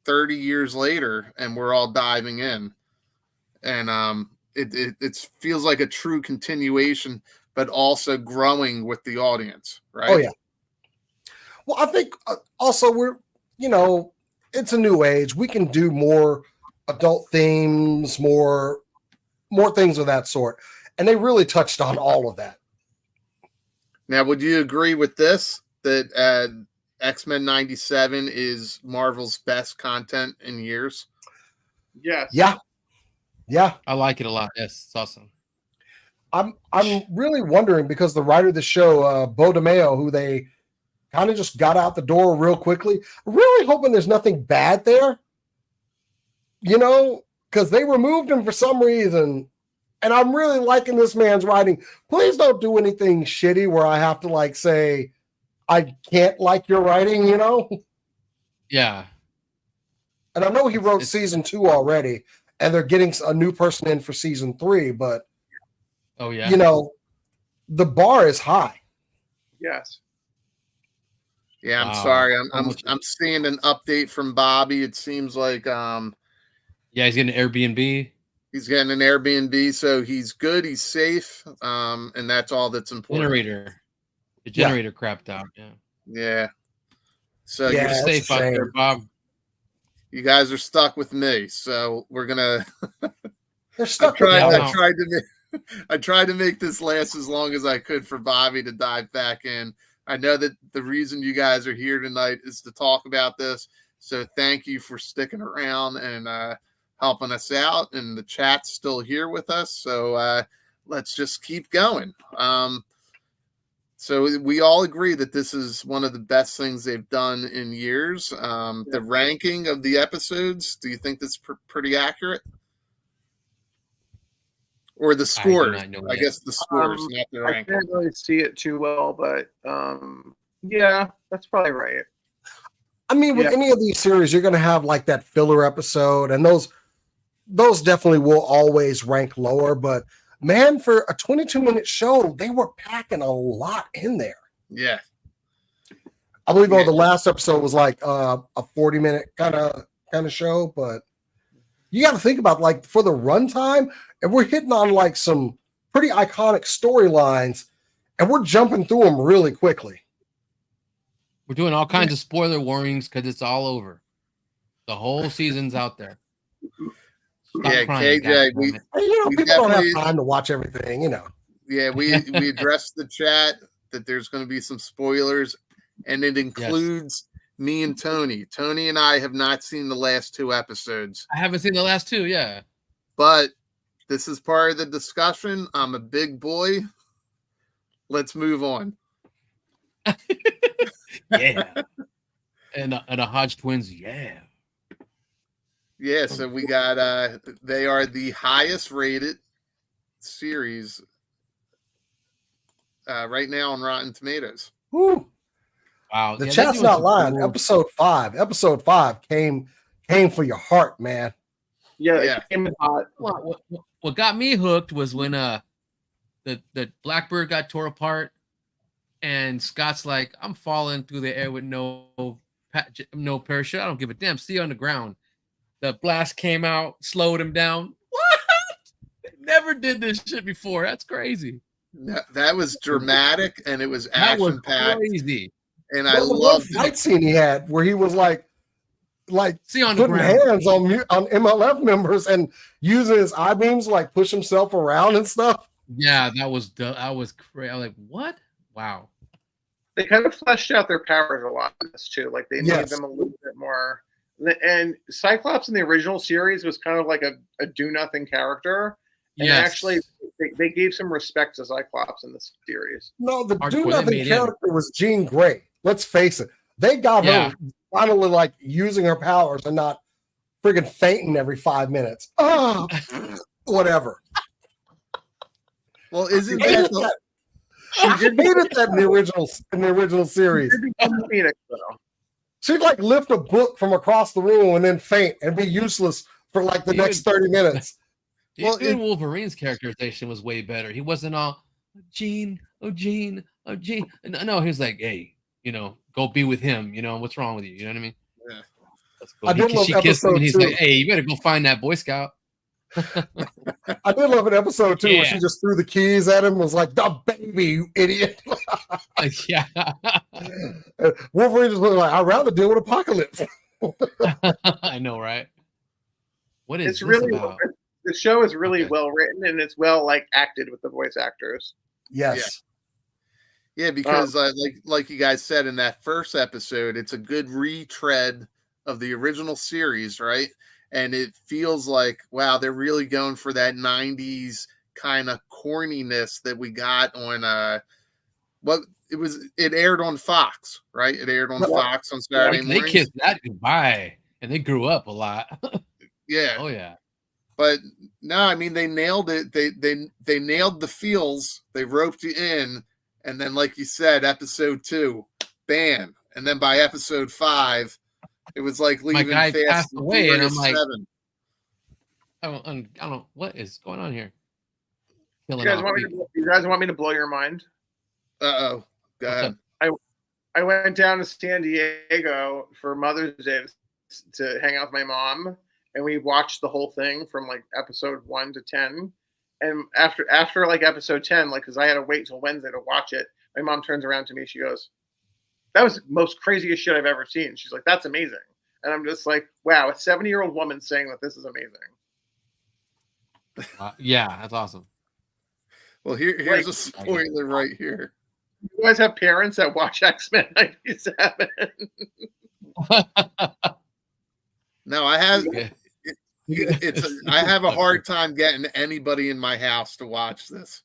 Speaker 1: 30 years later and we're all diving in. And it feels like a true continuation, but also growing with the audience, right?
Speaker 4: Oh, yeah. Well, I think also we're, you know, it's a new age. We can do more adult themes, more things of that sort. And they really touched on all of that.
Speaker 1: Now, would you agree with this, that X-Men 97 is Marvel's best content in years?
Speaker 3: Yes.
Speaker 4: Yeah. Yeah.
Speaker 2: I like it a lot. Yes, it's awesome.
Speaker 4: I'm really wondering because the writer of the show, Beau DeMayo, who they kind of just got out the door real quickly, really hoping there's nothing bad there. You know, because they removed him for some reason. And I'm really liking this man's writing. Please don't do anything shitty where I have to like say, I can't like your writing, you know?
Speaker 2: Yeah.
Speaker 4: And I know he wrote season 2 already, and they're getting a new person in for season 3, but you know, the bar is high.
Speaker 3: Yes.
Speaker 1: Yeah, I'm sorry. I'm seeing an update from Bobby. It seems like
Speaker 2: yeah, he's getting an Airbnb.
Speaker 1: He's getting an Airbnb, so he's good. He's safe, and that's all that's important.
Speaker 2: The generator crapped out. Yeah.
Speaker 1: Yeah. So
Speaker 2: you're safe out there, Bob.
Speaker 1: You guys are stuck with me, so we're gonna.
Speaker 4: They're stuck.
Speaker 1: I tried to make this last as long as I could for Bobby to dive back in. I know that the reason you guys are here tonight is to talk about this. So thank you for sticking around and helping us out. And the chat's still here with us. So let's just keep going. So we all agree that this is one of the best things they've done in years. The ranking of the episodes, do you think that's pretty accurate? or the
Speaker 2: I do
Speaker 1: scores.
Speaker 2: not know
Speaker 1: I
Speaker 2: yet.
Speaker 1: guess the scores, not the
Speaker 3: I
Speaker 1: rank.
Speaker 3: can't really see it too well, but yeah, that's probably right.
Speaker 4: I mean, with
Speaker 3: Yeah.
Speaker 4: any of these series, you're going to have like that filler episode, and those definitely will always rank lower. But man, for a 22-minute show, they were packing a lot in there.
Speaker 1: Yeah.
Speaker 4: I believe
Speaker 1: Yeah.
Speaker 4: the last episode was like a 40-minute kind of show, but you got to think about like for the runtime, and we're hitting on like some pretty iconic storylines, and we're jumping through them really quickly.
Speaker 2: We're doing all kinds of spoiler warnings because it's all over. The whole season's out there. Stop
Speaker 1: Yeah,
Speaker 2: crying,
Speaker 1: KJ,
Speaker 2: goddammit.
Speaker 4: People don't have
Speaker 1: definitely-
Speaker 4: time to watch everything,
Speaker 1: Yeah, we addressed the chat that there's going to be some spoilers, and it includes me and Tony. Tony and I have not seen the last 2 episodes,
Speaker 2: I haven't seen the last 2, yeah.
Speaker 1: but this is part of the discussion. I'm a big boy. Let's move on.
Speaker 2: Yeah. and a Hodge twins, yeah.
Speaker 1: Yeah, so we got they are the highest rated series right now on Rotten Tomatoes.
Speaker 4: Woo.
Speaker 2: Wow.
Speaker 4: The
Speaker 2: yeah,
Speaker 4: chat's not lying. Episode 5 came for your heart, man.
Speaker 3: Yeah. It came in hot.
Speaker 2: What got me hooked was when the Blackbird got tore apart, and Scott's like, I'm falling through the air with no parachute. I don't give a damn. See you on the ground. The blast came out, slowed him down. What? Never did this shit before. That's crazy.
Speaker 1: That was dramatic, and it was
Speaker 2: That was
Speaker 1: action-packed.
Speaker 2: crazy.
Speaker 1: And I
Speaker 4: the
Speaker 1: loved
Speaker 4: one fight scene he had where he was like
Speaker 2: See on the
Speaker 4: putting
Speaker 2: ground.
Speaker 4: hands on MLF members and using his I-beams to like push himself around and stuff.
Speaker 2: Yeah, that was crazy. I was like, what? Wow.
Speaker 3: They kind of fleshed out their powers a lot in this too. Like they made
Speaker 4: Yes.
Speaker 3: them a little bit more. And Cyclops in the original series was kind of like a do-nothing character. And
Speaker 2: Yes.
Speaker 3: actually, they gave some respect to Cyclops in this series.
Speaker 4: No, the
Speaker 2: Hardcore,
Speaker 4: do
Speaker 2: they
Speaker 4: nothing
Speaker 2: made him.
Speaker 4: character was Jean Grey. Let's face it. They got her finally like using her powers and not friggin' fainting every 5 minutes. Oh, whatever.
Speaker 1: Well, isn't
Speaker 4: I hated
Speaker 1: that
Speaker 4: that. I hated that in the original series.
Speaker 3: Phoenix, though.
Speaker 4: She'd like lift a book from across the room and then faint and be useless for like the next 30 minutes.
Speaker 1: Well,
Speaker 2: Even Wolverine's characterization was way better. He wasn't all Gene. No, he was like, hey, go be with him. What's wrong with you? You know what I mean?
Speaker 1: Yeah.
Speaker 2: That's cool.
Speaker 4: I did love
Speaker 2: She kissed him
Speaker 4: episode
Speaker 2: and he's
Speaker 4: 2.
Speaker 2: like, hey, you better go find that Boy Scout.
Speaker 4: I did love an episode too where
Speaker 2: Yeah.
Speaker 4: she just threw the keys at him and was like, the baby, you idiot.
Speaker 2: Yeah.
Speaker 4: Wolverine just looked like, I'd rather deal with Apocalypse.
Speaker 2: I know, right? What is
Speaker 3: It's
Speaker 2: this
Speaker 3: really
Speaker 2: about?
Speaker 3: the show is really
Speaker 2: Okay.
Speaker 3: well written and it's well acted with the voice actors.
Speaker 4: Yes.
Speaker 1: Yeah, because like you guys said in that first episode, it's a good retread of the original series, right? And it feels like, wow, they're really going for that 90s kind of corniness that we got on it aired on Fox, right? It aired on Fox on Saturday
Speaker 2: They
Speaker 1: mornings.
Speaker 2: kissed that goodbye, and they grew up a lot.
Speaker 1: Yeah.
Speaker 2: Oh yeah.
Speaker 1: But no, I mean they nailed it. They nailed the feels. They roped you in, and then like you said, episode 2, bam, and then by episode 5, it was like leaving
Speaker 2: guy
Speaker 1: Fast
Speaker 2: passed
Speaker 1: and
Speaker 2: away, and I'm
Speaker 1: Furious
Speaker 2: like,
Speaker 1: 7.
Speaker 2: I don't what is going on here.
Speaker 3: You guys want me to blow your mind?
Speaker 1: Uh-oh. Go ahead.
Speaker 3: I went down to San Diego for Mother's Day to hang out with my mom, and we watched the whole thing from like episode 1 to 10. And after like episode 10, like because I had to wait till Wednesday to watch it, my mom turns around to me. She goes, "That was the most craziest shit I've ever seen." She's like, "That's amazing," and I'm just like, "Wow, a 70-year-old woman saying that this is amazing."
Speaker 2: Yeah, that's awesome.
Speaker 1: Well, here's a spoiler right here.
Speaker 3: You guys have parents that watch X-Men 97.
Speaker 1: No, I have.
Speaker 2: Yeah.
Speaker 1: I have a hard time getting anybody in my house to watch this.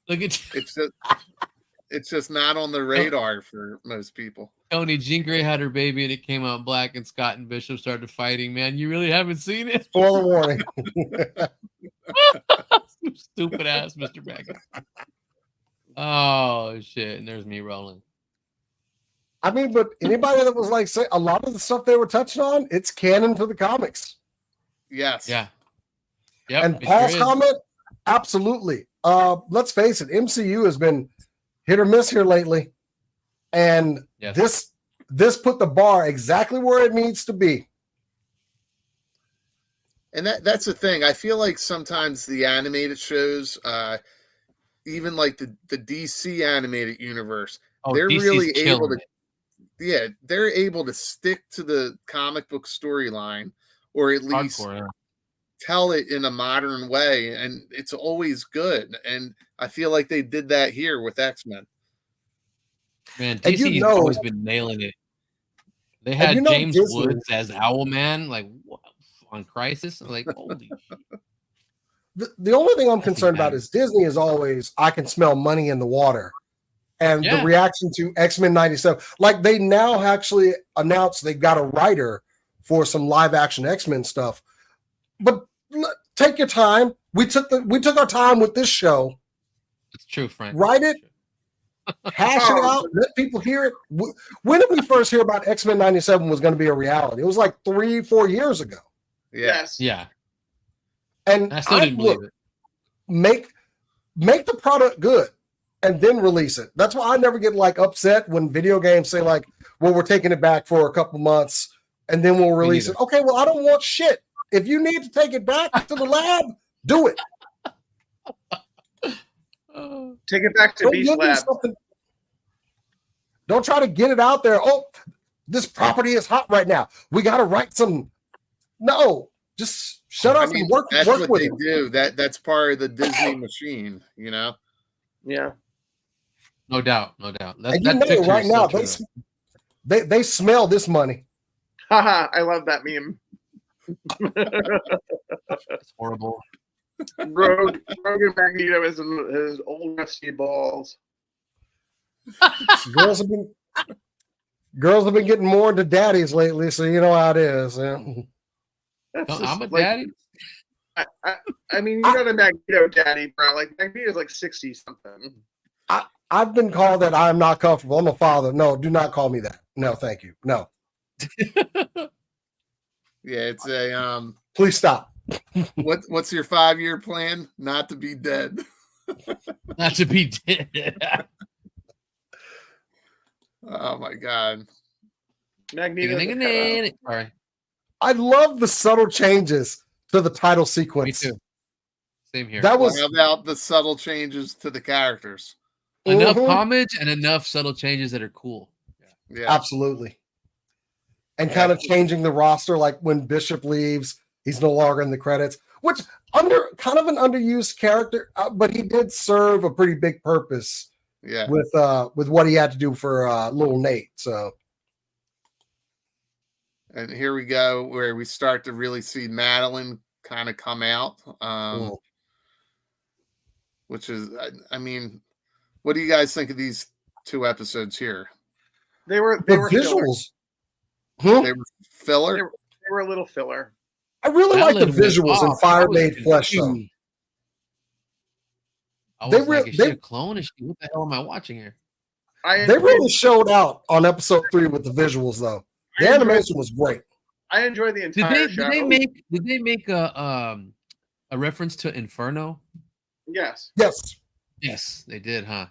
Speaker 2: Look at
Speaker 1: It's just not on the radar for most people.
Speaker 2: Tony. Jean Grey had her baby, and it came out black, and Scott and Bishop started fighting. Man, you really haven't seen it?
Speaker 4: Spoiler warning.
Speaker 2: Stupid ass Mr. Baggins. Oh shit! And there's me rolling.
Speaker 4: I mean, but anybody that was like, say, a lot of the stuff they were touching on, it's canon to the comics.
Speaker 1: Yes.
Speaker 2: Yeah. Yep,
Speaker 4: And
Speaker 2: it
Speaker 4: Paul's
Speaker 2: sure is.
Speaker 4: comment, absolutely. Let's face it, MCU has been hit or miss here lately, and
Speaker 2: Yes.
Speaker 4: this put the bar exactly where it needs to be.
Speaker 1: And that's the thing. I feel like sometimes the animated shows, even like the DC animated universe, they're
Speaker 2: DC's
Speaker 1: really able
Speaker 2: killing
Speaker 1: to,
Speaker 2: it.
Speaker 1: they're able to stick to the comic book storyline, or at least
Speaker 2: Hardcore, yeah.
Speaker 1: tell it in a modern way, and it's always good. And I feel like they did that here with X-Men.
Speaker 2: Man,
Speaker 4: And you
Speaker 2: DC's
Speaker 4: know-
Speaker 2: always been nailing it. They had
Speaker 4: you know
Speaker 2: James
Speaker 4: Disney-
Speaker 2: Woods as Owlman, like on Crisis. I'm like, holy
Speaker 4: The only thing I'm
Speaker 2: That's
Speaker 4: concerned about
Speaker 2: bad.
Speaker 4: is Disney is always, I can smell money in the water. And
Speaker 2: Yeah.
Speaker 4: the reaction to X-Men 97, like they now actually announced they've got a writer for some live action X-Men stuff. But take your time. We took our time with this show.
Speaker 2: It's true, Frank.
Speaker 4: Write it, hash it out, let people hear it. When did we first hear about X-Men 97 was going to be a reality? It was like 3-4 years ago.
Speaker 3: Yes.
Speaker 2: Yeah.
Speaker 4: And
Speaker 2: I still didn't believe it.
Speaker 4: Make the product good and then release it. That's why I never get like upset when video games say like, well, we're taking it back for a couple months and then we'll release it. Okay, well, I don't want shit. If you need to take it back to the lab, do it.
Speaker 3: Take it back to
Speaker 4: Don't
Speaker 3: Beast
Speaker 4: give me
Speaker 3: Lab.
Speaker 4: something. Don't try to get it out there. Oh, this property is hot right now. We got to write some. No, just shut up and work
Speaker 1: That's
Speaker 4: with
Speaker 1: what they
Speaker 4: it.
Speaker 1: do. That's part of the Disney machine, you know.
Speaker 3: Yeah.
Speaker 2: No doubt.
Speaker 4: And
Speaker 2: That
Speaker 4: you know
Speaker 2: picture
Speaker 4: right
Speaker 2: is
Speaker 4: now
Speaker 2: so true.
Speaker 4: they smell this money.
Speaker 3: Haha, I love that meme.
Speaker 2: It's horrible.
Speaker 3: Rogue Magneto is his old rusty balls.
Speaker 4: Girls have been getting more into daddies lately, so you know how it is. Yeah.
Speaker 3: That's
Speaker 2: No,
Speaker 3: just
Speaker 2: I'm a
Speaker 3: like-
Speaker 2: daddy.
Speaker 3: I mean, you know the Magneto daddy, bro. Like Magneto's like 60 something.
Speaker 4: I've been called that. I'm not comfortable. I'm a father. No, do not call me that. No, thank you. No,
Speaker 1: Yeah, it's a
Speaker 4: please stop.
Speaker 1: what's your 5-year plan? Not to be dead.
Speaker 2: Not to be dead.
Speaker 1: Oh my god.
Speaker 3: Magneto.
Speaker 2: All right.
Speaker 4: I love the subtle changes to the title
Speaker 2: Me
Speaker 4: sequence.
Speaker 2: too. Same here.
Speaker 4: That
Speaker 1: Well,
Speaker 4: was
Speaker 1: how about the subtle changes to the characters?
Speaker 2: Enough
Speaker 4: Mhm.
Speaker 2: homage and enough subtle changes that are cool.
Speaker 1: Yeah.
Speaker 4: Absolutely. And kind of changing the roster, like when Bishop leaves, he's no longer in the credits, which kind of an underused character, but he did serve a pretty big purpose
Speaker 1: Yeah.
Speaker 4: with what he had to do for little Nate. So
Speaker 1: And here we go where we start to really see Madeline kind of come out.
Speaker 4: cool.
Speaker 1: Which is I mean, what do you guys think of these 2 episodes here?
Speaker 3: They were
Speaker 4: The
Speaker 3: filler.
Speaker 4: visuals. Huh?
Speaker 1: They were filler.
Speaker 3: They were a little filler.
Speaker 4: I really
Speaker 2: That
Speaker 4: like the
Speaker 2: little bit
Speaker 4: visuals in
Speaker 2: off.
Speaker 4: Fire
Speaker 2: I was
Speaker 4: Made Flesh, though.
Speaker 2: confused. I
Speaker 4: They
Speaker 2: was like,
Speaker 4: re-
Speaker 2: is she
Speaker 4: they-
Speaker 2: a clone? Is she, what the hell am I watching here?
Speaker 4: They really showed out on episode 3 with the visuals, though. The animation was great.
Speaker 3: I enjoyed the
Speaker 2: Did
Speaker 3: entire
Speaker 2: they
Speaker 3: show.
Speaker 2: did they make a reference to Inferno?
Speaker 3: Yes.
Speaker 4: Yes.
Speaker 2: Yes, they did, huh?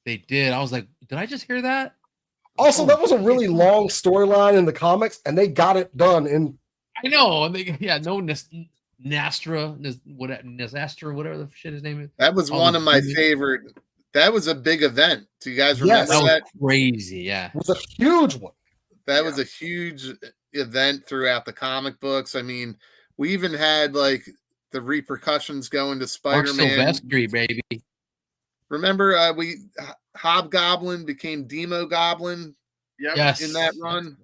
Speaker 2: They did. I was like, did I just hear that?
Speaker 4: Also,
Speaker 2: Oh,
Speaker 4: that was a really long storyline in the comics, and they got it done in.
Speaker 2: I know. And they, Nastra, whatever the shit his name is.
Speaker 1: That was
Speaker 2: All
Speaker 1: one
Speaker 2: the
Speaker 1: of my
Speaker 2: demons.
Speaker 1: favorite. That was a big event. Do you guys
Speaker 4: Yes.
Speaker 1: remember
Speaker 2: That was
Speaker 1: that?
Speaker 2: crazy. Yeah.
Speaker 4: It was a huge one.
Speaker 1: That was a huge event throughout the comic books. I mean, we even had like the repercussions going to
Speaker 2: Mark
Speaker 1: Spider-Man.
Speaker 2: Silvestri, baby.
Speaker 1: Remember, Hobgoblin became Demo Goblin
Speaker 3: Yep.
Speaker 2: Yes.
Speaker 1: in that run.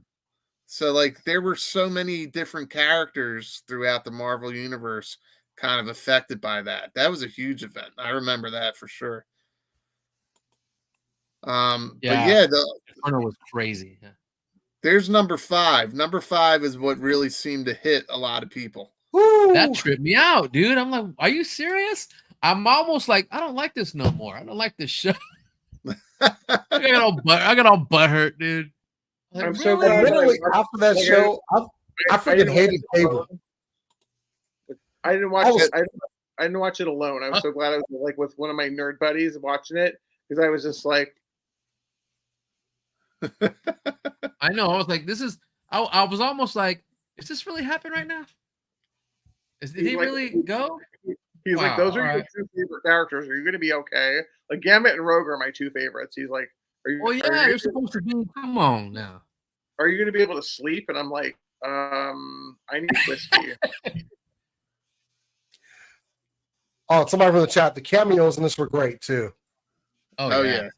Speaker 1: So, like, there were so many different characters throughout the Marvel Universe kind of affected by that. That was a huge event. I remember that for sure. But yeah,
Speaker 2: Inferno was crazy. Yeah.
Speaker 1: there's number 5. Number 5 is what really seemed to hit a lot of people.
Speaker 4: Woo!
Speaker 2: That tripped me out, dude. I'm like, are you serious? I'm almost like, I don't like this no more. I don't like this show. I got all butt hurt, dude. Like,
Speaker 3: I'm so
Speaker 2: really?
Speaker 3: glad.
Speaker 4: Literally after that show, I freaking hated cable.
Speaker 3: I didn't watch it. I didn't watch it alone. I was so glad I was like with one of my nerd buddies watching it because I was just like,
Speaker 2: I know. I was like, this is. I was almost like, is this really happening right now? Did he
Speaker 3: like,
Speaker 2: really go?
Speaker 3: He's like, those are your two favorite characters. Are you going to be okay? Like Gambit and Rogue are my two favorites. He's like, are you?
Speaker 2: Well, yeah, you're supposed to be. Come on now.
Speaker 3: Are you going to be able to sleep? And I'm like, I need whiskey.
Speaker 4: Oh, somebody from the chat. The cameos in this were great too.
Speaker 2: Oh yeah.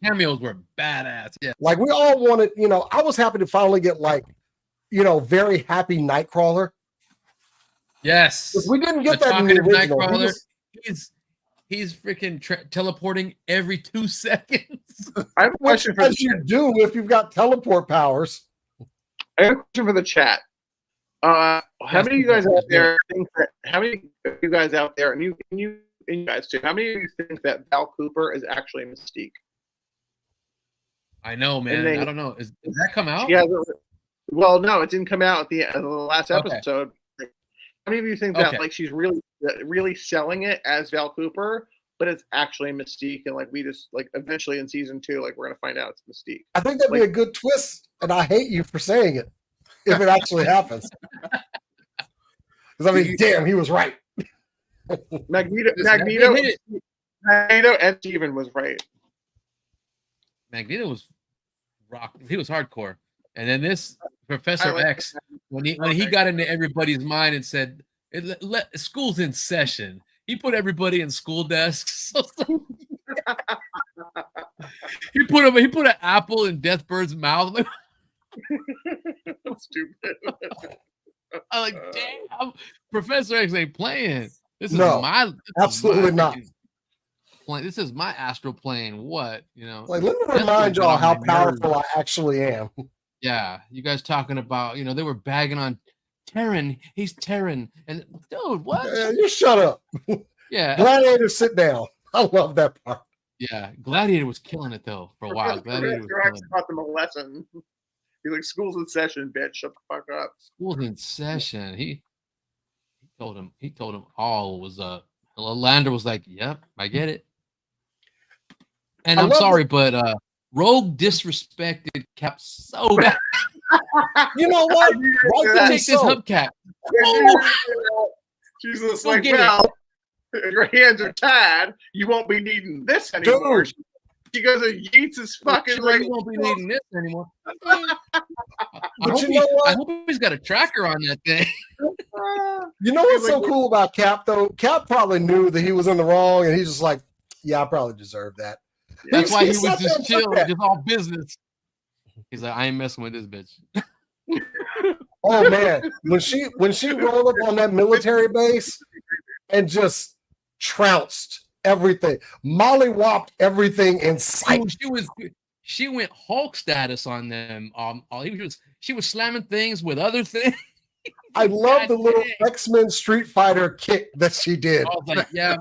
Speaker 2: The cameos were badass. Yeah.
Speaker 4: Like we all wanted, I was happy to finally get like, very happy Nightcrawler.
Speaker 2: Yes.
Speaker 4: We didn't get that in the original.
Speaker 2: Nightcrawler. He's freaking teleporting every 2 seconds.
Speaker 3: I have a question for
Speaker 4: you do if you've got teleport powers.
Speaker 3: I have a question for the chat. How many of you guys out there think that? How many of you guys out there, and you guys too? How many of you think that Val Cooper is actually Mystique?
Speaker 2: I know, man. I don't know. Does that come out?
Speaker 3: Yeah. Well, no, it didn't come out at the last episode. How many of you think that like she's really selling it as Val Cooper, but it's actually Mystique, and like we just like eventually in season 2, like we're gonna find out it's Mystique.
Speaker 4: I think that'd be a good twist, and I hate you for saying it if it actually happens. Because I mean, damn, he was right.
Speaker 3: Magneto, and Steven was right.
Speaker 2: Magneto was rock. He was hardcore, and then this Professor X, when he got into everybody's mind and said, "School's in session," he put everybody in school desks. He put an apple in Deathbird's mouth.
Speaker 3: Stupid.
Speaker 2: I'm like, damn, Professor X ain't playing.
Speaker 4: Absolutely not.
Speaker 2: This is my astral plane. What,
Speaker 4: Like, let me remind y'all how powerful I actually am.
Speaker 2: Yeah, you guys talking about, they were bagging on Terran. He's Terran, and dude, what?
Speaker 4: You shut up.
Speaker 2: Yeah,
Speaker 4: Gladiator, sit down. I love that part.
Speaker 2: Yeah, Gladiator was killing it though for a while. Gladiator was killing it.
Speaker 3: Taught them a lesson. He's like, "School's in session, bitch. Shut the fuck up."
Speaker 2: School's in session. He told him all was up. Lander was like, "Yep, I get it." And I'm sorry, but Rogue disrespected Cap so bad.
Speaker 4: You know what?
Speaker 2: Why take this hubcap?
Speaker 3: She's just like, "Well, your hands are tied. You won't be needing this anymore."
Speaker 4: Dude.
Speaker 3: She goes and yeets his fucking
Speaker 2: like, you won't be needing this anymore.
Speaker 4: But
Speaker 2: I hope he's got a tracker on that thing.
Speaker 4: You know what's so cool about Cap though? Cap probably knew that he was in the wrong, and he's just like, "Yeah, I probably deserve that."
Speaker 2: That's why he was just chill, just all business. He's like, "I ain't messing with this bitch."
Speaker 4: Oh man, when she rolled up on that military base and just trounced everything, mollywopped everything in sight.
Speaker 2: She went Hulk status on them. She was slamming things with other things.
Speaker 4: I love the little X-Men Street Fighter kick that she did.
Speaker 2: I was like, yeah,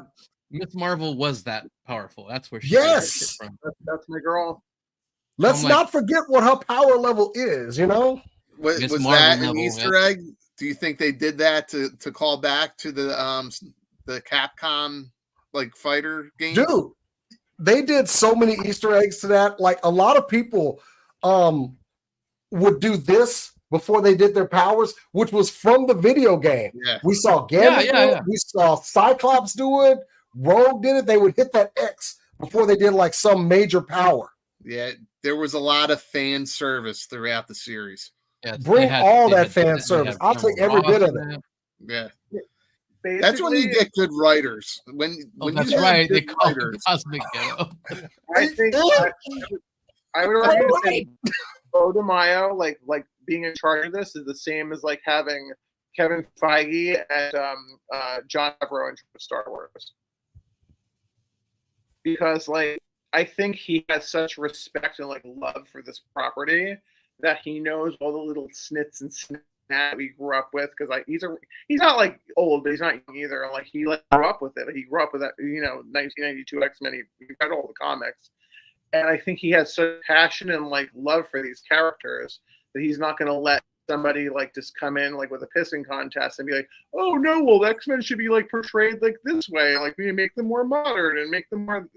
Speaker 2: Miss Marvel was that powerful. That's where she
Speaker 4: got
Speaker 2: that shit from.
Speaker 3: That's my girl.
Speaker 4: Let's not forget what her power level is,
Speaker 1: Was that an
Speaker 2: level,
Speaker 1: Easter egg? Do you think they did that to call back to the Capcom like fighter game?
Speaker 4: Dude, they did so many Easter eggs to that. Like a lot of people would do this before they did their powers, which was from the video game.
Speaker 1: Yeah.
Speaker 4: We saw Gambit do it. We saw Cyclops do it. Rogue did it. They would hit that X before they did like some major power.
Speaker 1: Yeah, there was a lot of fan service throughout the series.
Speaker 2: Yeah,
Speaker 4: bring all that fan service. I'll take every bit of it.
Speaker 1: Yeah. That's when you get good writers. When
Speaker 2: that's right. They call it Cosmic Ghetto.
Speaker 3: I think I would argue that Beau DeMayo, like being in charge of this, is the same as like having Kevin Feige and Jon Favreau in Star Wars. Because like I think he has such respect and like love for this property that he knows all the little snits and that we grew up with, because like he's not like old, but he's not young either. Like he like grew up with it. He grew up with that, 1992 X-Men. He read all the comics, and I think he has such passion and like love for these characters that he's not going to let somebody like just come in like with a pissing contest and be like, oh no, well, the X-Men should be like portrayed like this way, like we make them more modern and make them more,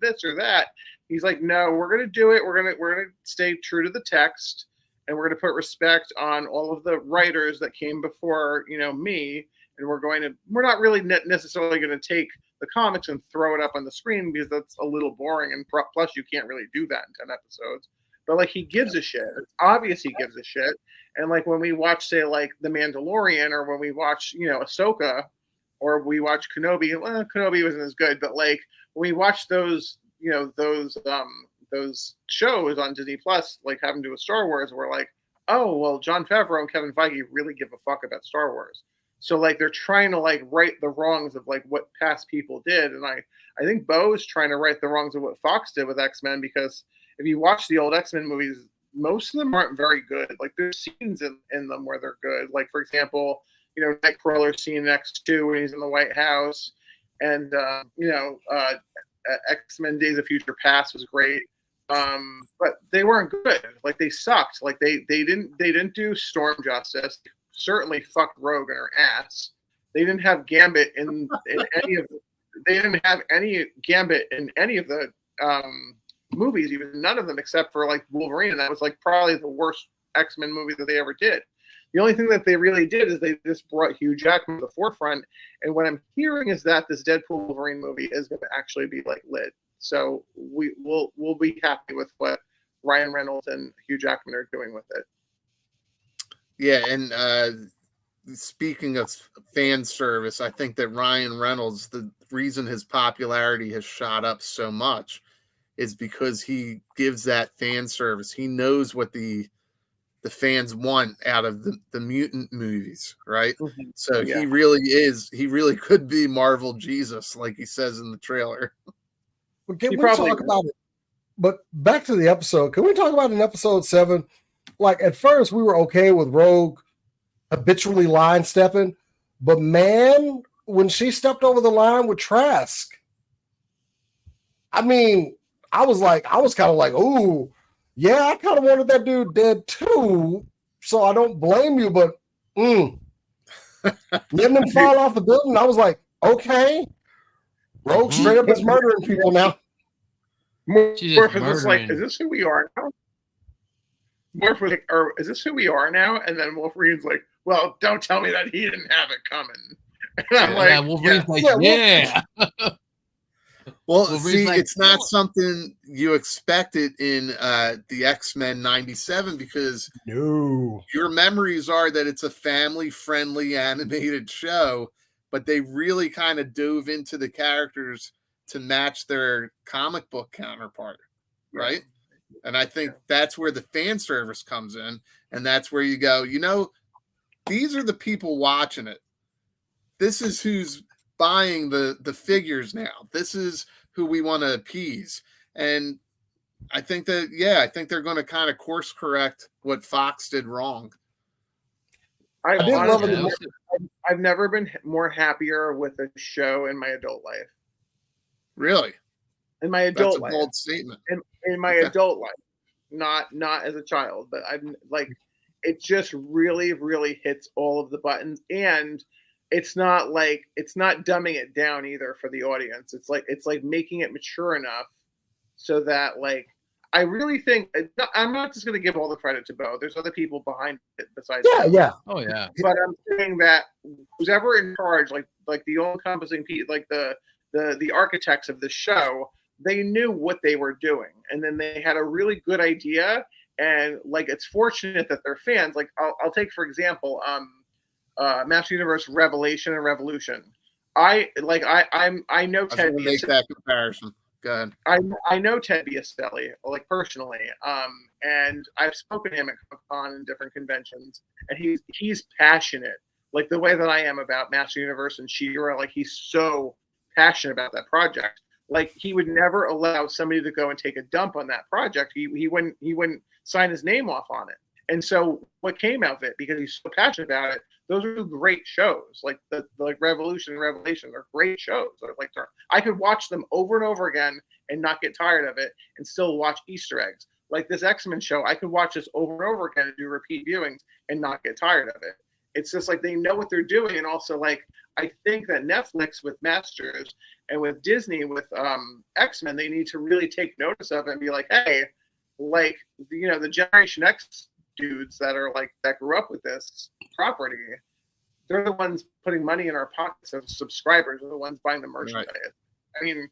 Speaker 3: this or that. He's like, no, we're gonna do it. We're gonna stay true to the text, and we're gonna put respect on all of the writers that came before, me, and we're not really necessarily gonna take the comics and throw it up on the screen, because that's a little boring, and plus you can't really do that in 10 episodes. But like he gives a shit. It's obvious he gives a shit. And like when we watch, say, like The Mandalorian, or when we watch, Ahsoka, or we watch Kenobi, Kenobi wasn't as good, but like when we watch those, those shows on Disney Plus, like having to do with Star Wars, we're like, oh, well, Jon Favreau and Kevin Feige really give a fuck about Star Wars. So like they're trying to like right the wrongs of like what past people did. And I think Beau is trying to right the wrongs of what Fox did with X-Men, because if you watch the old X-Men movies, most of them aren't very good. Like there's scenes in them where they're good. Like for example, Nightcrawler scene in X2 when he's in the White House, and X-Men Days of Future Past was great. But they weren't good. Like they sucked. Like they didn't do Storm justice. Certainly fucked Rogue in her ass. They didn't have Gambit in any of they didn't have any Gambit in any of the movies, even none of them except for like Wolverine, and that was like probably the worst X-Men movie that they ever did. The only thing that they really did is they just brought Hugh Jackman to the forefront, and what I'm hearing is that this Deadpool Wolverine movie is going to actually be like lit. So we'll be happy with what Ryan Reynolds and Hugh Jackman are doing with it.
Speaker 1: Yeah, and speaking of fan service, I think that Ryan Reynolds, the reason his popularity has shot up so much is because he gives that fan service. He knows what the fans want out of the mutant movies, right? Mm-hmm. So yeah. He really could be Marvel Jesus, like he says in the trailer.
Speaker 4: But can we talk about it? But back to the episode. Can we talk about in episode 7? Like at first we were okay with Rogue habitually line stepping, but man, when she stepped over the line with Trask, I mean, I was kind of like, ooh, yeah, I kind of wanted that dude dead too. So I don't blame you, but letting him fall off the building, I was like, okay, Rogue straight up is murdering people now.
Speaker 3: Morph is like, is this who we are now? Morph was like, or is this who we are now? And then Wolverine's like, well, don't tell me that he didn't have it coming. And I'm like,
Speaker 2: Wolverine's like, yeah.
Speaker 1: Well, see, like, it's not something you expected in the X-Men 97, because your memories are that it's a family-friendly animated show, but they really kind of dove into the characters to match their comic book counterpart, right? And I think that's where the fan service comes in, and that's where you go, these are the people watching it. This is who's buying the figures now. This is who we want to appease. And I think that, they're going to kind of course correct what Fox did wrong.
Speaker 3: I've never been more happier with a show in my adult life.
Speaker 1: Really?
Speaker 3: In my adult life.
Speaker 1: That's a bold statement.
Speaker 3: In my adult life. Not as a child, but I'm like, it just really, really hits all of the buttons, and it's not dumbing it down either for the audience. It's like making it mature enough so that, like, I really think I'm not just going to give all the credit to Beau. There's other people behind it besides.
Speaker 4: Yeah.
Speaker 2: Oh yeah.
Speaker 3: But I'm saying that who's ever in charge, like the all-encompassing people, like the architects of the show, they knew what they were doing, and then they had a really good idea. And like, it's fortunate that they're fans. Like, I'll take for example, Master Universe Revelation and Revolution. I know Ted.
Speaker 1: Make that comparison. Go
Speaker 3: ahead. I know Ted Biaselli, like, personally, and I've spoken to him at Comic-Con and different conventions, and he's passionate, like the way that I am about Master Universe and She-Ra. Like, he's so passionate about that project. Like, he would never allow somebody to go and take a dump on that project. He wouldn't sign his name off on it. And so what came out of it, because he's so passionate about it, those are two great shows. Like the like Revolution and Revelation are great shows. Like I could watch them over and over again and not get tired of it, and still watch Easter eggs. Like this X-Men show, I could watch this over and over again and do repeat viewings and not get tired of it. It's just like they know what they're doing. And also, like, I think that Netflix with Masters and with Disney with X-Men, they need to really take notice of it and be like, hey, like, you know, the Generation X dudes that are like that grew up with this property, they're the ones putting money in our pockets as subscribers, are the ones buying the merchandise. Right. I mean,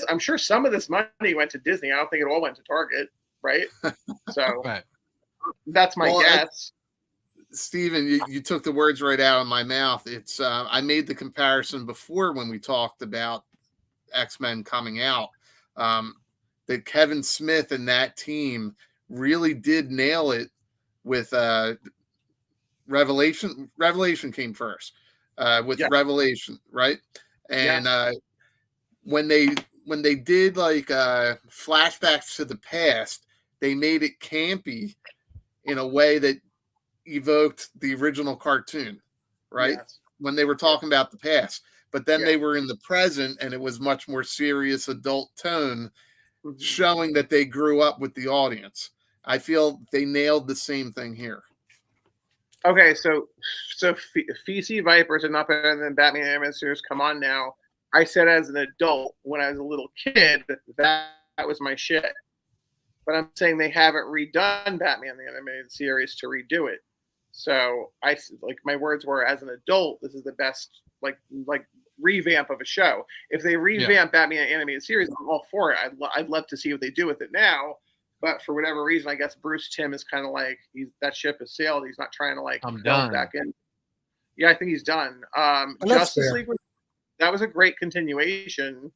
Speaker 3: I'm sure some of this money went to Disney. I don't think it all went to Target, right? So
Speaker 2: right.
Speaker 3: That's my guess.
Speaker 1: Steven, you took the words right out of my mouth. It's I made the comparison before when we talked about X-Men coming out, that Kevin Smith and that team really did nail it with Revelation. Revelation came first with Revelation, right? And when they did like flashbacks to the past, they made it campy in a way that evoked the original cartoon, right? Yes. When they were talking about the past, but then they were in the present and it was much more serious adult tone, showing that they grew up with the audience. I feel they nailed the same thing here.
Speaker 3: Okay, so Feces Vipers are not better than Batman animated series. Come on now. I said as an adult, when I was a little kid, that was my shit. But I'm saying they haven't redone Batman the animated series to redo it. So I like my words were, as an adult, this is the best like revamp of a show. If they revamp Batman animated series, I'm all for it. I'd love to see what they do with it now. But for whatever reason, I guess Bruce Timm is kind of like that ship has sailed. He's not trying to like
Speaker 2: I'm done
Speaker 3: back in. Yeah, I think he's done. Justice League that was a great continuation,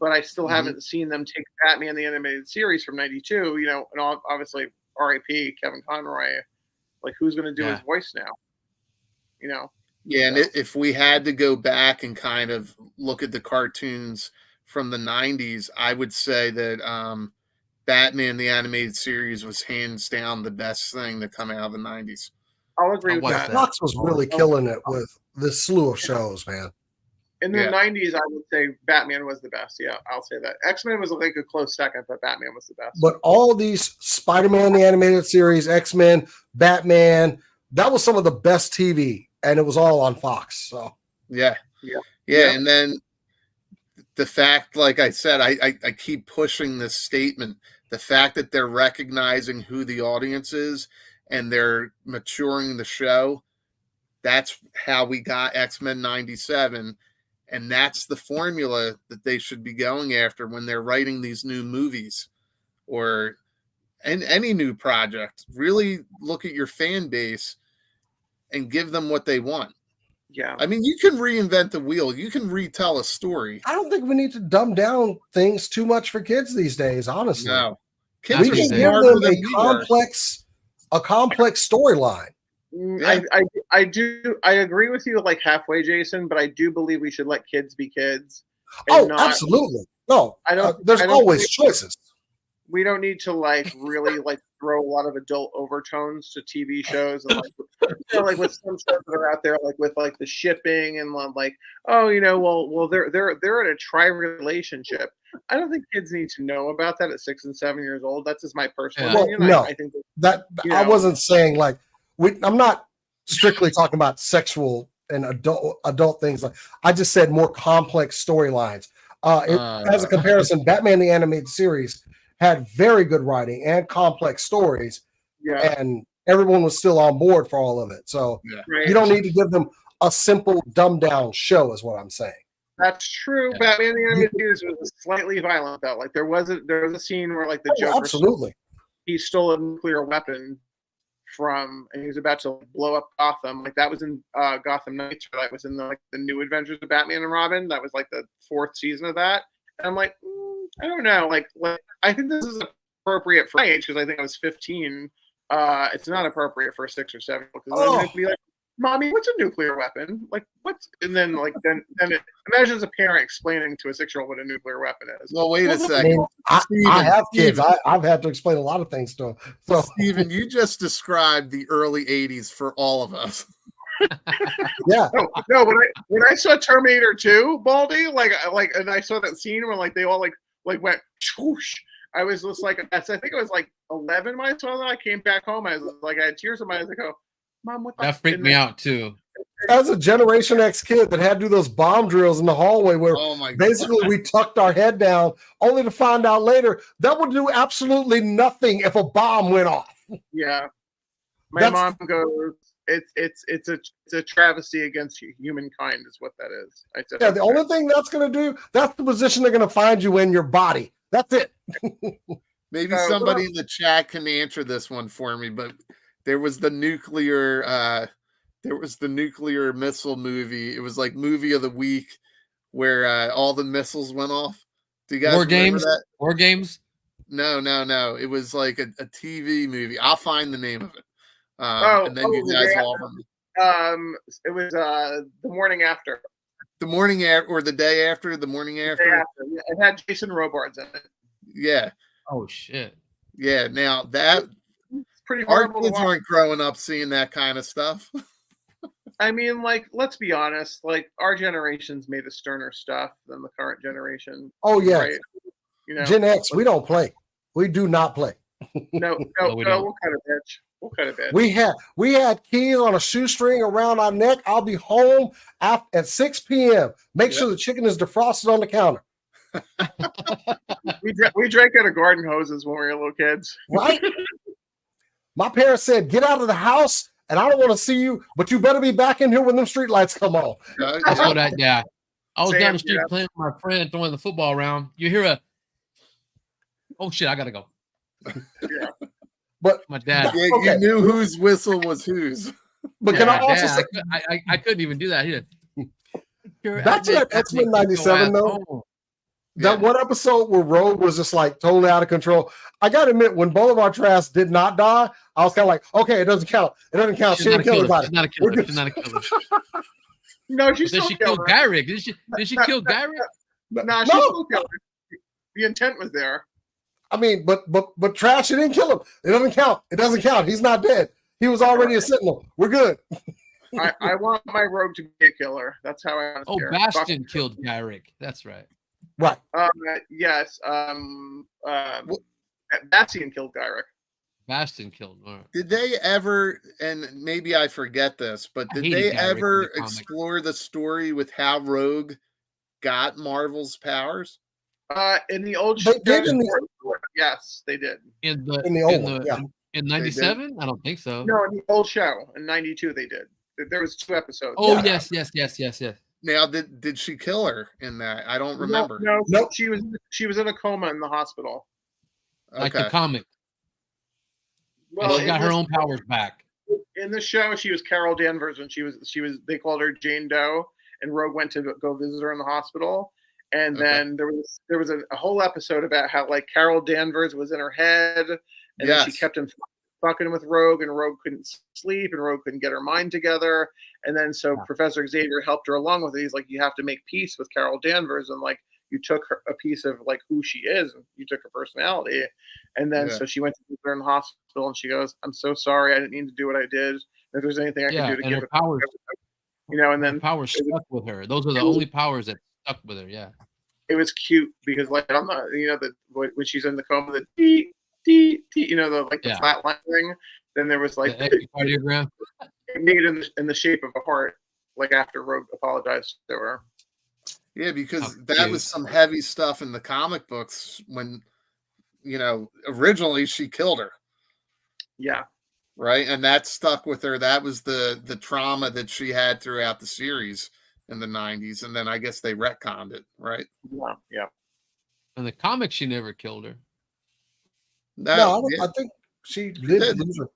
Speaker 3: but I still haven't seen them take Batman the animated series from '92. You know, and obviously R.I.P. Kevin Conroy. Like, who's going to do his voice now? You know?
Speaker 1: Yeah, and if we had to go back and kind of look at the cartoons from the 90s, I would say that Batman the animated series was hands down the best thing to come out of the 90s.
Speaker 3: I'll agree with that.
Speaker 4: Deluxe was really killing it with this slew of shows, man.
Speaker 3: In the 90s, I would say Batman was the best. Yeah, I'll say that. X-Men was like a close second, but Batman was the best.
Speaker 4: But all these Spider-Man, the animated series, X-Men, Batman, that was some of the best TV, and it was all on Fox. So
Speaker 1: yeah. And then the fact, like I said, I keep pushing this statement. The fact that they're recognizing who the audience is and they're maturing the show, that's how we got X-Men 97. And that's the formula that they should be going after when they're writing these new movies or any new project. Really look at your fan base and give them what they want.
Speaker 3: Yeah.
Speaker 1: I mean, you can reinvent the wheel. You can retell a story.
Speaker 4: I don't think we need to dumb down things too much for kids these days, honestly.
Speaker 1: No.
Speaker 4: Kids we can give them a complex storyline.
Speaker 3: Yeah. I agree with you like halfway, Jason, but I do believe we should let kids be kids.
Speaker 4: Absolutely. No, there's always choices.
Speaker 3: We don't need to like really like throw a lot of adult overtones to TV shows and like with some shows that are out there like with like the shipping and like well they're in a tri-relationship. I don't think kids need to know about that at 6 and 7 years old. That's just my personal opinion.
Speaker 4: No,
Speaker 3: I think
Speaker 4: I wasn't saying like I'm not strictly talking about sexual and adult things. Like I just said more complex storylines. As a comparison, Batman the animated series had very good writing and complex stories, and everyone was still on board for all of it. So you don't need to give them a simple, dumbed down show, is what I'm saying.
Speaker 3: That's true. Batman the animated series was slightly violent, though. Like there was a scene where like the Joker, he stole a nuclear weapon and he was about to blow up Gotham. Like that was in Gotham Knights, or that was in the New Adventures of Batman and Robin. That was like the 4th season of that. And I'm like, I don't know. Like I think this is appropriate for my age because I think I was 15. It's not appropriate for a 6 or 7 because it'd be like Mommy, what's a nuclear weapon? Like, what's, and then imagine as a parent explaining to a 6-year-old what a nuclear weapon is.
Speaker 1: Well, wait a
Speaker 4: I
Speaker 1: second.
Speaker 4: mean, I
Speaker 1: Steven,
Speaker 4: have kids.
Speaker 1: Steven.
Speaker 4: I've had to explain a lot of things to them. So,
Speaker 1: Steven, you just described the early 80s for all of us.
Speaker 4: yeah.
Speaker 3: No, when I saw Terminator 2, Baldy, and I saw that scene where like they all like went whoosh. I was just like, I think it was like 11 when I saw that. I came back home. I was like, I had tears in my eyes. I go, Mom, what the
Speaker 2: That freaked me out too.
Speaker 4: As a Generation X kid that had to do those bomb drills in the hallway where basically we tucked our head down, only to find out later that would do absolutely nothing if a bomb went off.
Speaker 3: Yeah. My mom goes, it's a travesty against humankind is what that is. I said,
Speaker 4: yeah, the only thing that's going to do, that's the position they're going to find you in, your body. That's it.
Speaker 1: Maybe somebody in the chat can answer this one for me, but there was the nuclear missile movie. It was like movie of the week where all the missiles went off. Do you guys remember that?
Speaker 2: War Games?
Speaker 1: No. It was like a TV movie. I'll find the name of it. And then you guys all
Speaker 3: it was the morning after.
Speaker 1: The morning after, or the day after, the morning after.
Speaker 3: Yeah, it had Jason Robards in it.
Speaker 1: Yeah.
Speaker 2: Oh shit.
Speaker 1: Yeah. Now that
Speaker 3: pretty
Speaker 1: our
Speaker 3: horrible.
Speaker 1: kids aren't growing up seeing that kind of stuff.
Speaker 3: I mean, like, let's be honest. Like, our generation's made a sterner stuff than the current generation.
Speaker 4: Oh yeah.
Speaker 3: Right? You know,
Speaker 4: Gen X, we don't play. We do not play.
Speaker 3: No, we'll cut a bitch. We'll cut a bitch.
Speaker 4: We had keys on a shoestring around our neck. I'll be home at 6 p.m. Make sure the chicken is defrosted on the counter.
Speaker 3: we drank out of garden hoses when we were little kids.
Speaker 4: Right? My parents said, get out of the house, and I don't want to see you, but you better be back in here when them street lights come on.
Speaker 2: That's what I was down the street playing with my friend, throwing the football around. You hear oh shit, I gotta go.
Speaker 3: Yeah.
Speaker 4: But
Speaker 2: my dad,
Speaker 1: you knew whose whistle was whose.
Speaker 4: But can I also say,
Speaker 2: I couldn't even do that.
Speaker 4: Back to that X-Men 97 though. That one episode where Rogue was just like totally out of control. I gotta admit, when Boulevard Trask did not die, I was kind of like, okay, it doesn't count. It doesn't count. She didn't kill anybody.
Speaker 2: She's not a killer. She's not a killer.
Speaker 3: No, she
Speaker 2: still killed Gyrick. Did she kill Gyrick?
Speaker 3: No, she still killed her. The intent was there.
Speaker 4: I mean, but Trash, she didn't kill him. It doesn't count. It doesn't count. He's not dead. He was already a Sentinel. We're good.
Speaker 3: I want my Rogue to be a killer. That's how I want to hear.
Speaker 2: Bastion killed Gyrick. That's right.
Speaker 4: Right.
Speaker 3: Yes. Bastion killed Gyrick.
Speaker 2: Bastion killed.
Speaker 1: Did they ever, and maybe I forget this, but did they ever explore the story with how Rogue got Marvel's powers?
Speaker 3: In the old
Speaker 4: show,
Speaker 3: yes, they did.
Speaker 2: In the old one, in 97? I don't think so.
Speaker 3: No, in the old show in 92 they did. There was 2 episodes.
Speaker 2: Oh yes.
Speaker 1: Now did she kill her in that? I don't remember.
Speaker 3: No, she was in a coma in the hospital.
Speaker 2: Like the comic.
Speaker 3: Well,
Speaker 2: and she got her own powers back.
Speaker 3: In the show, she was Carol Danvers, and she was. They called her Jane Doe, and Rogue went to go visit her in the hospital. And then there was a whole episode about how like Carol Danvers was in her head, and then she kept him fucking with Rogue, and Rogue couldn't sleep, and Rogue couldn't get her mind together. And then Professor Xavier helped her along with it. He's like, you have to make peace with Carol Danvers, and like you took a piece of like who she is, and you took her personality. And then so she went to visit her in the hospital, and she goes, "I'm so sorry, I didn't mean to do what I did. If there's anything I can do to give it
Speaker 2: powers,
Speaker 3: and then
Speaker 2: powers stuck with her. Those are the only powers that stuck with her. Yeah,
Speaker 3: it was cute because like on the when she's in the coma, the dee, the flat line thing. Then there was like
Speaker 2: the echocardiogram
Speaker 3: made in the shape of a heart, like after Rogue apologized to her.
Speaker 1: Yeah, because that was some heavy stuff in the comic books when, originally she killed her.
Speaker 3: Yeah.
Speaker 1: Right. And that stuck with her. That was the trauma that she had throughout the series in the 90s. And then I guess they retconned it. Right.
Speaker 3: Yeah. Yeah.
Speaker 2: In the comics, she never killed her.
Speaker 4: No, I think she did lose her.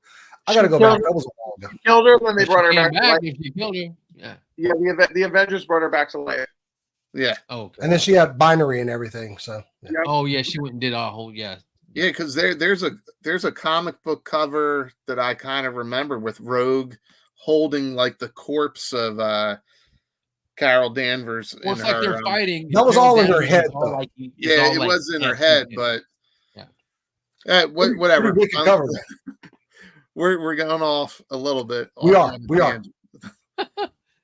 Speaker 4: I got to go back. That was a while ago.
Speaker 3: She killed her when they brought her back to life.
Speaker 2: She killed her. Yeah.
Speaker 3: Yeah. The Avengers brought her back to life.
Speaker 1: Yeah.
Speaker 2: Oh. Okay.
Speaker 4: And then she had binary and everything. So.
Speaker 2: Yeah. Oh yeah, she went and did a whole Yeah,
Speaker 1: because there's a comic book cover that I kind of remember with Rogue holding like the corpse of Carol Danvers
Speaker 2: Well,
Speaker 1: in
Speaker 2: it's like
Speaker 1: her.
Speaker 2: they're fighting.
Speaker 4: That was
Speaker 2: Carol
Speaker 4: all in her
Speaker 2: Danvers
Speaker 4: head,
Speaker 2: is all
Speaker 4: though.
Speaker 2: like, is
Speaker 1: Yeah,
Speaker 2: all
Speaker 1: it
Speaker 2: like,
Speaker 1: was in her
Speaker 2: yeah,
Speaker 1: head,
Speaker 2: yeah.
Speaker 1: but
Speaker 2: Yeah.
Speaker 1: whatever.
Speaker 4: Pretty wicked cover there.
Speaker 1: We're going off a little bit.
Speaker 4: We
Speaker 1: off
Speaker 4: are.
Speaker 1: on a
Speaker 4: We are.
Speaker 1: tangent.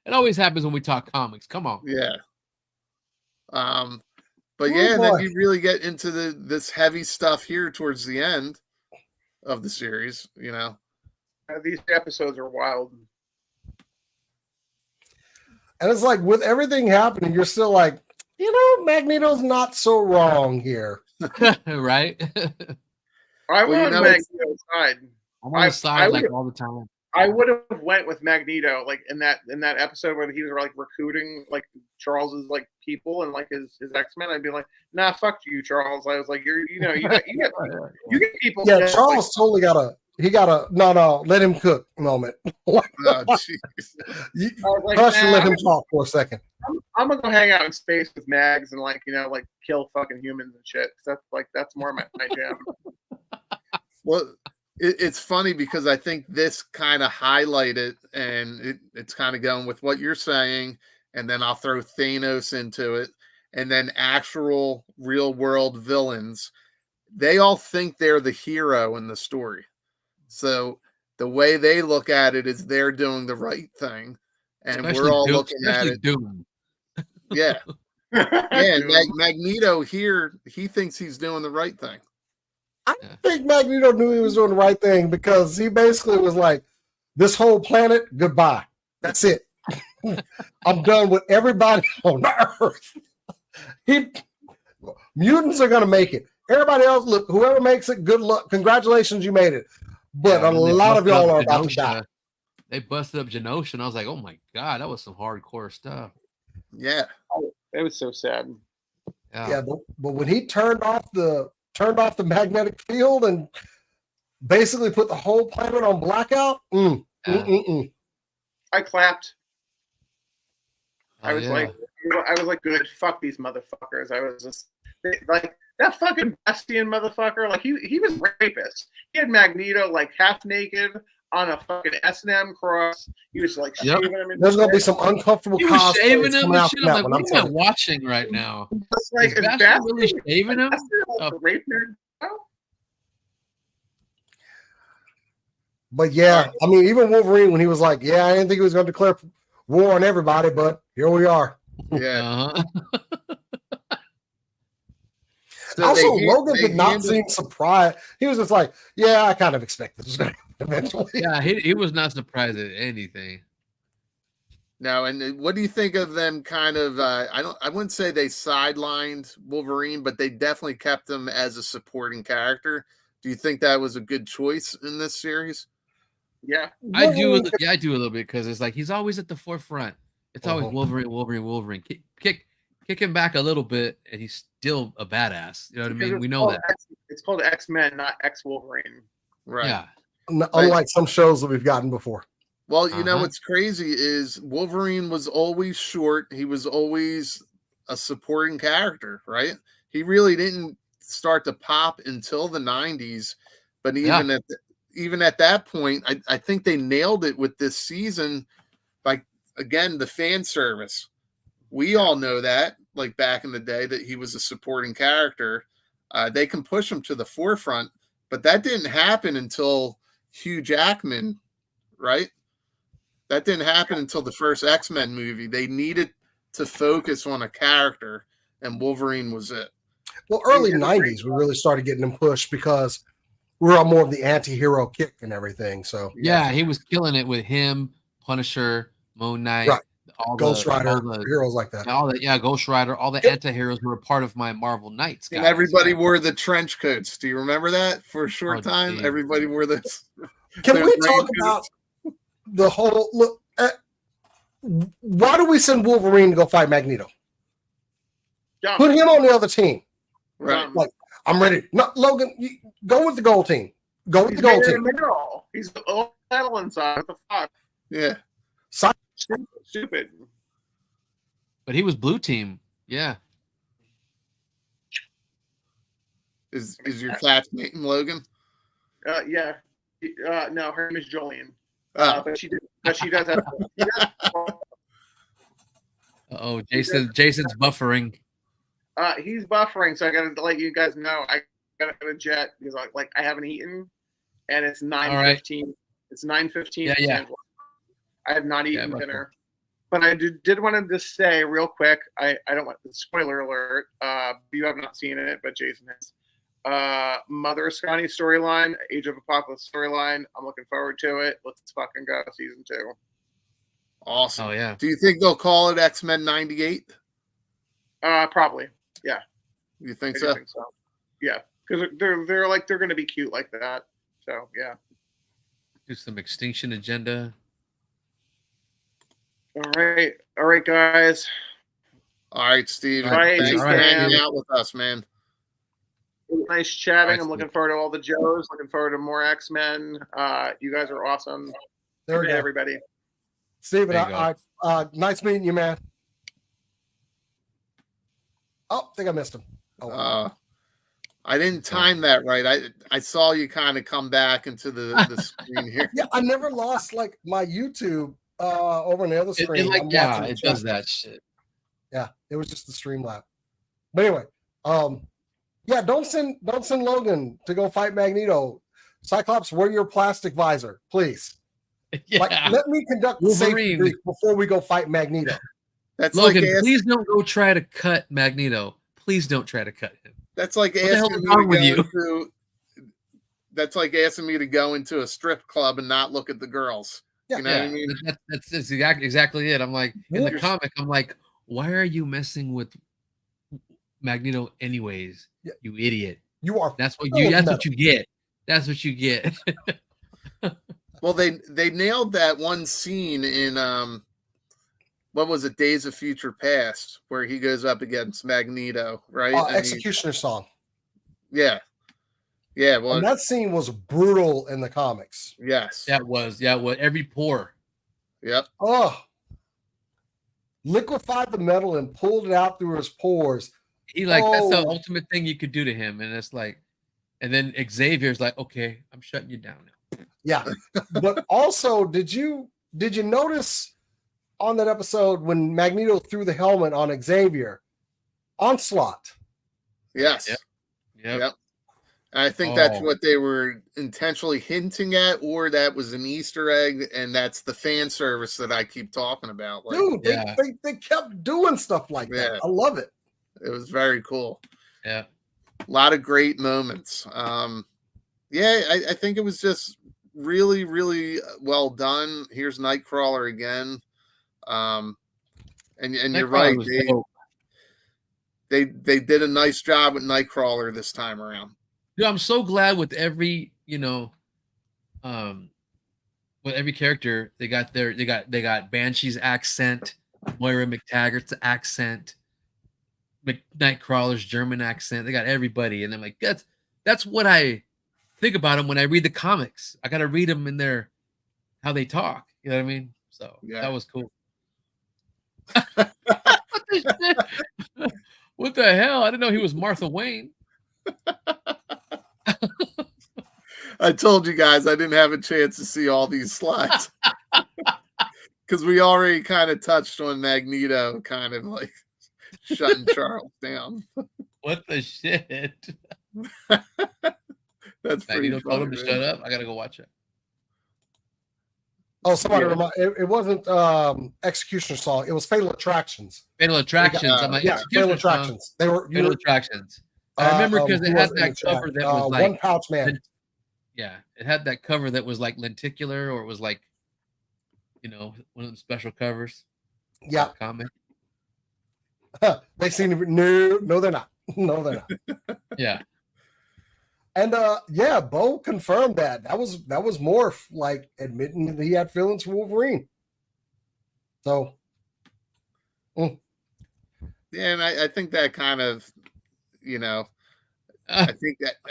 Speaker 2: It always happens when we talk comics. Come on.
Speaker 1: Yeah. But
Speaker 4: Oh,
Speaker 1: yeah, and then
Speaker 4: boy.
Speaker 1: you really get into this heavy stuff here towards the end of the series, you know.
Speaker 3: These episodes are wild.
Speaker 4: And it's like with everything happening, you're still like, you know, Magneto's not so wrong here.
Speaker 2: Right?
Speaker 3: I
Speaker 1: Well, you
Speaker 3: want
Speaker 1: know,
Speaker 3: Magneto's side.
Speaker 2: I'm on the side like
Speaker 3: would've-
Speaker 2: all the time.
Speaker 3: I would have went with Magneto, like in that episode where he was like recruiting like Charles's like people and like his X-Men. I'd be like, nah, fuck you, Charles. I was like, you get people.
Speaker 4: Yeah,
Speaker 3: that,
Speaker 4: Charles
Speaker 3: like,
Speaker 4: totally got a no, let him cook moment.
Speaker 1: oh, jeez.
Speaker 4: You,
Speaker 3: I was like,
Speaker 4: hush and let
Speaker 3: nah,
Speaker 4: him talk for a second.
Speaker 3: I'm gonna go hang out in space with Mags and like like kill fucking humans and shit. 'Cause that's more my jam.
Speaker 1: Well, it's funny because I think this kind of highlighted, and it's kind of going with what you're saying, and then I'll throw Thanos into it, and then actual real world villains. They all think they're the hero in the story. So the way they look at it is they're doing the right thing, and we're all looking at it.
Speaker 2: Doom.
Speaker 1: Yeah. Yeah, and
Speaker 3: Doom.
Speaker 1: Magneto here, he thinks he's doing the right thing.
Speaker 4: I think Magneto knew he was doing the right thing because he basically was like, this whole planet, goodbye. That's it. I'm done with everybody on Earth. Mutants are going to make it. Everybody else, look, whoever makes it, good luck. Congratulations, you made it. But a lot of y'all are about to die.
Speaker 2: They busted up Genosha, and I was like, oh my God, that was some hardcore stuff.
Speaker 1: Yeah.
Speaker 3: It was so sad.
Speaker 4: Yeah, but when he turned off the magnetic field and basically put the whole planet on blackout,
Speaker 3: I clapped.
Speaker 2: Oh,
Speaker 3: I was like, good. Fuck these motherfuckers. I was just like that fucking Bastian motherfucker. Like he was rapist. He had Magneto like half naked on a fucking S&M cross. He was like shaving him.
Speaker 4: There's gonna be some uncomfortable.
Speaker 2: He was shaving him and shit. I'm like,
Speaker 4: one,
Speaker 2: what am I watching right now?
Speaker 3: It's like,
Speaker 2: is Bastian really shaving him?
Speaker 3: Rape nerd?
Speaker 4: But yeah, I mean, even Wolverine, when he was like, yeah, I didn't think he was going to declare war on everybody, but here we are.
Speaker 1: Yeah.
Speaker 4: So also, Logan did not seem surprised. He was just like, yeah, I kind of expected this eventually.
Speaker 2: Yeah, he was not surprised at anything.
Speaker 1: No, and what do you think of them kind of I wouldn't say they sidelined Wolverine, but they definitely kept him as a supporting character. Do you think that was a good choice in this series?
Speaker 3: Yeah.
Speaker 2: I do a little bit because it's like he's always at the forefront. It's always Wolverine. Kick him back a little bit, and he's still a badass. You know what I mean? We know that.
Speaker 3: It's called X-Men, not X-Wolverine.
Speaker 1: Right.
Speaker 2: Yeah.
Speaker 4: Unlike some shows that we've gotten before.
Speaker 1: Well, you know what's crazy is Wolverine was always short. He was always a supporting character, right? He really didn't start to pop until the 90s, but even at that point, I think they nailed it with this season by, again, the fan service. We all know that, like back in the day, that he was a supporting character. They can push him to the forefront, but that didn't happen until Hugh Jackman, right? That didn't happen until the first X-Men movie. They needed to focus on a character, and Wolverine was it.
Speaker 4: Well, early 90s, we really started getting them pushed because we were on more of the anti-hero kick and everything. So
Speaker 2: yeah, he was killing it with him, Punisher, Moon Knight,
Speaker 4: Ghost Rider, heroes like that.
Speaker 2: Ghost Rider, all the anti-heroes who were part of my Marvel Knights.
Speaker 1: And everybody wore the trench coats. Do you remember that for a short time? Geez. Everybody wore this.
Speaker 4: Can we talk about the whole look? Why do we send Wolverine to go fight Magneto? Put him on the other team.
Speaker 1: Right.
Speaker 4: Like, I'm ready. No, Logan, go with the gold team. Go with the gold team.
Speaker 3: He's all metal inside. What the fuck?
Speaker 1: Yeah.
Speaker 3: Stupid.
Speaker 2: But he was blue team. Yeah.
Speaker 1: Is your classmate Logan?
Speaker 3: Yeah. No, her name is Jolene. But she does have.
Speaker 2: Oh, Jason's buffering.
Speaker 3: He's buffering, so I gotta let you guys know. I gotta go to jet because I haven't eaten, and it's 9:15. Right. It's 9:15.
Speaker 2: Yeah.
Speaker 3: I have not eaten dinner, but I did want to just say real quick. I don't want spoiler alert. You have not seen it, but Jason has. Mother Scotty storyline, Age of Apocalypse storyline. I'm looking forward to it. Let's fucking go season 2.
Speaker 1: Awesome.
Speaker 2: Oh yeah.
Speaker 1: Do you think they'll call it X-Men 98?
Speaker 3: Probably. Yeah.
Speaker 1: You think
Speaker 3: I
Speaker 1: so?
Speaker 3: think so. Yeah, because they're going to be cute like that. So yeah.
Speaker 2: Do some Extinction Agenda.
Speaker 3: All right, guys.
Speaker 1: All right, Steve.
Speaker 3: Right,
Speaker 1: Thanks for hanging out with us, man.
Speaker 3: Nice chatting.
Speaker 2: Right,
Speaker 3: I'm looking forward to all the Joes. Looking forward to more X-Men. You guys are awesome.
Speaker 4: There we go,
Speaker 3: everybody.
Speaker 4: Steven, nice meeting you, man. Oh, I think I missed him.
Speaker 1: Oh, I didn't time that right. I saw you kind of come back into the screen here.
Speaker 4: Yeah, I never lost my YouTube over on the other screen.
Speaker 2: It does that shit.
Speaker 4: Yeah, it was just the Streamlab. But anyway, yeah, don't send Logan to go fight Magneto. Cyclops, wear your plastic visor, please.
Speaker 2: Yeah.
Speaker 4: Let me conduct the safety brief before we go fight Magneto.
Speaker 1: That's
Speaker 2: Logan, please don't go try to cut Magneto. Please don't try to cut him.
Speaker 1: That's like asking me to go that's like asking me to go into a strip club and not look at the girls.
Speaker 4: Yeah,
Speaker 1: you know what I mean?
Speaker 2: That's exactly it. I'm like, in the comic, I'm like, why are you messing with Magneto anyways? Yeah. You idiot.
Speaker 4: You are.
Speaker 2: That's what you get. That's what you get.
Speaker 1: Well, they nailed that one scene in what was it, Days of Future Past, where he goes up against Magneto, right?
Speaker 4: Executioner song.
Speaker 1: Yeah. Yeah. Well,
Speaker 4: and that scene was brutal in the comics.
Speaker 1: Yes.
Speaker 2: That was. Yeah. What every pore.
Speaker 1: Yep.
Speaker 4: Oh. Liquefied the metal and pulled it out through his pores.
Speaker 2: That's the ultimate thing you could do to him. And it's like, and then Xavier's like, okay, I'm shutting you down now.
Speaker 4: Yeah. But also, did you notice on that episode when Magneto threw the helmet on Xavier? Onslaught.
Speaker 1: Yes. Yep. I think that's what they were intentionally hinting at, or that was an Easter egg, and that's the fan service that I keep talking about. Like,
Speaker 4: dude, they kept doing stuff like that. I love it.
Speaker 1: It was very cool.
Speaker 2: Yeah.
Speaker 1: A lot of great moments. I think it was really, really well done. Here's Nightcrawler again. And you're right. They did a nice job with Nightcrawler this time around.
Speaker 2: Dude, I'm so glad with every, with every character, they got Banshee's accent, Moira McTaggart's accent, Nightcrawler's German accent. They got everybody, and I'm like, that's what I think about them when I read the comics. I gotta read them in their how they talk. You know what I mean? So that was cool. What the hell? I didn't know he was Martha Wayne.
Speaker 1: I told you guys I didn't have a chance to see all these slides because we already kind of touched on Magneto kind of like shutting Charles down.
Speaker 2: What the shit?
Speaker 1: That's pretty
Speaker 2: Magneto told him to shut up. I gotta go watch it.
Speaker 4: Oh, somebody remind it wasn't Executioner song. It was Fatal Attractions.
Speaker 2: Fatal Attractions. I'm like,
Speaker 4: Fatal Attractions. They were
Speaker 2: Fatal Attractions. I remember because it had that cover that was like
Speaker 4: One Pouch Man.
Speaker 2: Yeah, it had that cover that was like lenticular, or it was like, one of the special covers.
Speaker 4: Yeah.
Speaker 2: Comic.
Speaker 4: They seem to be, no, they're not. No, they're not.
Speaker 2: Yeah.
Speaker 4: And Beau confirmed that. That was more like admitting that he had feelings for Wolverine. So
Speaker 1: yeah, and I think that kind of, I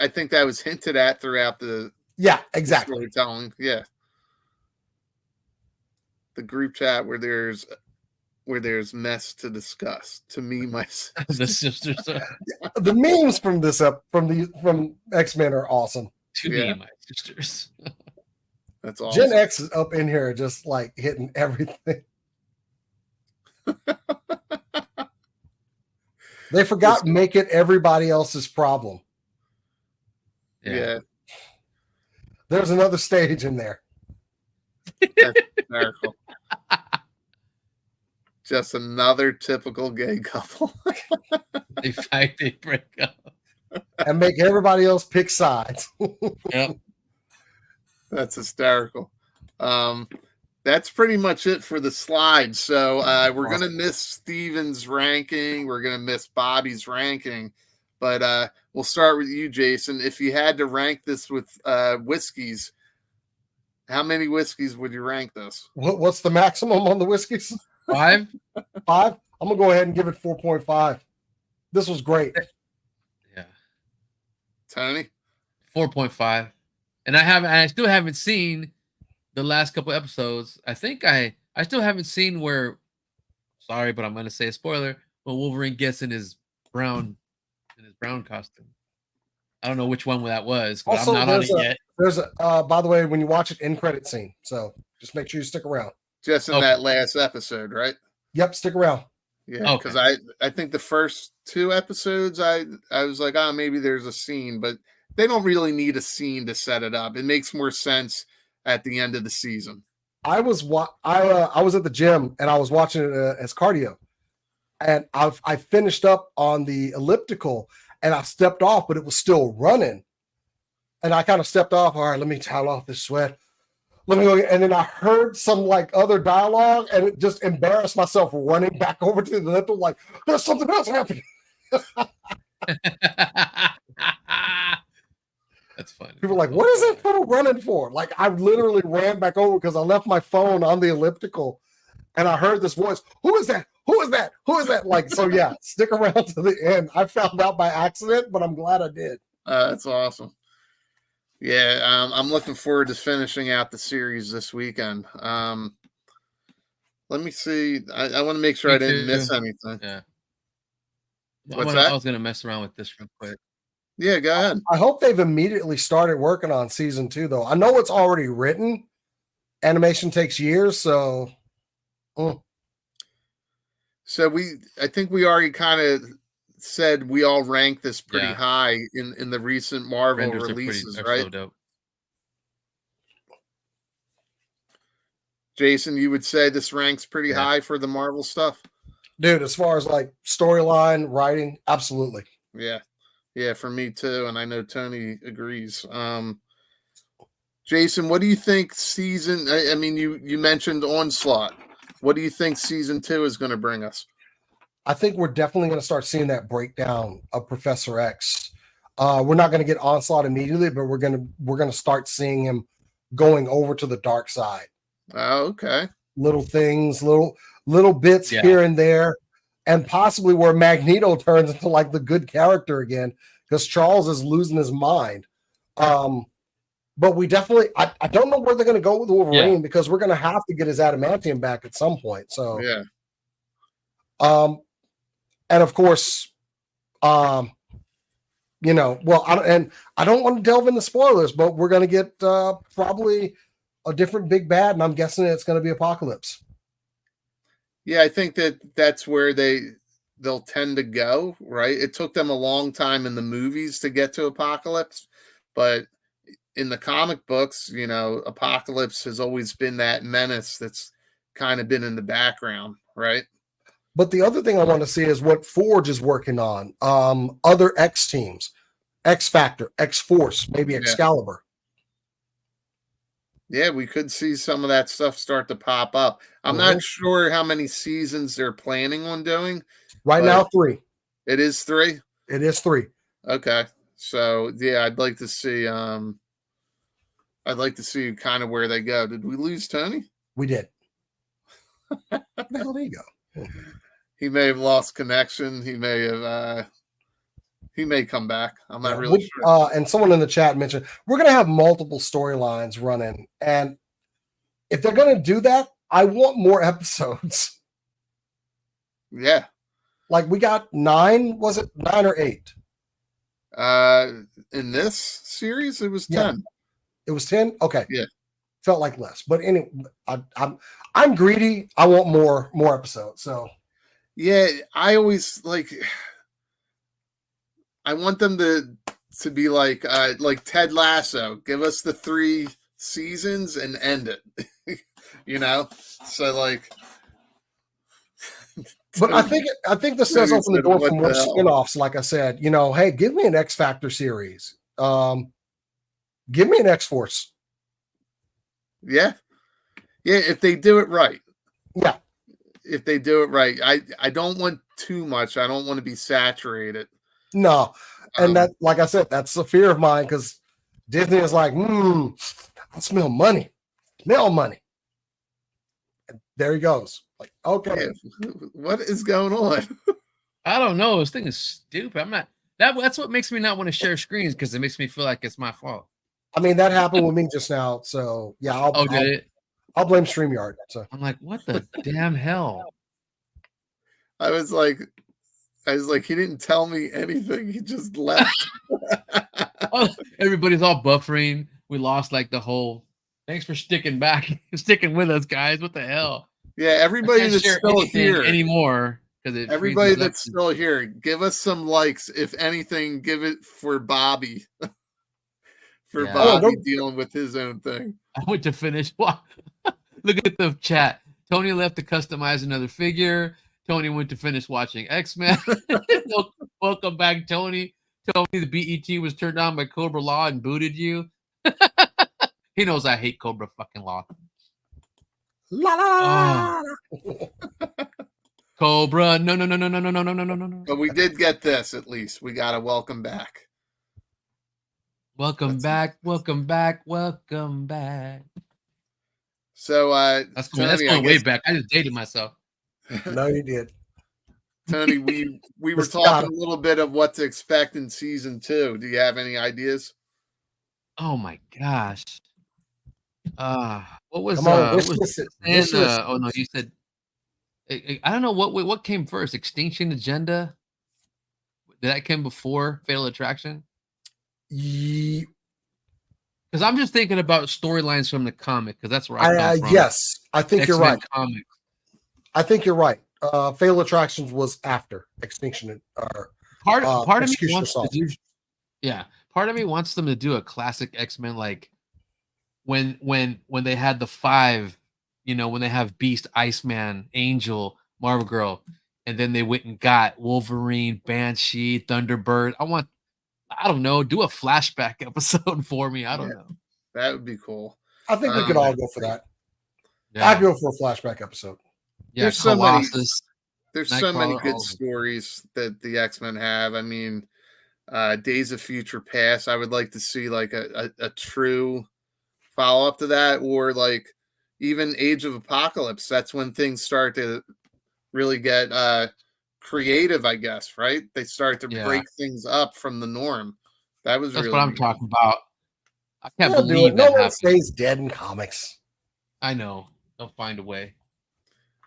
Speaker 1: think that was hinted at throughout the
Speaker 4: exactly
Speaker 1: storytelling. Yeah. The group chat where there's mess to discuss. To me, my
Speaker 2: the sisters.
Speaker 4: The memes from X-Men are awesome.
Speaker 2: To me, my sisters.
Speaker 1: That's awesome.
Speaker 4: Gen X is up in here just like hitting everything. They forgot make it everybody else's problem.
Speaker 1: Yeah.
Speaker 4: There's another stage in there.
Speaker 1: That's hysterical. Just another typical gay couple.
Speaker 2: They fight, they break up.
Speaker 4: And make everybody else pick sides.
Speaker 2: Yep.
Speaker 1: That's hysterical. That's pretty much it for the slides. So we're going to miss Steven's ranking. We're going to miss Bobby's ranking. But we'll start with you, Jason. If you had to rank this with whiskeys, how many whiskeys would you rank this?
Speaker 4: What's the maximum on the whiskeys?
Speaker 2: 5?
Speaker 4: 5? I'm going to go ahead and give it 4.5. This was great.
Speaker 2: Yeah.
Speaker 1: Tony?
Speaker 2: 4.5. And I still haven't seen the last couple episodes. I think I still haven't seen where, sorry, but I'm going to say a spoiler, but Wolverine gets in his brown costume. I don't know which one that was, but
Speaker 4: Also,
Speaker 2: I'm not on it yet.
Speaker 4: There's a, by the way, when you watch it, end credit scene. So just make sure you stick around.
Speaker 1: Just in that last episode, right?
Speaker 4: Yep, stick around.
Speaker 1: Yeah, because I think the first 2 episodes, I was like, oh, maybe there's a scene, but they don't really need a scene to set it up. It makes more sense at the end of the season.
Speaker 4: I was at the gym and I was watching it as cardio, and I finished up on the elliptical and I stepped off, but it was still running, and I kind of stepped off. All right, let me towel off this sweat. Let me go. And then I heard some like other dialogue, and it just embarrassed myself running back over to the elliptical. Like, there's something else happening.
Speaker 2: That's funny.
Speaker 4: People are like, what is that fool running for? Like, I literally ran back over because I left my phone on the elliptical and I heard this voice. Who is that? Who is that? Who is that? Like, so yeah, stick around to the end. I found out by accident, but I'm glad I did.
Speaker 1: That's awesome. Yeah, I'm looking forward to finishing out the series this weekend. Let me see. I want to make sure I didn't miss anything.
Speaker 2: Yeah.
Speaker 1: What's that?
Speaker 2: I was going to mess around with this real quick.
Speaker 1: Yeah, go ahead.
Speaker 4: I hope they've immediately started working on season 2, though. I know it's already written. Animation takes years, so.
Speaker 1: So I think we already kind of said we all rank this pretty high in the recent Marvel releases, right?
Speaker 2: So dope.
Speaker 1: Jason, you would say this ranks pretty high for the Marvel stuff?
Speaker 4: Dude, as far as like storyline, writing, absolutely.
Speaker 1: Yeah. Yeah, for me too, and I know Tony agrees. Jason, what do you think I mean, you mentioned Onslaught. What do you think season 2 is going to bring us?
Speaker 4: I think we're definitely going to start seeing that breakdown of Professor X. We're not going to get Onslaught immediately, but we're going to start seeing him going over to the dark side.
Speaker 1: Oh, okay.
Speaker 4: Little things, little bits here and there. And possibly where Magneto turns into like the good character again, because Charles is losing his mind. But we definitely, I don't know where they're going to go with Wolverine because we're going to have to get his adamantium back at some point. So, and of course, I don't want to delve into spoilers, but we're going to get probably a different big bad, and I'm guessing it's going to be Apocalypse.
Speaker 1: Yeah, I think that's where they'll tend to go, right? It took them a long time in the movies to get to Apocalypse, but in the comic books, Apocalypse has always been that menace that's kind of been in the background, right?
Speaker 4: But the other thing I want to see is what Forge is working on. Other X teams, X Factor, X Force, maybe Excalibur.
Speaker 1: Yeah, we could see some of that stuff start to pop up. I'm not sure how many seasons they're planning on doing.
Speaker 4: Right now, 3.
Speaker 1: It is 3?
Speaker 4: It is 3.
Speaker 1: Okay. So, yeah, I'd like to see kind of where they go. Did we lose Tony?
Speaker 4: We did. Where the hell did he go?
Speaker 1: He may have lost connection. He may come back. I'm not really sure.
Speaker 4: And someone in the chat mentioned we're going to have multiple storylines running. And if they're going to do that, I want more episodes.
Speaker 1: Yeah.
Speaker 4: Like we got 9, was it 9 or 8?
Speaker 1: In this series, it was 10.
Speaker 4: It was 10? Okay.
Speaker 1: Yeah.
Speaker 4: felt like less. But anyway, I'm greedy. I want more episodes. So
Speaker 1: yeah, I always like. I want them to be like Ted Lasso. Give us the 3 seasons and end it. You know, so like.
Speaker 4: But I think this does open the door for more spinoffs. Like I said, hey, give me an X Factor series. Give me an X Force.
Speaker 1: Yeah, if they do it right.
Speaker 4: Yeah,
Speaker 1: if they do it right. I don't want too much. I don't want to be saturated.
Speaker 4: No, and that, like I said, that's a fear of mine because Disney is like, I smell money. Smell money. And there he goes. Like, okay.
Speaker 1: What is going on?
Speaker 2: I don't know. This thing is stupid. I'm not that's what makes me not want to share screens because it makes me feel like it's my fault.
Speaker 4: I mean, that happened with me just now. So yeah, I'll blame StreamYard. So
Speaker 2: I'm like, what the damn hell?
Speaker 1: I was like, he didn't tell me anything. He just left.
Speaker 2: Everybody's all buffering. We lost like the whole. Thanks for sticking with us, guys. What the hell?
Speaker 1: Yeah, everybody that's still here
Speaker 2: anymore because
Speaker 1: everybody that's still here, give us some likes. If anything, give it for Bobby. Bobby dealing with his own thing.
Speaker 2: I went to finish. Look at the chat. Tony left to customize another figure. Tony went to finish watching X-Men. Welcome back, Tony. Tony, the BET was turned on by Cobra Law and booted you. He knows I hate Cobra fucking Law.
Speaker 4: La la.
Speaker 2: Cobra, no.
Speaker 1: But we did get this at least. We got a welcome back.
Speaker 2: Welcome back.
Speaker 1: So
Speaker 2: that's going way back. I just dated myself.
Speaker 4: No, you did.
Speaker 1: Tony, we were talking a little bit of what to expect in season 2. Do you have any ideas?
Speaker 2: Oh my gosh. What was oh no, you said I don't know what came first, Extinction Agenda? Did that come before Fatal Attraction?
Speaker 4: Because
Speaker 2: I'm just thinking about storylines from the comic, because that's where I come from.
Speaker 4: Yes, I think
Speaker 2: X-Men
Speaker 4: you're right.
Speaker 2: Comics.
Speaker 4: I think you're right. Fatal Attractions was after Extinction.
Speaker 2: Part of me wants to do. Yeah, part of me wants them to do a classic X-Men, like when they had the 5, when they have Beast, Iceman, Angel, Marvel Girl, and then they went and got Wolverine, Banshee, Thunderbird. I don't know, do a flashback episode for me. I don't know.
Speaker 1: That would be cool.
Speaker 4: I think we could all go for that.
Speaker 2: Yeah.
Speaker 4: I'd go for a flashback episode.
Speaker 2: Yeah,
Speaker 1: there's so many good stories that the X-Men have. I mean, Days of Future Past, I would like to see like a true follow-up to that, or like even Age of Apocalypse. That's when things start to really get creative, I guess, right? They start to break things up from the norm. That's really
Speaker 2: what I'm talking about. I can't believe
Speaker 4: no one stays dead in comics.
Speaker 2: I know. They'll find a way.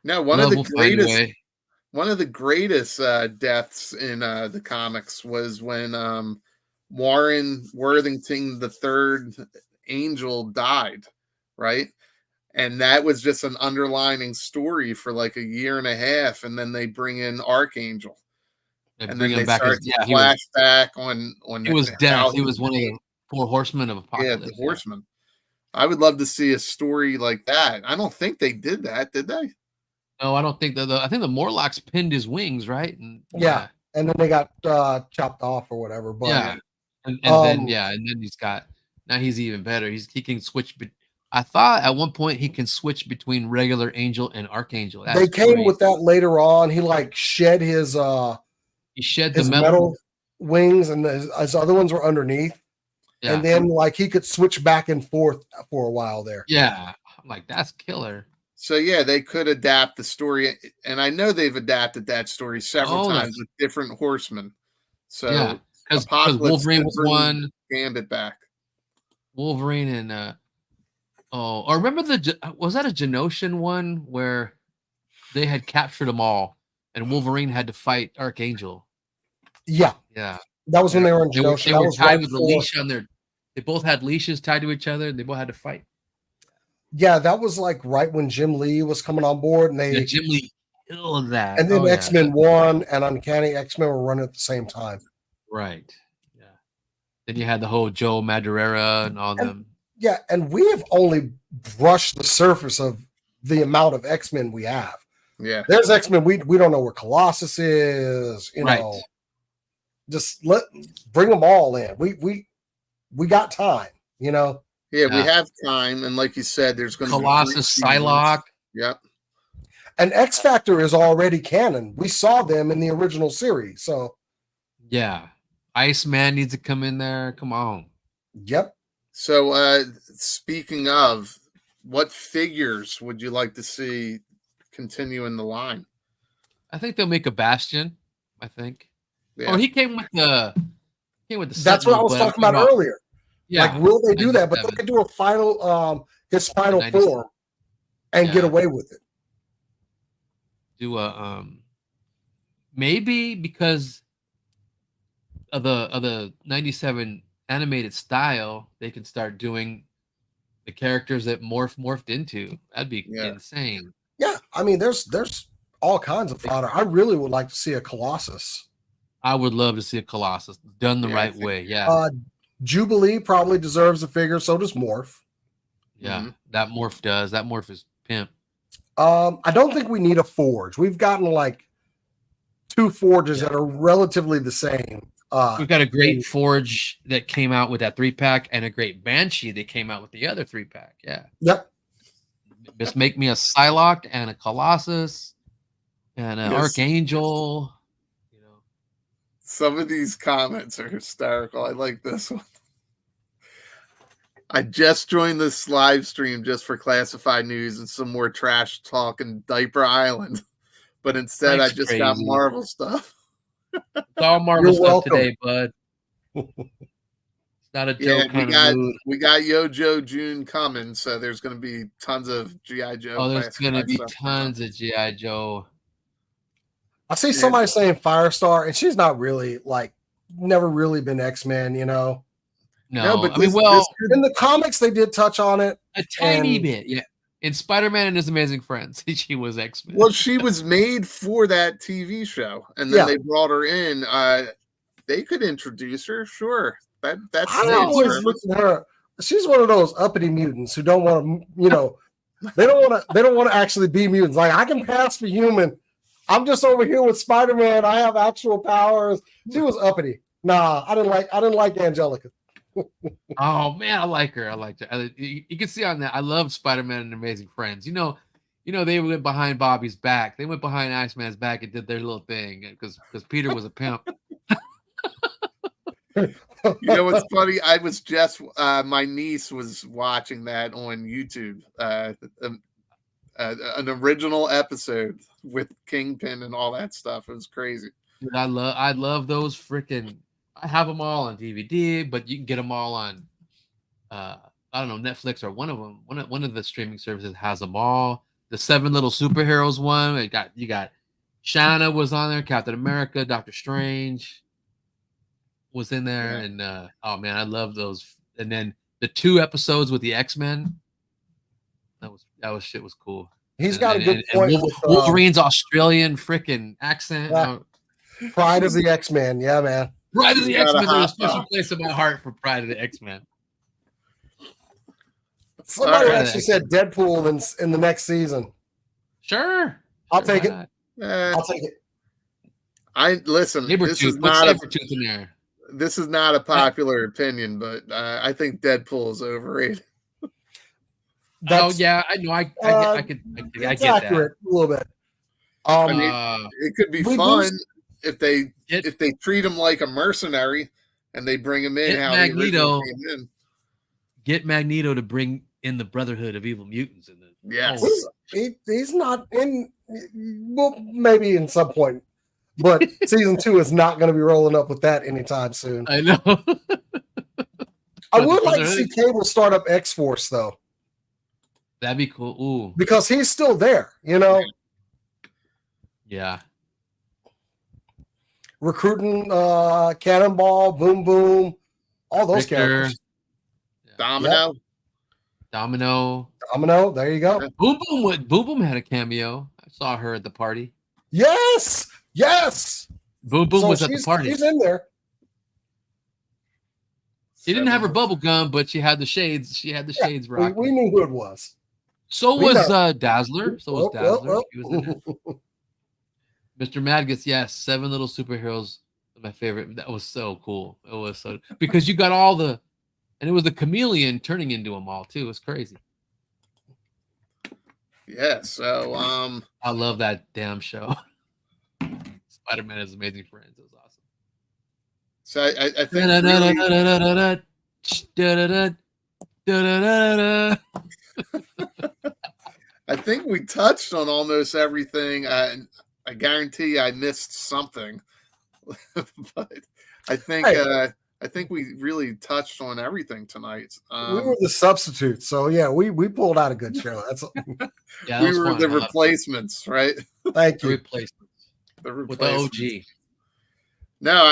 Speaker 1: No, one of the greatest deaths in the comics was when Warren Worthington III Angel died, right? And that was just an underlining story for like a year and a half, and then they bring in Archangel,
Speaker 2: and then they start
Speaker 1: to flashback on.
Speaker 2: It was death. He was one of the 4 horsemen of Apocalypse.
Speaker 1: Yeah, the horsemen. I would love to see a story like that. I don't think they did that, did they?
Speaker 2: No, I don't think that. I think the Morlocks pinned his wings, right? And
Speaker 4: and then they got chopped off or whatever. But
Speaker 2: and then now he's even better. He can switch. I thought at one point he can switch between regular Angel and Archangel.
Speaker 4: They came with that later on. He like shed his the metal wings, and his other ones were underneath. Yeah. And then like he could switch back and forth for a while there.
Speaker 2: Yeah, I'm like, that's killer.
Speaker 1: So yeah, they could adapt the story, and I know they've adapted that story several times with different horsemen. So
Speaker 2: because Wolverine was one,
Speaker 1: Gambit back.
Speaker 2: Wolverine and or remember was that a Genosian one where they had captured them all, and Wolverine had to fight Archangel?
Speaker 4: Yeah. That was when they were in Genosha.
Speaker 2: They were tied with a leash on their. They both had leashes tied to each other, and they both had to fight.
Speaker 4: Yeah, that was like right when Jim Lee was coming on board, and
Speaker 2: Yeah, Jim Lee killed that.
Speaker 4: and then
Speaker 2: Oh, yeah.
Speaker 4: X-Men 1 and Uncanny X-Men were running at the same time.
Speaker 2: Right. Yeah. Then you had the whole Joe Madureira and all them.
Speaker 4: Yeah, and we have only brushed the surface of the amount of X-Men we have.
Speaker 1: Yeah.
Speaker 4: There's X-Men we don't know where Colossus is, you
Speaker 2: Right.
Speaker 4: know. Just bring them all in. We got time, you know.
Speaker 1: Yeah, we have time, and like you said, there's going to be
Speaker 2: Colossus, Psylocke.
Speaker 1: Yep.
Speaker 4: And X Factor is already canon. We saw them in the original series, so
Speaker 2: yeah, Iceman needs to come in there. Come on.
Speaker 4: Yep.
Speaker 1: So, speaking of, what figures would you like to see continue in the line?
Speaker 2: I think they'll make a Bastion. I think.
Speaker 1: Yeah.
Speaker 2: Oh, he came with the.
Speaker 4: That's what I was talking about earlier.
Speaker 2: Yeah.
Speaker 4: Like, will they do that? But they could do a final, his final form, and get away with it.
Speaker 2: Do a maybe because of the 97 animated style, they can start doing the characters that morphed into. That'd be insane.
Speaker 4: Yeah, I mean, there's all kinds of fodder. I really would like to see a Colossus.
Speaker 2: I would love to see a Colossus done the right way. Yeah.
Speaker 4: Jubilee probably deserves a figure. So does Morph.
Speaker 2: Yeah, that Morph does. That Morph is pimp.
Speaker 4: I don't think we need a Forge. We've gotten like 2 Forges that are relatively the same.
Speaker 2: We've got a great Forge that came out with that 3-pack and a great Banshee that came out with the other 3-pack. Yeah.
Speaker 4: Yep.
Speaker 2: Just make me a Psylocke and a Colossus and an Archangel. You know,
Speaker 1: some of these comments are hysterical. I like this one. I just joined this live stream just for classified news and some more trash talk in Diaper Island, but instead I just got Marvel stuff.
Speaker 2: It's all Marvel stuff today, bud. It's not a joke.
Speaker 1: We got Yo-Jo June coming, so there's going to be tons of G.I. Joe.
Speaker 2: Oh, there's going to be tons of G.I. Joe.
Speaker 4: I see somebody saying Firestar, and she's not really never really been X-Men, you know.
Speaker 2: No, but
Speaker 4: in the comics they did touch on it
Speaker 2: a tiny bit. Yeah, in Spider-Man and His Amazing Friends, she was X-Men.
Speaker 1: Well, she was made for that TV show, and then they brought her in. They could introduce her, sure. That's
Speaker 4: I always look at her. She's one of those uppity mutants who don't want to, you know, they don't want to actually be mutants. Like, I can pass for human. I'm just over here with Spider-Man. I have actual powers. She was uppity. Nah, I didn't like Angelica.
Speaker 2: Oh man, I like her. I liked her. You can see on that. I love Spider-Man and Amazing Friends. You know, they went behind Bobby's back. They went behind Iceman's back and did their little thing because Peter was a pimp.
Speaker 1: You know what's funny? I was just my niece was watching that on YouTube. An original episode with Kingpin and all that stuff. It was crazy.
Speaker 2: Dude, I love those freaking. I have them all on DVD, but you can get them all on, I don't know, Netflix or one of them. One of the streaming services has them all. The 7 Little Superheroes one. You got Shanna was on there. Captain America, Doctor Strange was in there, and oh man, I love those. And then the 2 episodes with the X-Men. That was shit was cool.
Speaker 4: He's got a good point.
Speaker 2: And Wolverine's Australian freaking accent.
Speaker 4: Yeah. Pride of the X-Men, yeah, man.
Speaker 2: Pride of the X-Men. There's a special place in my heart for Pride of the X-Men.
Speaker 4: Somebody actually said Deadpool in the next season.
Speaker 2: Sure.
Speaker 4: I'll take it. I'll take it.
Speaker 1: Listen. This is not a popular opinion, but I think Deadpool is overrated.
Speaker 2: Yeah, I know. I get that
Speaker 4: a little bit.
Speaker 1: I mean, it could be fun if they treat him like a mercenary and they bring him in.
Speaker 2: Get Magneto to bring in the Brotherhood of Evil Mutants,
Speaker 4: he's not in. Well, maybe in some point, but season 2 is not going to be rolling up with that anytime soon.
Speaker 2: I know.
Speaker 4: I would like to see Cable start up X-Force though.
Speaker 2: That'd be cool. Ooh.
Speaker 4: Because he's still there, you know.
Speaker 2: Yeah.
Speaker 4: Recruiting Cannonball, Boom Boom, all those characters.
Speaker 1: Domino.
Speaker 2: Domino.
Speaker 4: There you go.
Speaker 2: Boom Boom had a cameo. I saw her at the party.
Speaker 4: Yes.
Speaker 2: Boom Boom was at the party.
Speaker 4: She's in there.
Speaker 2: She didn't have her bubble gum, but she had the shades. She had the shades rocking.
Speaker 4: We knew who it was.
Speaker 2: So was Dazzler. She was in there. Mr. Madgus, yes, 7 little superheroes. My favorite. That was so cool. It was so because you got all the, and it was the chameleon turning into them all too. It's crazy.
Speaker 1: Yeah. So
Speaker 2: I love that damn show. Spider-Man is Amazing Friends. It was awesome.
Speaker 1: So I think I think we touched on almost everything. I guarantee I missed something, but I think we really touched on everything tonight.
Speaker 4: We were the substitutes, so yeah, we pulled out a good show. That's
Speaker 2: yeah,
Speaker 1: we were the replacements, right?
Speaker 4: Thank you.
Speaker 2: Replacements. With the OG.
Speaker 1: No,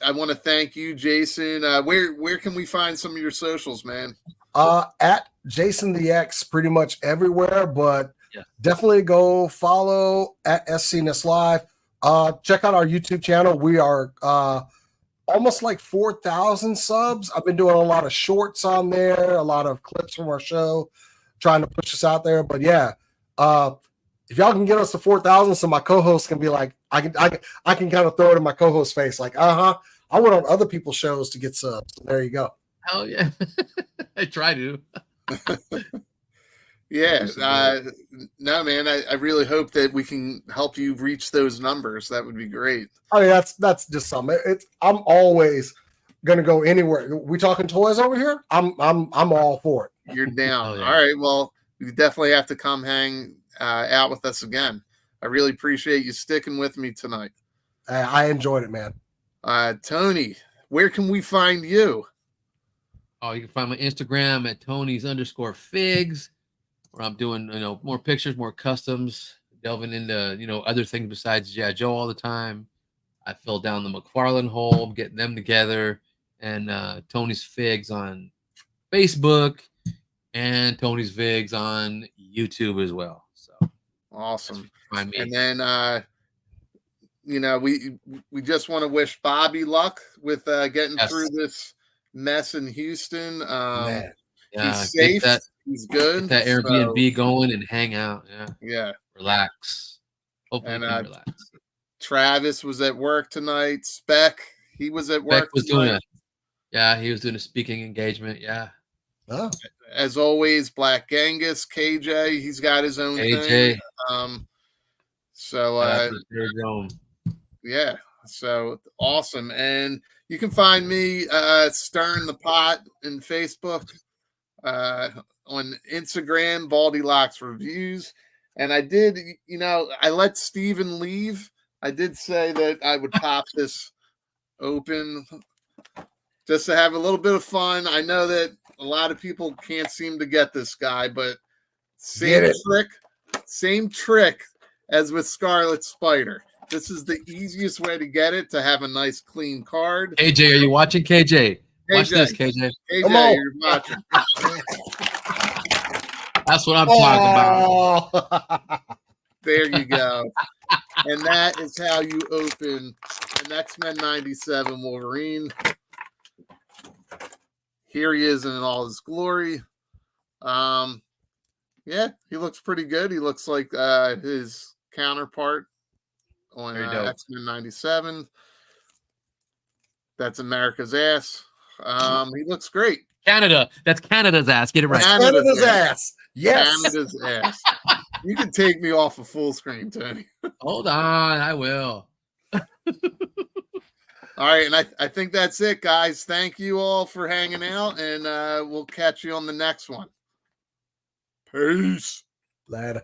Speaker 1: I want to thank you, Jason. Where can we find some of your socials, man?
Speaker 4: At Jason the X, pretty much everywhere, but definitely go follow at SCNS Live. Check out our YouTube channel. We are almost like 4,000 subs. I've been doing a lot of shorts on there, a lot of clips from our show, trying to push us out there. But yeah, if y'all can get us to 4,000, so my co-host can be like, I can kind of throw it in my co-host face, like, I went on other people's shows to get subs. There you go.
Speaker 2: Hell yeah, I try to.
Speaker 1: Yeah, no, man. I really hope that we can help you reach those numbers. That would be great.
Speaker 4: I mean, that's just something. I'm always gonna go anywhere. We talking toys over here? I'm all for it.
Speaker 1: You're down.
Speaker 2: Oh, yeah.
Speaker 1: All right. Well, you definitely have to come hang out with us again. I really appreciate you sticking with me tonight.
Speaker 4: I enjoyed it, man.
Speaker 1: Tony, where can we find you?
Speaker 2: Oh, you can find my Instagram at Tonys_figs, where I'm doing, more pictures, more customs, delving into, other things besides G.I. Joe all the time. I fill down the McFarlane hole, getting them together, and Tony's Figs on Facebook and Tony's Figs on YouTube as well. So
Speaker 1: awesome.
Speaker 2: Find me.
Speaker 1: And then, we just want to wish Bobby luck with getting through this mess in Houston.
Speaker 4: Man.
Speaker 2: Yeah,
Speaker 1: he's safe. He's good.
Speaker 2: Get that Airbnb going and hang out.
Speaker 1: Yeah.
Speaker 2: Relax. Hopefully,
Speaker 1: and
Speaker 2: relax.
Speaker 1: Travis was at work tonight. Spec, he was at work.
Speaker 2: Was tonight. He was doing a speaking engagement. Yeah.
Speaker 4: Oh.
Speaker 1: As always, Black Genghis, KJ, he's got his own thing. Yeah, so awesome. And you can find me Stirring the Pot in Facebook, on Instagram, Baldy Locks Reviews. And I did, I let Steven leave. I did say that I would pop this open just to have a little bit of fun. I know that a lot of people can't seem to get this guy, but same trick as with Scarlet Spider. This is the easiest way to get it, to have a nice clean card.
Speaker 2: KJ, are you watching? KJ, watch this, KJ.
Speaker 1: KJ, you're watching.
Speaker 2: That's what I'm talking about.
Speaker 1: There you go. And that is how you open an X-Men 97 Wolverine. Here he is in all his glory. Yeah, he looks pretty good. He looks like his counterpart on X-Men 97. That's America's ass. He looks great.
Speaker 2: Canada. That's Canada's ass. Get it right.
Speaker 4: Canada's ass. Yes.
Speaker 1: Canada's ass. You can take me off of full screen, Tony.
Speaker 2: Hold on. I will.
Speaker 1: All right. And I think that's it, guys. Thank you all for hanging out, and we'll catch you on the next one. Peace.
Speaker 4: Later.